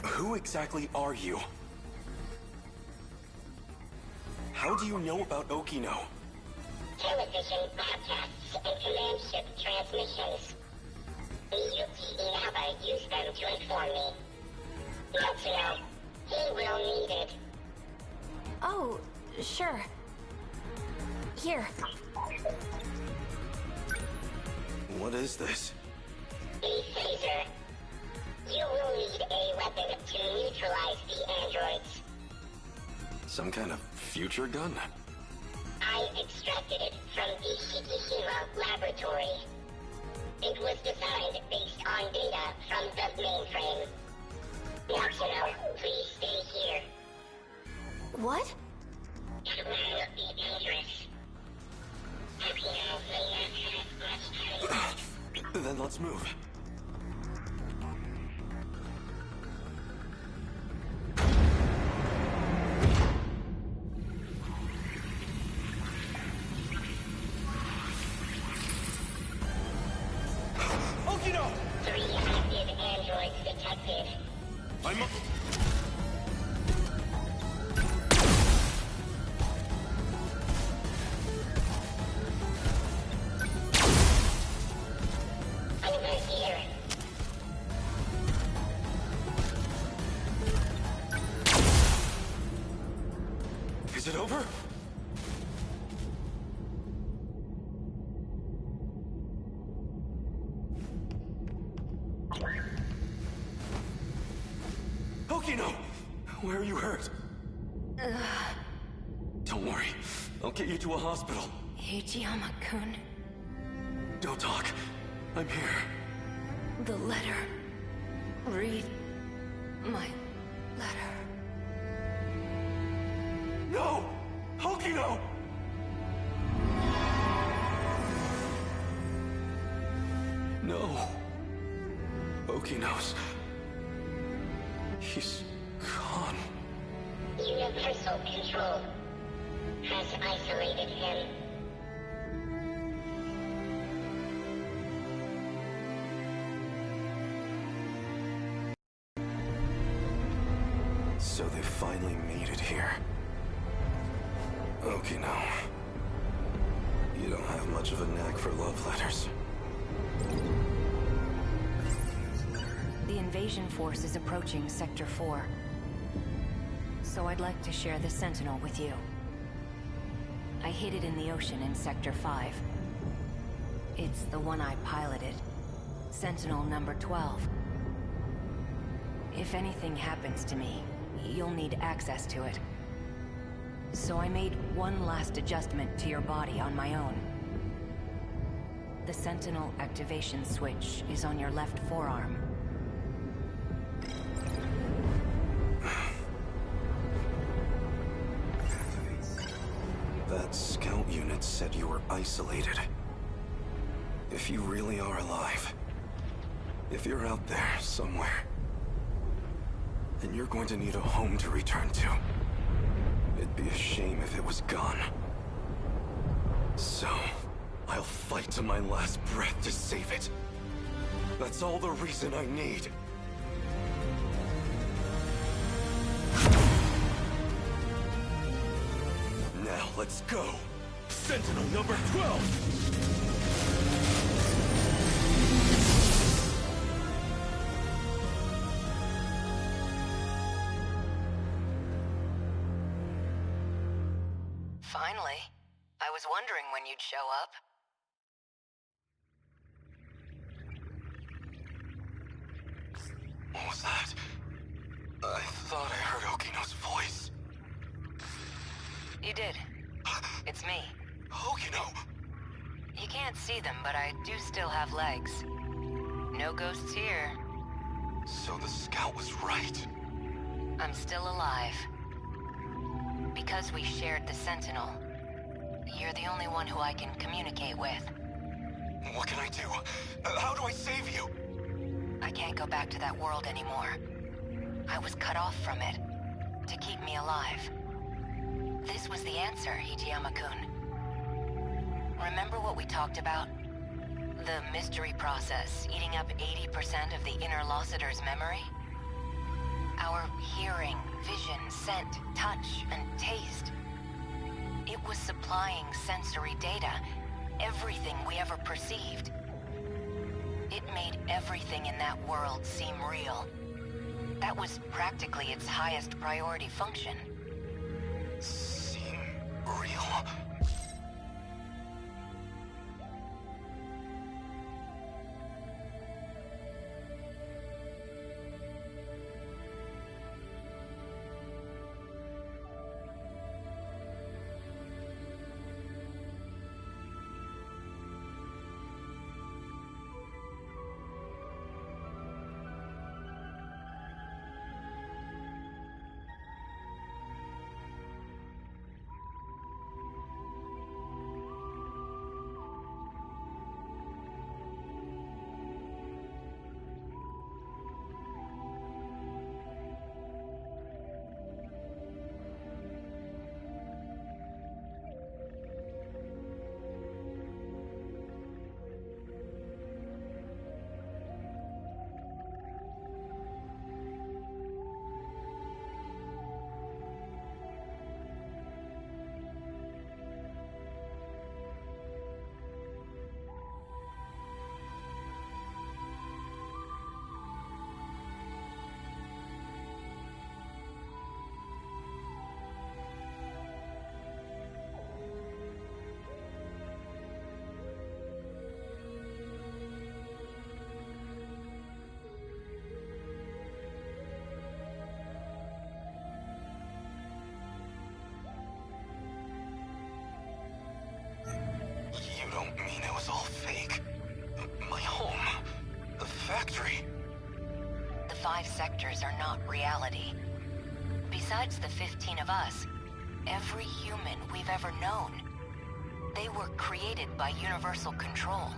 Who exactly are you? How do you know about Okino? Television broadcasts and command ship transmissions. Yuki Inaba used them to inform me. Natsuno, he will need it. Oh, sure. Here. What is this? A phaser. You will need a weapon to neutralize the androids. Some kind of future gun? I extracted it from the Shikishima laboratory. It was designed based on data from the mainframe. Natsuno, please stay here. What? It will be dangerous. Okino may not have much time. Then let's move. Okino! 3 active androids detected. Over here. Is it over? Okino! Where are you hurt? Don't worry. I'll get you to a hospital. Ichiyama-kun. Don't talk. I'm here. The letter. Read. My letter. No! Hokino! No. Hokino's... He's gone. Universal control has isolated him. So they finally made it here. Okino. You don't have much of a knack for love letters. The invasion force is approaching Sector 4. So I'd like to share the Sentinel with you. I hid it in the ocean in Sector 5. It's the one I piloted. Sentinel number 12. If anything happens to me, you'll need access to it. So I made one last adjustment to your body on my own. The Sentinel activation switch is on your left forearm. That scout unit said you were isolated. If you really are alive, if you're out there somewhere, then you're going to need a home to return to. It'd be a shame if it was gone. So, I'll fight to my last breath to save it. That's all the reason I need. Now let's go! Sentinel number 12! Finally. I was wondering when you'd show up. What was that? I thought I heard Okino's voice. You did. It's me. Okino! You can't see them, but I do still have legs. No ghosts here. So the scout was right. I'm still alive. Because we shared the Sentinel, you're the only one who I can communicate with. What can I do? How do I save you? I can't go back to that world anymore. I was cut off from it, to keep me alive. This was the answer, Hijiyama-kun. Remember what we talked about? The mystery process eating up 80% of the inner Lossiter's memory? Our hearing, vision, scent, touch, and taste. It was supplying sensory data, everything we ever perceived. It made everything in that world seem real. That was practically its highest priority function. Seem real? 5 sectors are not reality. Besides the 15 of us, every human we've ever known, they were created by universal control.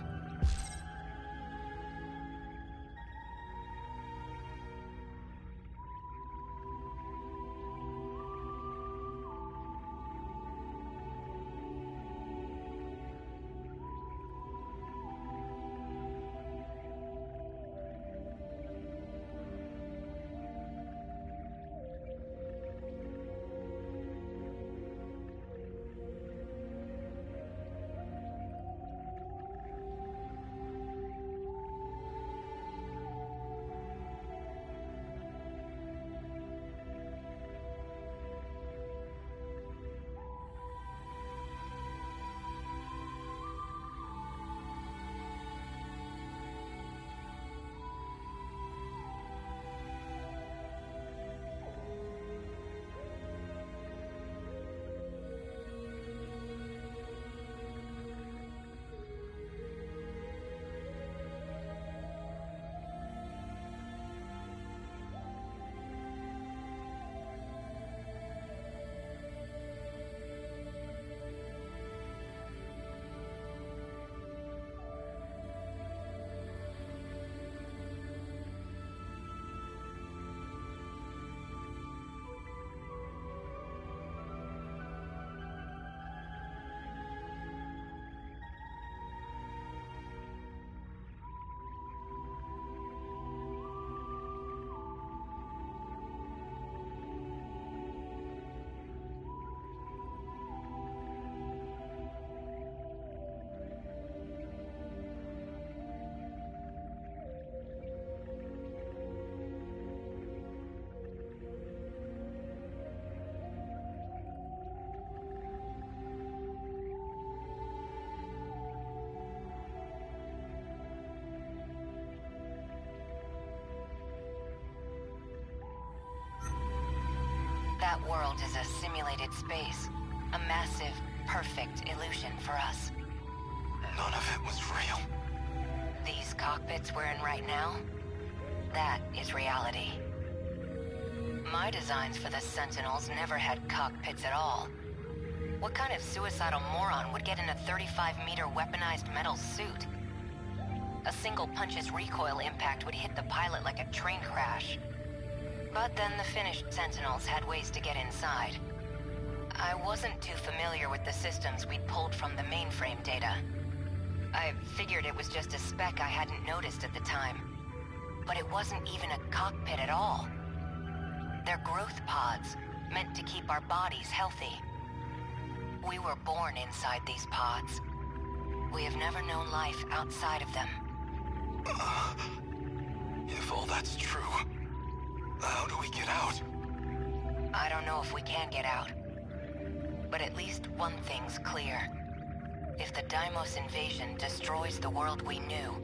That world is a simulated space. A massive, perfect illusion for us. None of it was real. These cockpits we're in right now, that is reality. My designs for the Sentinels never had cockpits at all. What kind of suicidal moron would get in a 35-meter weaponized metal suit? A single punch's recoil impact would hit the pilot like a train crash. But then the finished Sentinels had ways to get inside. I wasn't too familiar with the systems we'd pulled from the mainframe data. I figured it was just a speck I hadn't noticed at the time. But it wasn't even a cockpit at all. They're growth pods, meant to keep our bodies healthy. We were born inside these pods. We have never known life outside of them. If all that's true, how do we get out? I don't know if we can get out. But at least one thing's clear. If the Deimos invasion destroys the world we knew,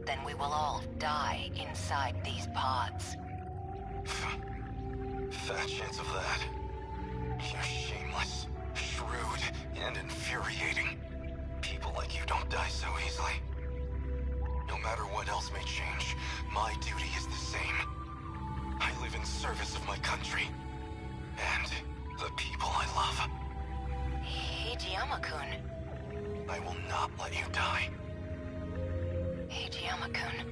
then we will all die inside these pods. Fat chance of that. You're shameless, shrewd, and infuriating. People like you don't die so easily. No matter what else may change, my duty is the same. I live in service of my country. And the people I love. Hijiyama-kun. I will not let you die. Hijiyama-kun.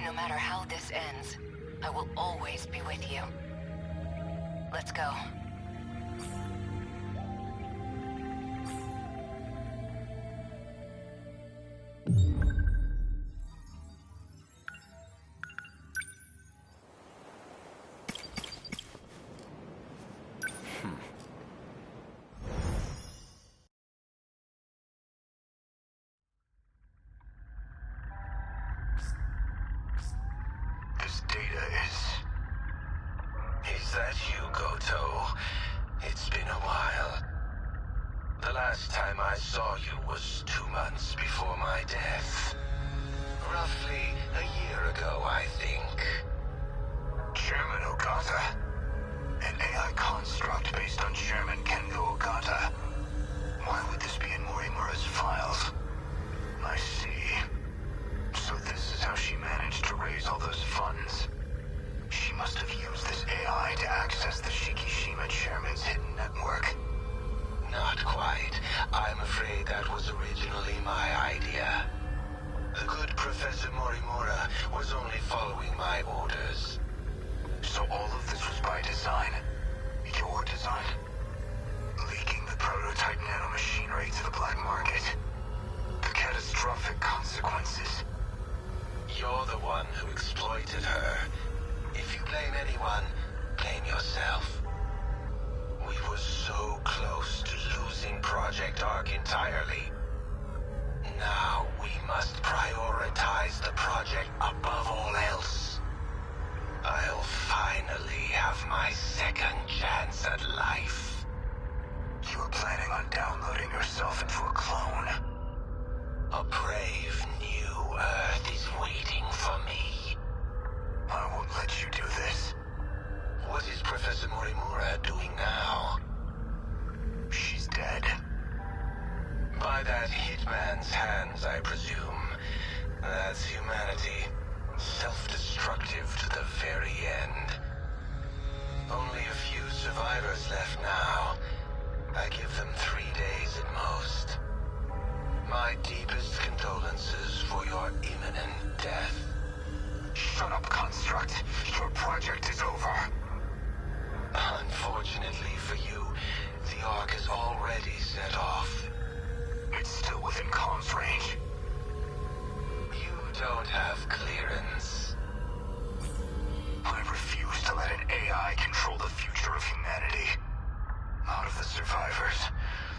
No matter how this ends, I will always be with you. Let's go. Is that you, Goto? It's been a while. The last time I saw you was 2 months before my death. Roughly a year ago, I think. Chairman Ogata. An AI construct based on Chairman Kengo Ogata. Why would this be in Morimura's files? I see. So this is how she managed to raise all those funds. Professor Morimura was only following my orders. So all of this was by design? Your design? Leaking the prototype nanomachinery to the black market? The catastrophic consequences? You're the one who exploited her. If you blame anyone, blame yourself. We were so close to losing Project Ark entirely. Now we must prioritize the project above all else. I'll finally have my second chance at life. You were planning on downloading yourself into a clone. A brave new Earth is waiting for me. I won't let you do this. What is Professor Morimura doing now? She's dead. By that hitman's hands, I presume. That's humanity. Self-destructive to the very end. Only a few survivors left now. I give them 3 days at most. My deepest condolences for your imminent death. Shut up, Construct. Your project is over. Unfortunately for you, the Ark is already set off. It's still within comms range. You don't have clearance. I refuse to let an AI control the future of humanity. Out of the survivors,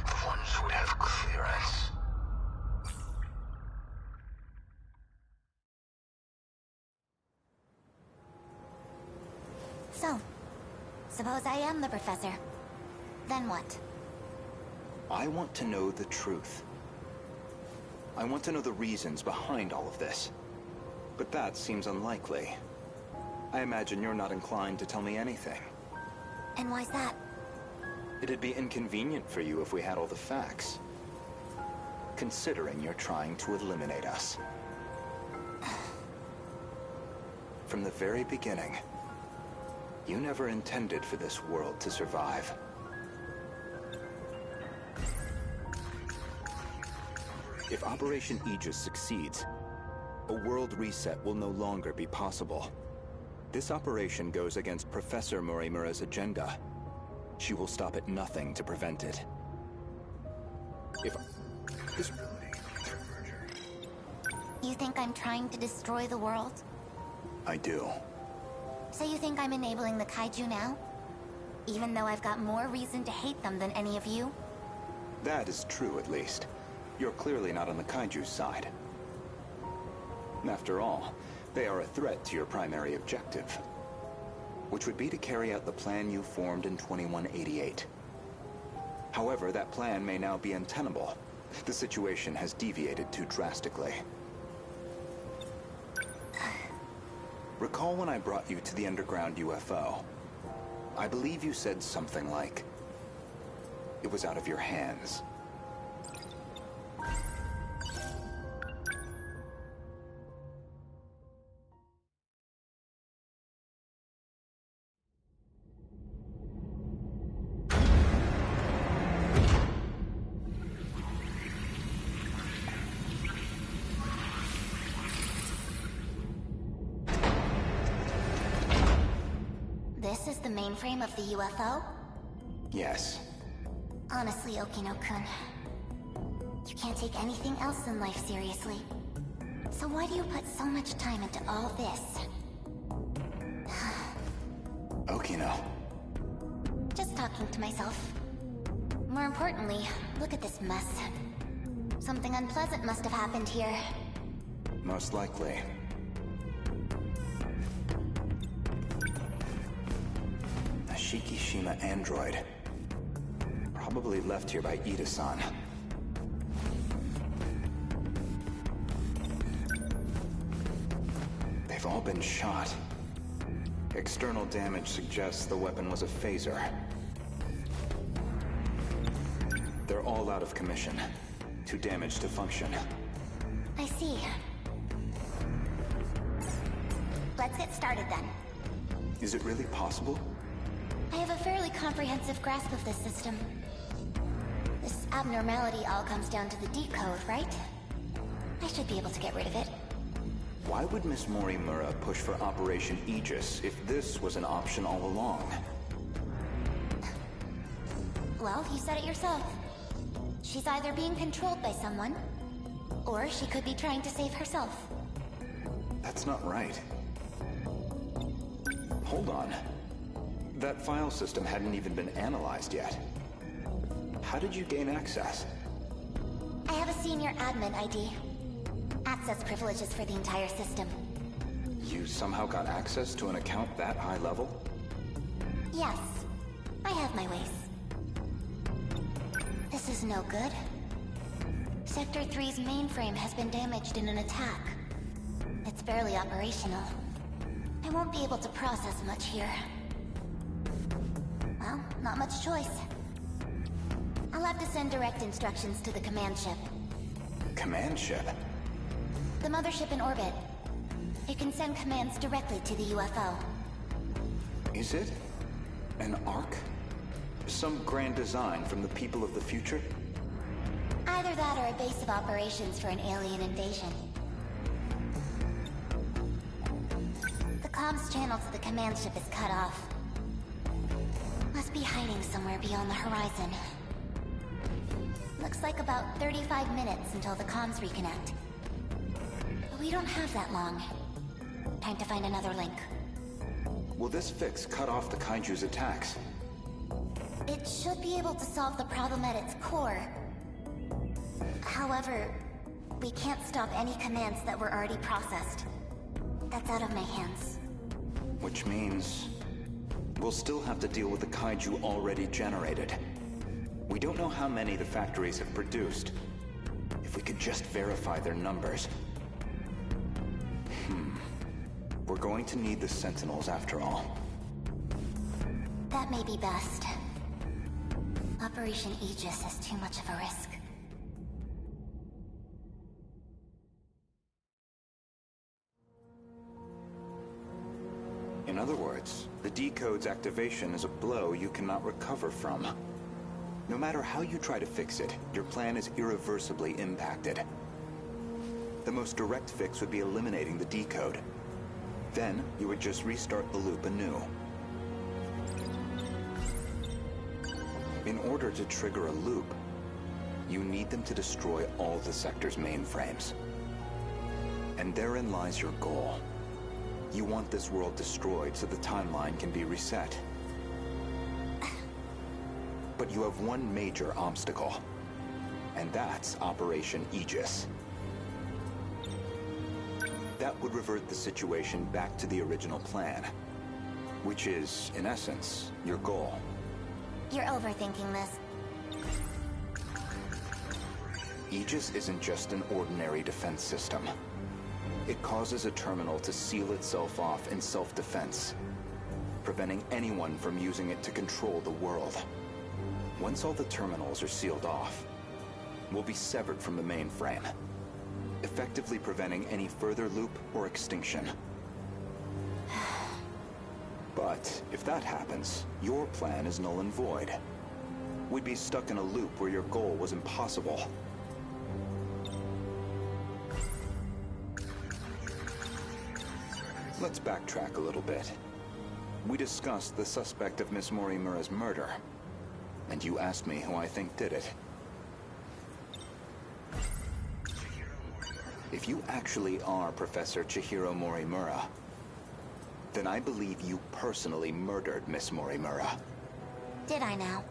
the ones who would have clearance. So, suppose I am the professor. Then what? I want to know the truth. I want to know the reasons behind all of this. But that seems unlikely. I imagine you're not inclined to tell me anything. And why's that? It'd be inconvenient for you if we had all the facts. Considering you're trying to eliminate us. From the very beginning, you never intended for this world to survive. If Operation Aegis succeeds, a world reset will no longer be possible. This operation goes against Professor Morimura's agenda. She will stop at nothing to prevent it. If this... You think I'm trying to destroy the world? I do. So you think I'm enabling the kaiju now? Even though I've got more reason to hate them than any of you? That is true, at least. You're clearly not on the kaiju's side. After all, they are a threat to your primary objective, which would be to carry out the plan you formed in 2188. However, that plan may now be untenable. The situation has deviated too drastically. Recall when I brought you to the underground UFO? I believe you said something like, it was out of your hands. This is the mainframe of the UFO? Yes. Honestly, Okino-kun, you can't take anything else in life seriously. So why do you put so much time into all this? Okino. Just talking to myself. More importantly, look at this mess. Something unpleasant must have happened here. Most likely. A Shikishima android. Probably left here by Ida-san. They've all been shot. External damage suggests the weapon was a phaser. They're all out of commission. Too damaged to function. I see. Let's get started then. Is it really possible? I have a fairly comprehensive grasp of this system. This abnormality all comes down to the decode, right? I should be able to get rid of it. Why would Miss Morimura push for Operation Aegis if this was an option all along? Well, you said it yourself. She's either being controlled by someone, or she could be trying to save herself. That's not right. Hold on. That file system hadn't even been analyzed yet. How did you gain access? I have a senior admin ID. Access privileges for the entire system. You somehow got access to an account that high level? Yes, I have my ways. This is no good. Sector 3's mainframe has been damaged in an attack. It's barely operational. I won't be able to process much here. Well, not much choice. I'll have to send direct instructions to the command ship. Command ship? The mothership in orbit. It can send commands directly to the UFO. Is it an Ark? Some grand design from the people of the future? Either that or a base of operations for an alien invasion. The comms channel to the command ship is cut off. Must be hiding somewhere beyond the horizon. Looks like about 35 minutes until the comms reconnect. But we don't have that long. Time to find another link. Will this fix cut off the Kaiju's attacks? It should be able to solve the problem at its core. However, we can't stop any commands that were already processed. That's out of my hands. Which means we'll still have to deal with the Kaiju already generated. We don't know how many the factories have produced. If we could just verify their numbers. We're going to need the Sentinels after all. That may be best. Operation Aegis is too much of a risk. In other words, the decode's activation is a blow you cannot recover from. No matter how you try to fix it, your plan is irreversibly impacted. The most direct fix would be eliminating the decode. Then, you would just restart the loop anew. In order to trigger a loop, you need them to destroy all the sector's mainframes. And therein lies your goal. You want this world destroyed so the timeline can be reset. But you have one major obstacle, and that's Operation Aegis. That would revert the situation back to the original plan, which is, in essence, your goal. You're overthinking this. Aegis isn't just an ordinary defense system. It causes a terminal to seal itself off in self-defense, preventing anyone from using it to control the world. Once all the terminals are sealed off, we'll be severed from the mainframe, effectively preventing any further loop or extinction. But if that happens, your plan is null and void. We'd be stuck in a loop where your goal was impossible. Let's backtrack a little bit. We discussed the suspect of Miss Morimura's murder, and you asked me who I think did it. If you actually are Professor Chihiro Morimura, then I believe you personally murdered Miss Morimura. Did I now?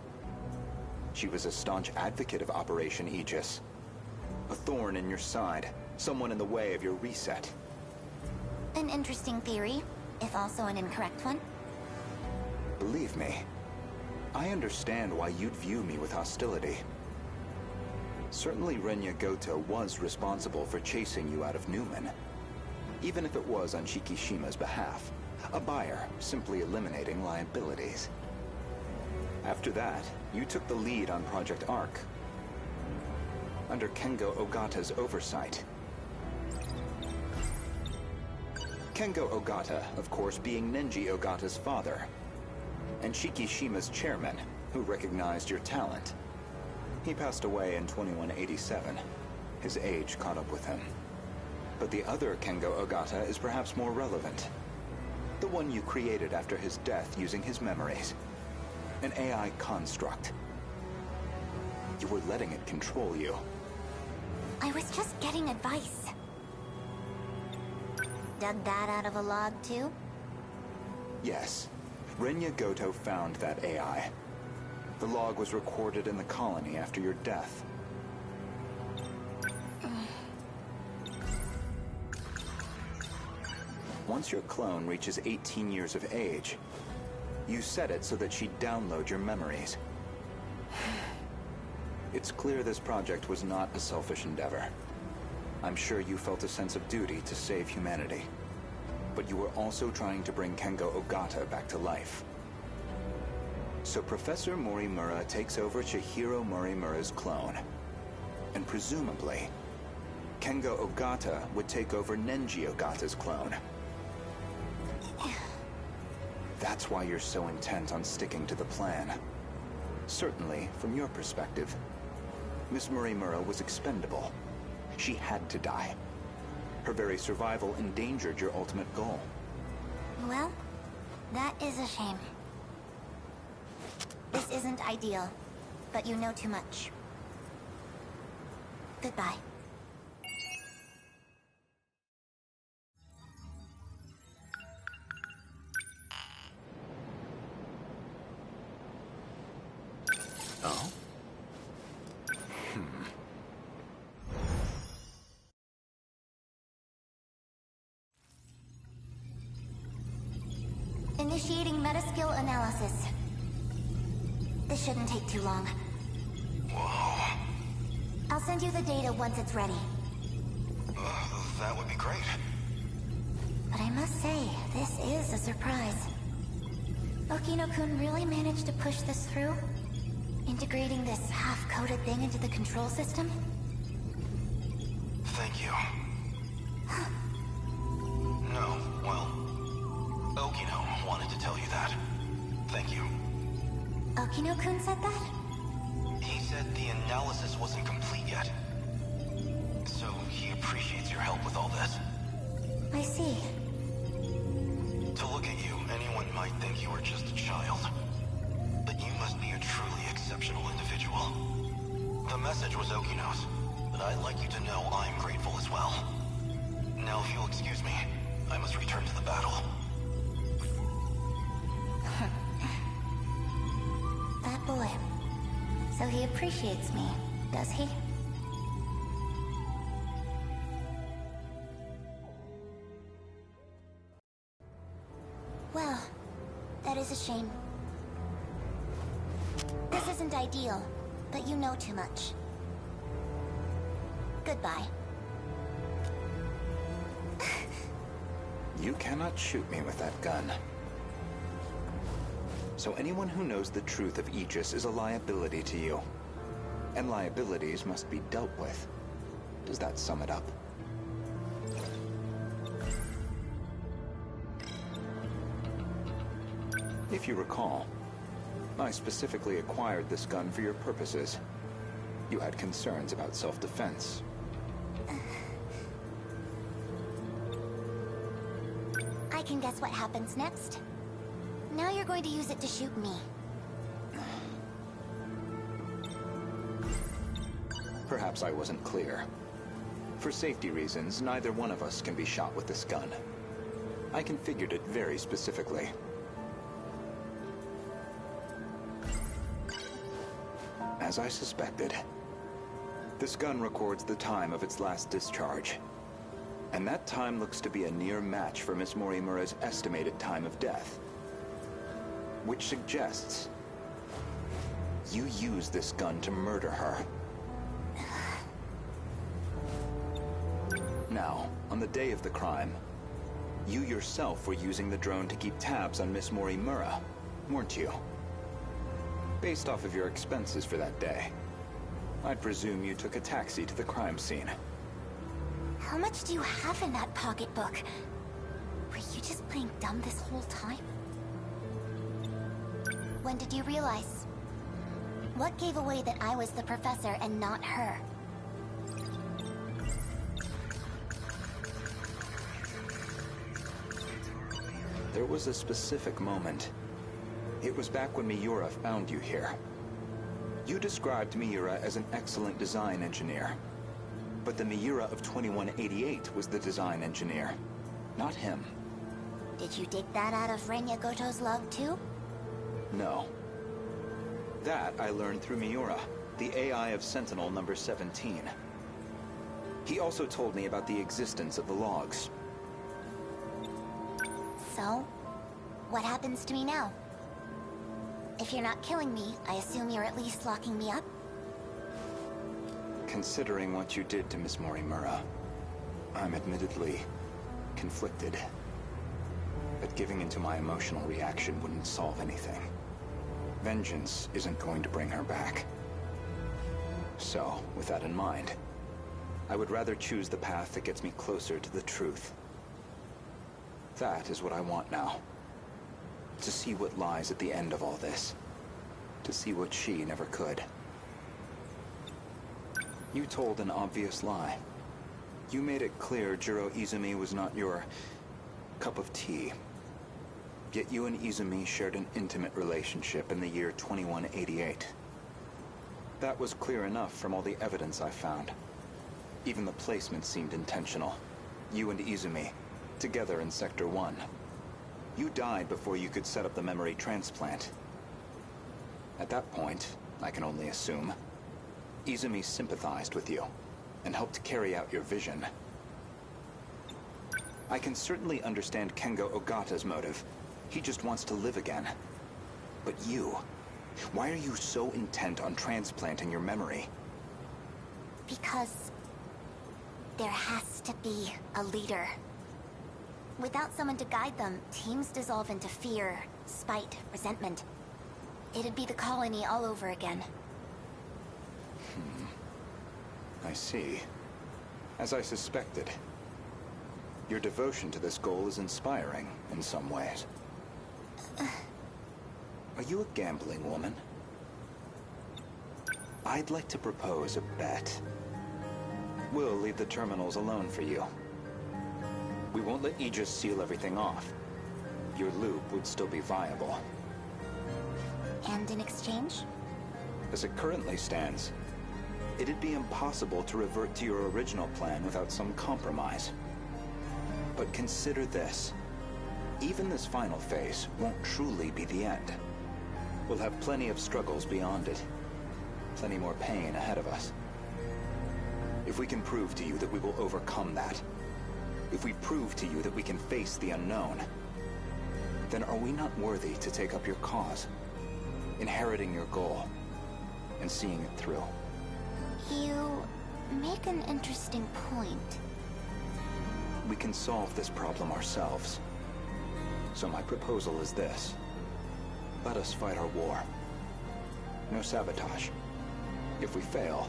She was a staunch advocate of Operation Aegis. A thorn in your side, someone in the way of your reset. An interesting theory, if also an incorrect one. Believe me, I understand why you'd view me with hostility. Certainly Renya Goto was responsible for chasing you out of Newman, even if it was on Shikishima's behalf, a buyer simply eliminating liabilities. After that, you took the lead on Project Ark, under Kengo Ogata's oversight. Kengo Ogata, of course, being Nenji Ogata's father, and Shikishima's chairman, who recognized your talent. He passed away in 2187. His age caught up with him. But the other Kengo Ogata is perhaps more relevant. The one you created after his death using his memories. An AI construct. You were letting it control you. I was just getting advice. Dug that out of a log, too? Yes. Renya Goto found that AI. The log was recorded in the colony after your death. Once your clone reaches 18 years of age, you set it so that she'd download your memories. It's clear this project was not a selfish endeavor. I'm sure you felt a sense of duty to save humanity. But you were also trying to bring Kengo Ogata back to life. So Professor Morimura takes over Chihiro Morimura's clone. And presumably, Kengo Ogata would take over Nenji Ogata's clone. That's why you're so intent on sticking to the plan. Certainly, from your perspective, Miss Morimura was expendable. She had to die. Her very survival endangered your ultimate goal. Well, that is a shame. This isn't ideal, but you know too much. Goodbye. Oh? Initiating metaskill analysis. This shouldn't take too long. Whoa. I'll send you the data once it's ready. That would be great. But I must say, this is a surprise. Okino-kun really managed to push this through? Integrating this half-coded thing into the control system? Thank you. No, well, Okino wanted to tell you that. Thank you. Okino-kun said that? He said the analysis wasn't complete yet. So he appreciates your help with all this. I see. To look at you, anyone might think you were just a child. But you must be a truly exceptional individual. The message was Okino's, but I'd like you to know I'm grateful as well. Now, if you'll excuse me, I must return to the battle. That boy. So he appreciates me, does he? Well, that is a shame. This isn't ideal, but you know too much. Goodbye. You cannot shoot me with that gun. So anyone who knows the truth of Aegis is a liability to you. And liabilities must be dealt with. Does that sum it up? If you recall, I specifically acquired this gun for your purposes. You had concerns about self-defense. I can guess what happens next. Now you're going to use it to shoot me. Perhaps I wasn't clear. For safety reasons, neither one of us can be shot with this gun. I configured it very specifically. As I suspected, this gun records the time of its last discharge. And that time looks to be a near match for Miss Morimura's estimated time of death. Which suggests you used this gun to murder her. Now, on the day of the crime, you yourself were using the drone to keep tabs on Miss Morimura, weren't you? Based off of your expenses for that day, I'd presume you took a taxi to the crime scene. How much do you have in that pocketbook? Were you just playing dumb this whole time? When did you realize? What gave away that I was the professor and not her? There was a specific moment. It was back when Miura found you here. You described Miura as an excellent design engineer. But the Miura of 2188 was the design engineer, not him. Did you dig that out of Renya Goto's log too? No. That I learned through Miura, the AI of Sentinel number 17. He also told me about the existence of the logs. So, what happens to me now? If you're not killing me, I assume you're at least locking me up? Considering what you did to Miss Morimura, I'm admittedly conflicted. But giving into my emotional reaction wouldn't solve anything. Vengeance isn't going to bring her back. So, with that in mind, I would rather choose the path that gets me closer to the truth. That is what I want now. To see what lies at the end of all this. To see what she never could. You told an obvious lie. You made it clear Jiro Izumi was not your cup of tea. Yet you and Izumi shared an intimate relationship in the year 2188. That was clear enough from all the evidence I found. Even the placement seemed intentional. You and Izumi, together in Sector 1. You died before you could set up the memory transplant. At that point, I can only assume, Izumi sympathized with you and helped carry out your vision. I can certainly understand Kengo Ogata's motive. He just wants to live again. But you, why are you so intent on transplanting your memory? Because there has to be a leader. Without someone to guide them, teams dissolve into fear, spite, resentment. It'd be the colony all over again. I see. As I suspected. Your devotion to this goal is inspiring in some ways. Are you a gambling woman? I'd like to propose a bet. We'll leave the terminals alone for you. We won't let Aegis seal everything off. Your loop would still be viable. And in exchange? As it currently stands, it'd be impossible to revert to your original plan without some compromise. But consider this. Even this final phase won't truly be the end. We'll have plenty of struggles beyond it. Plenty more pain ahead of us. If we can prove to you that we will overcome that, if we prove to you that we can face the unknown, then are we not worthy to take up your cause, inheriting your goal, and seeing it through? You make an interesting point. We can solve this problem ourselves. So my proposal is this. Let us fight our war. No sabotage. If we fail,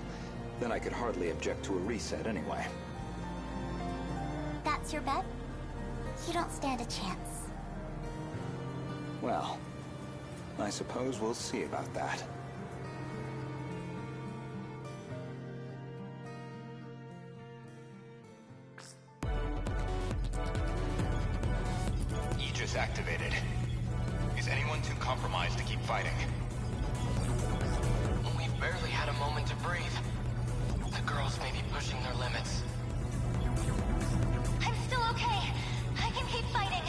then I could hardly object to a reset anyway. That's your bet? You don't stand a chance. Well, I suppose we'll see about that. Aegis activated. Is anyone too compromised to keep fighting? We've barely had a moment to breathe. The girls may be pushing their limits. I'm still okay. I can keep fighting.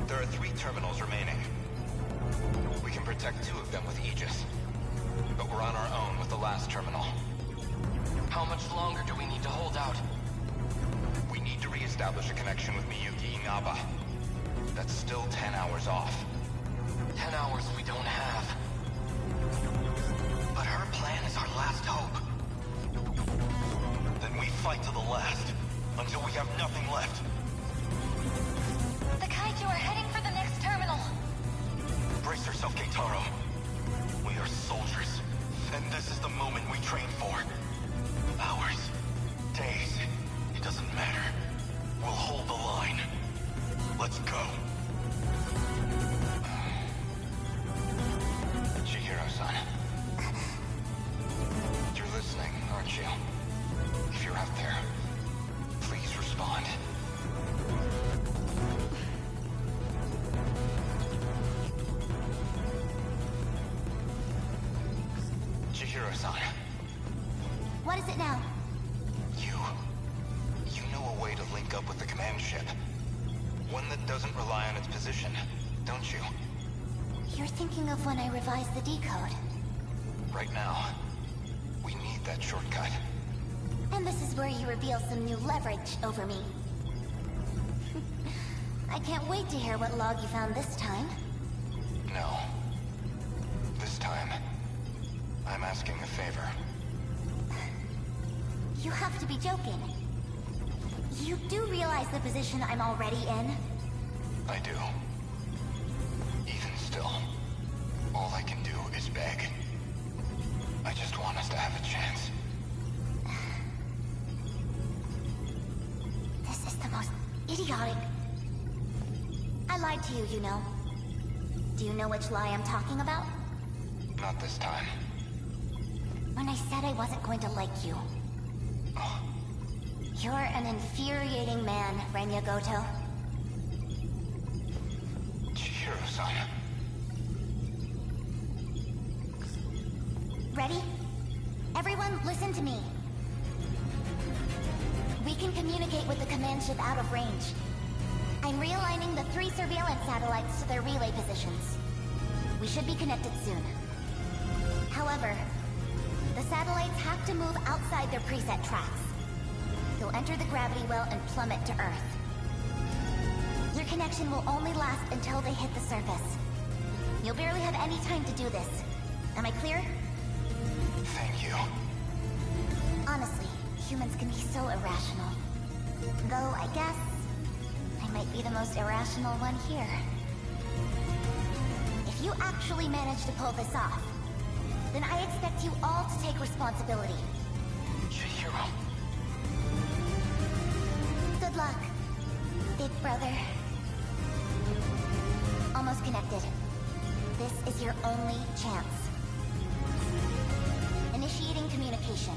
There are 3 terminals remaining. We can protect 2 of them with Aegis. But we're on our own with the last terminal. How much longer do we need to hold out? We need to re-establish a connection with Miyuki Inaba. That's still 10 hours off. 10 hours we don't have. But her plan is our last hope. Then we fight to the last, until we have nothing left. The kaiju are heading for the next terminal. Brace yourself, Keitaro. We are soldiers, and this is the moment we train for. Hours, days, it doesn't matter. We'll hold the line. Let's go. Chihiro-san. You're listening, aren't you? If you're out there, please respond. One that doesn't rely on its position, don't you? You're thinking of when I revised the decode. Right now, we need that shortcut. And this is where you reveal some new leverage over me. I can't wait to hear what log you found this time. No. This time, I'm asking a favor. You have to be joking. You do realize the position I'm already in? I do. Even still, all I can do is beg. I just want us to have a chance. This is the most idiotic... I lied to you, you know. Do you know which lie I'm talking about? Not this time. When I said I wasn't going to like you. You're an infuriating man, Renya Goto. Chihiro-san. Ready? Everyone, listen to me. We can communicate with the command ship out of range. I'm realigning the 3 surveillance satellites to their relay positions. We should be connected soon. However, the satellites have to move outside their preset tracks. They'll enter the gravity well and plummet to Earth. Your connection will only last until they hit the surface. You'll barely have any time to do this. Am I clear? Thank you. Honestly, humans can be so irrational. Though, I guess, I might be the most irrational one here. If you actually manage to pull this off, then I expect you all to take responsibility. Chihiro. Good luck, big brother. Almost connected. This is your only chance. Initiating communication.